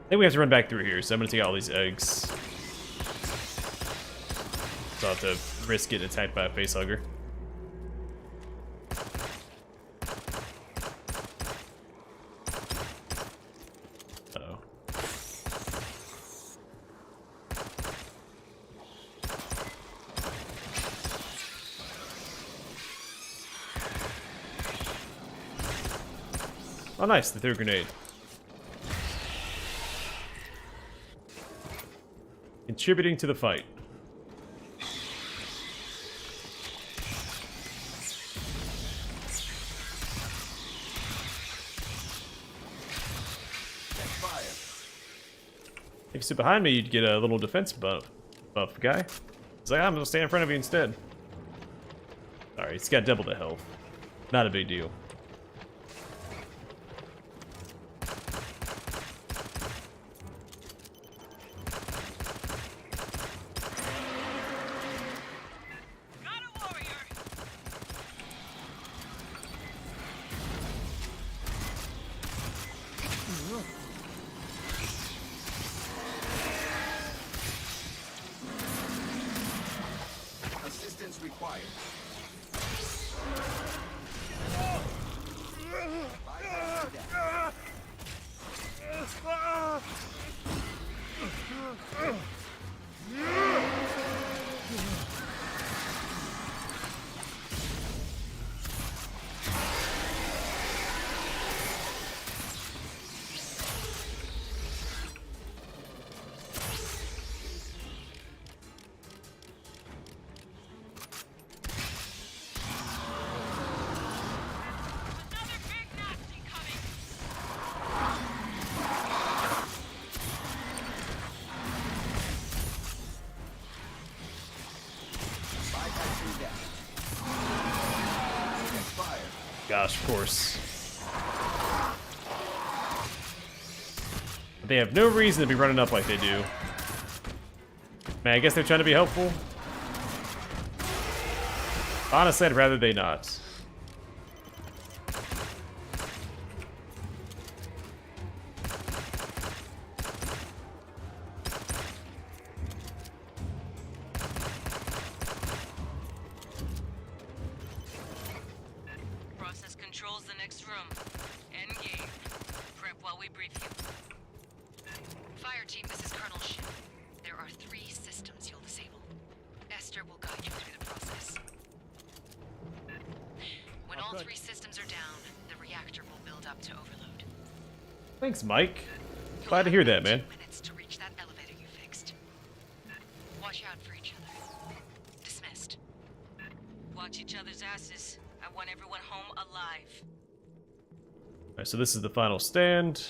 I think we have to run back through here, so I'm gonna take out all these eggs. So I'll have to risk getting attacked by a facehugger. Uh-oh. Oh nice, they threw a grenade. Contributing to the fight. If you sit behind me, you'd get a little defense buff guy. He's like, I'm gonna stand in front of you instead. Alright, he's got double the health. Not a big deal. Got a warrior. Assistance required. Bypassing damage. Another big nasty coming. Bypassing damage. Fire. Gosh, of course. They have no reason to be running up like they do. Man, I guess they're trying to be helpful. Honestly, I'd rather they not. Process controls the next room. End game. Prep while we brief you. Fireteam, this is Colonel Ship. There are 3 systems you'll disable. Esther will guide you through the process. When all 3 systems are down, the reactor will build up to overload. Thanks, Mike. You'll Glad to have hear that, 2 man. minutes to reach that elevator you fixed. Watch out for each other. Dismissed. Watch each other's asses. I want everyone home alive. Alright, so this is the final stand.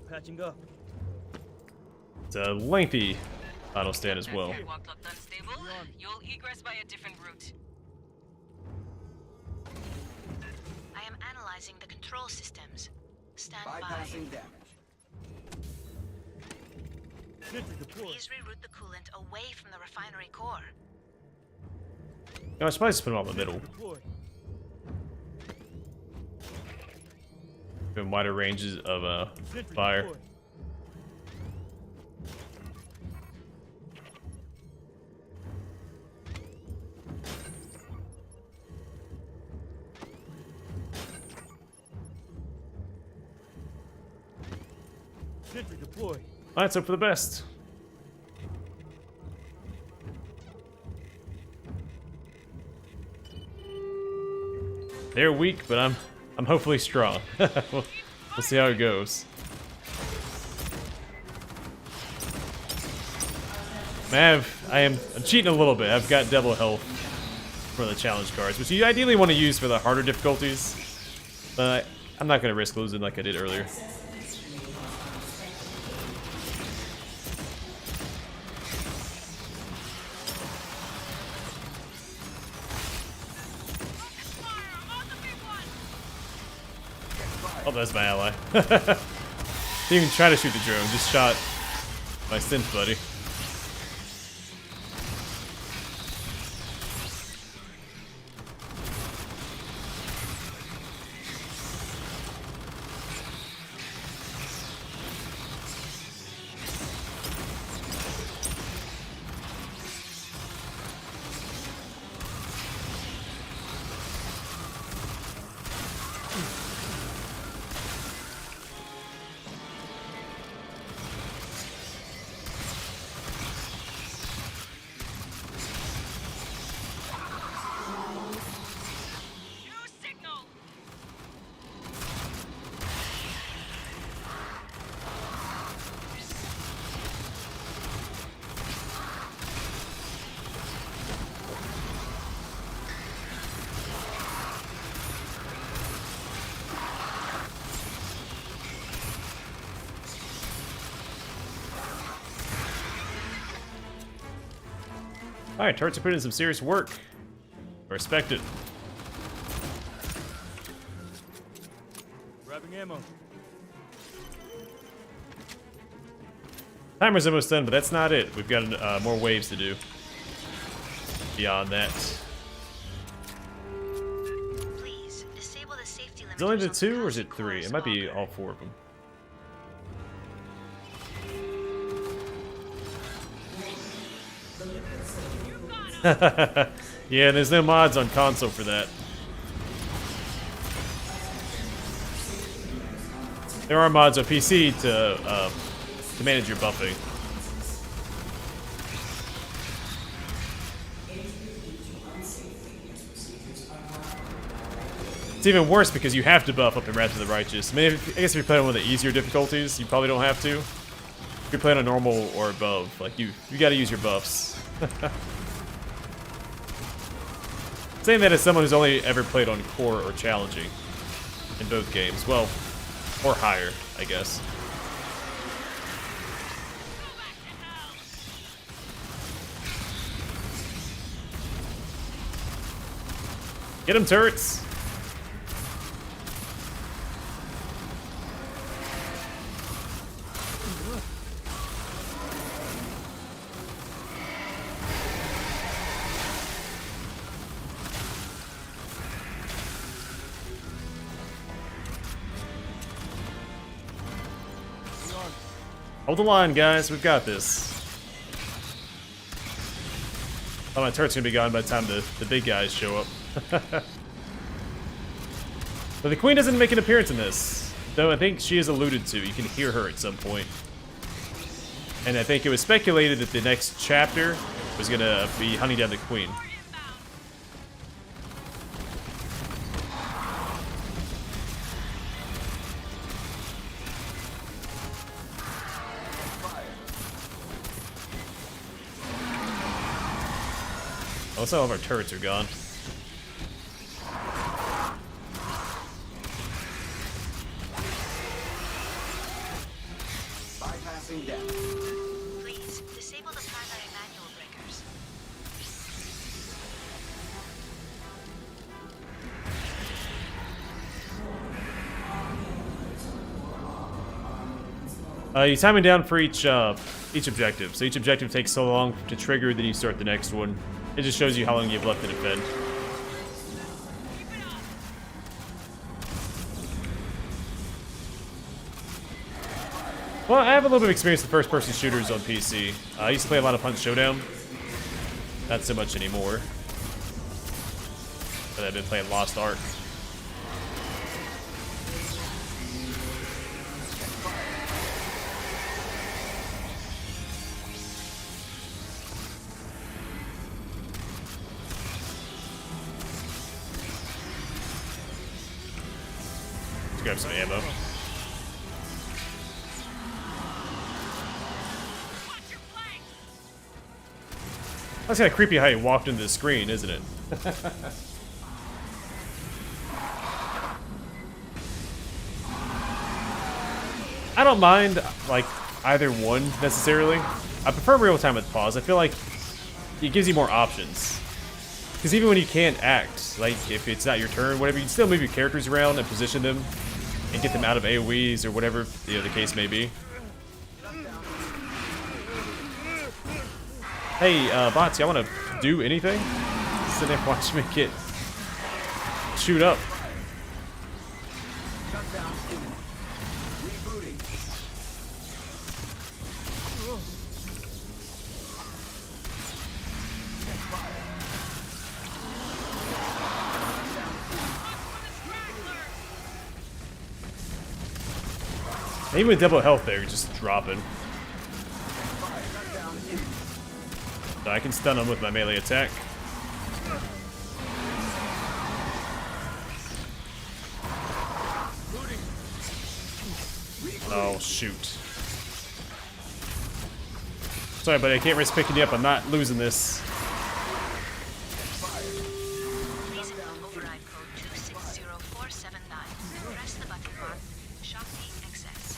Patching up. It's a lengthy final stand as well. Walk looked unstable. You'll egress by a different route. I am analyzing the control systems. Stand by. Bypassing damage. Sentry deployed. Please reroute the coolant away from the refinery core. No, I should probably just put them all in the middle. Deployed. Give them wider ranges of Sentry fire. deployed. Sentry deployed. Alright, let's hope for the best. They're weak, but I'm hopefully strong. we'll see how it goes. Man, I'm cheating a little bit. I've got double health for the challenge cards, which you ideally want to use for the harder difficulties. But I'm not going to risk losing like I did earlier. Oh, that's my ally. Didn't even try to shoot the drone, just shot my synth buddy. Alright, turrets are putting in some serious work. I respect it. Grabbing ammo. Timer's almost done, but that's not it. We've got more waves to do. Beyond that. Please disable the safety limiters. Is it only the on 2 or is it Cosmic 3? It Core's might be locker. all 4 of them. Yeah, there's no mods on console for that. There are mods on PC to manage your buffing. It's even worse because you have to buff up in Wrath of the Righteous. I mean, I guess if you're playing on one of the easier difficulties, you probably don't have to. If you're playing on normal or above, like you gotta use your buffs. Saying that as someone who's only ever played on core or challenging in both games. Well, or higher, I guess. Get him, turrets! Hold the line, guys. We've got this. Oh, my turret's gonna be gone by the time the big guys show up. But the Queen doesn't make an appearance in this, though I think she is alluded to. You can hear her at some point. And I think it was speculated that the next chapter was gonna be hunting down the Queen. Also, all of our turrets are gone. Bypassing death. Please disable the primary manual breakers. You time it down for each objective. So each objective takes so long to trigger, then you start the next one. It just shows you how long you've left to defend. Well, I have a little bit of experience with first-person shooters on PC. I used to play a lot of Hunt Showdown. Not so much anymore. But I've been playing Lost Ark. Let's grab some ammo. That's kind of creepy how he walked into the screen, isn't it? I don't mind, like, either one, necessarily. I prefer real-time with pause. I feel like it gives you more options. Because even when you can't act, like, if it's not your turn, whatever, you can still move your characters around and position them and get them out of AoEs or whatever the case may be. Hey, bots, y'all want to do anything? Sit there and watch me get shoot up. Shutdown imminent. Rebooting. Even with double health there, you're just dropping. So I can stun him with my melee attack. Oh, shoot. Sorry, buddy, I can't risk picking you up. I'm not losing this. Please invoke override code 260479. Press the button marked Shakti Access.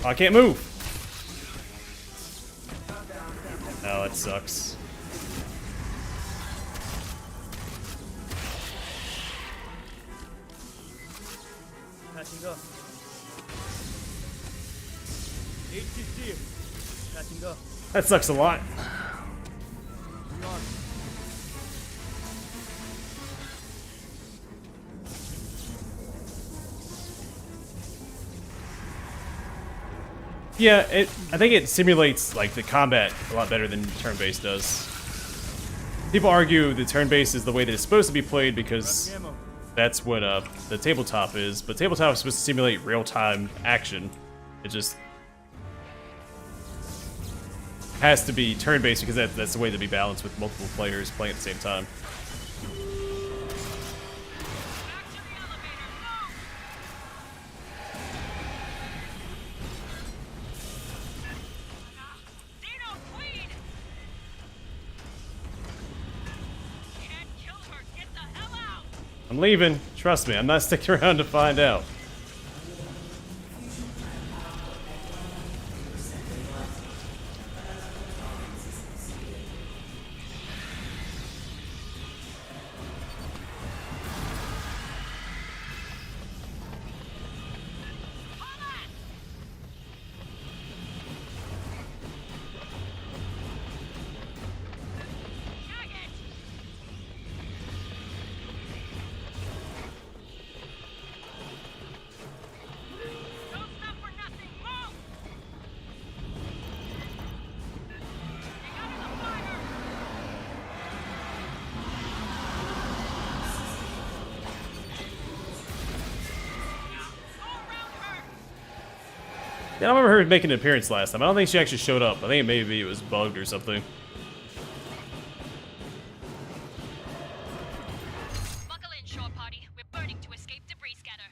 Oh, I can't move. Oh, that sucks. Patching up. 8 kids here. Patching up. That sucks a lot. Rearm. Yeah, I think it simulates like the combat a lot better than turn-based does. People argue the turn-based is the way that it's supposed to be played because Grabbing ammo. that's what the tabletop is. But tabletop is supposed to simulate real-time action. It just has to be turn-based because that's the way to be balanced with multiple players playing at the same time. Xeno Queen! Can't kill her. Get the hell out! I'm leaving. Trust me, I'm not sticking around to find out. Don't stop for nothing. Move! Get out of the fire! Go around her! Yeah, I don't remember her making an appearance last time. I don't think she actually showed up. I think maybe it was bugged or something. Buckle in, shore party. We're burning to escape debris scatter.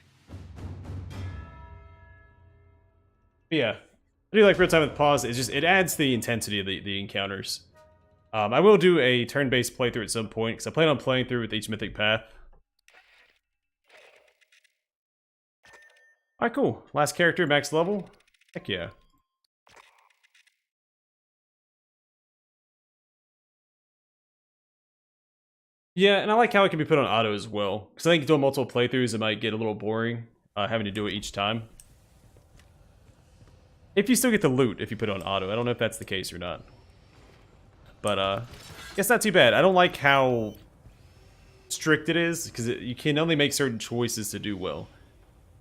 But yeah, I do like real time with pause. It adds the intensity of the encounters. I will do a turn-based playthrough at some point because I plan on playing through with each mythic path. All right, cool. Last character, max level. Heck yeah. Yeah, and I like how it can be put on auto as well. Because I think doing multiple playthroughs, it might get a little boring having to do it each time. If you still get the loot if you put it on auto. I don't know if that's the case or not. But, it's not too bad. I don't like how strict it is, because you can only make certain choices to do well.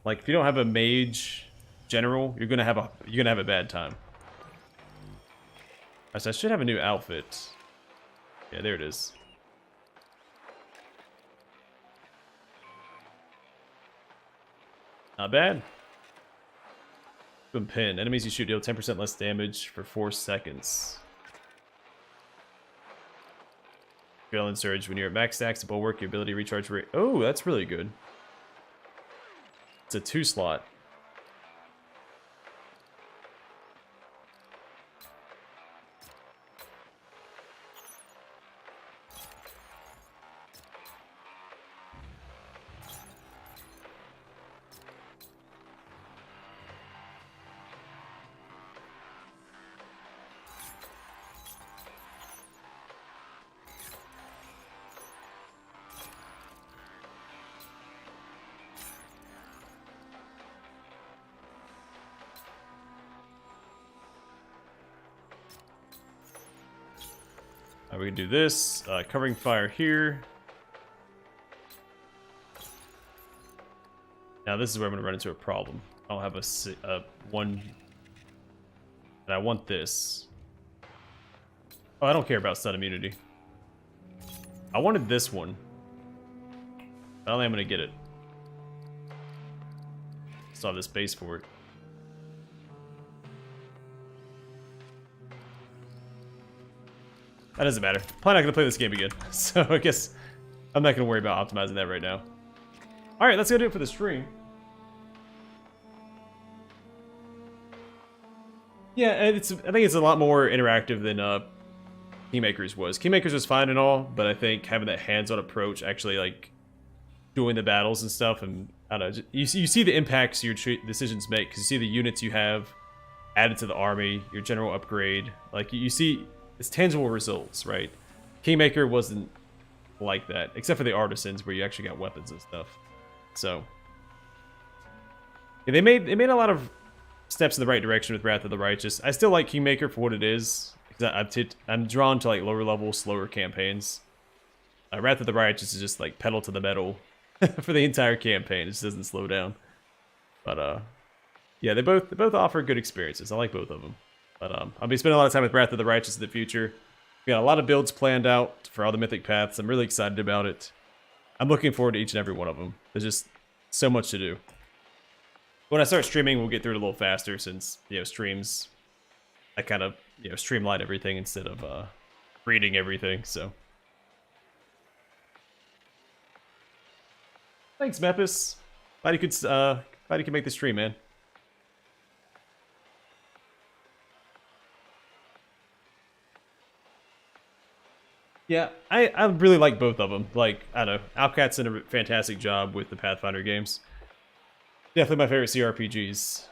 Like, if you don't have a mage general, you're gonna have a bad time. Alright, so I should have a new outfit. Yeah, there it is. Not bad. Boom pin. Enemies you shoot deal 10% less damage for 4 seconds. Adrenaline surge. When you're at max stacks, bulwark, your ability to recharge rate. Oh, that's really good. It's a 2-slot. We can do this. Covering fire here. Now this is where I'm going to run into a problem. I don't have a one... And I want this. Oh, I don't care about stun immunity. I wanted this one. I don't think I'm going to get it. Still have this base for it. That doesn't matter. Probably not going to play this game again. So I guess I'm not going to worry about optimizing that right now. Alright, that's going to do it for the stream. Yeah, I think it's a lot more interactive than Kingmakers was. Kingmakers was fine and all, but I think having that hands-on approach, actually like doing the battles and stuff, and I don't know, you see the impacts your decisions make, because you see the units you have, added to the army, your general upgrade. Like, you see, it's tangible results, right? Kingmaker wasn't like that, except for the artisans, where you actually got weapons and stuff. So, yeah, they made a lot of steps in the right direction with Wrath of the Righteous. I still like Kingmaker for what it is, because I'm drawn to like lower level, slower campaigns. Wrath of the Righteous is just like pedal to the metal for the entire campaign. It just doesn't slow down. But yeah, they both offer good experiences. I like both of them. But I'll be spending a lot of time with Wrath of the Righteous in the future. We got a lot of builds planned out for all the mythic paths. I'm really excited about it. I'm looking forward to each and every one of them. There's just so much to do. When I start streaming, we'll get through it a little faster since, you know, streams, I kind of, you know, streamline everything instead of reading everything, so. Thanks, Mepis. Glad you could make the stream, man. Yeah, I really like both of them. Like, I don't know, Alcat's done a fantastic job with the Pathfinder games. Definitely my favorite CRPGs.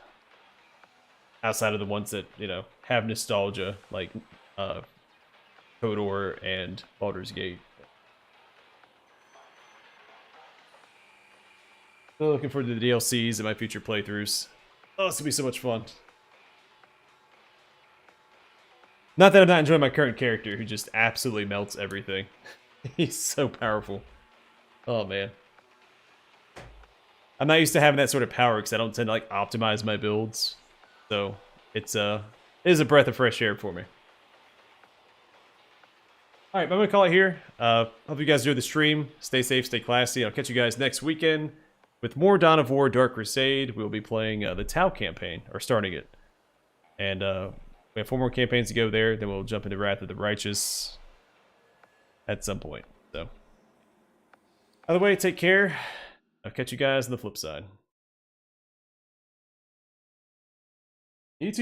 Outside of the ones that, you know, have nostalgia, like KOTOR and Baldur's Gate. Still looking forward to the DLCs and my future playthroughs. Oh, this will be so much fun. Not that I'm not enjoying my current character, who just absolutely melts everything. He's so powerful. Oh, man. I'm not used to having that sort of power because I don't tend to like optimize my builds. So it is a breath of fresh air for me. Alright, I'm going to call it here. Hope you guys enjoyed the stream. Stay safe, stay classy. I'll catch you guys next weekend with more Dawn of War Dark Crusade. We'll be playing the Tau campaign, or starting it. And we have 4 more campaigns to go there. Then we'll jump into Wrath of the Righteous at some point. So, either way, take care. I'll catch you guys on the flip side.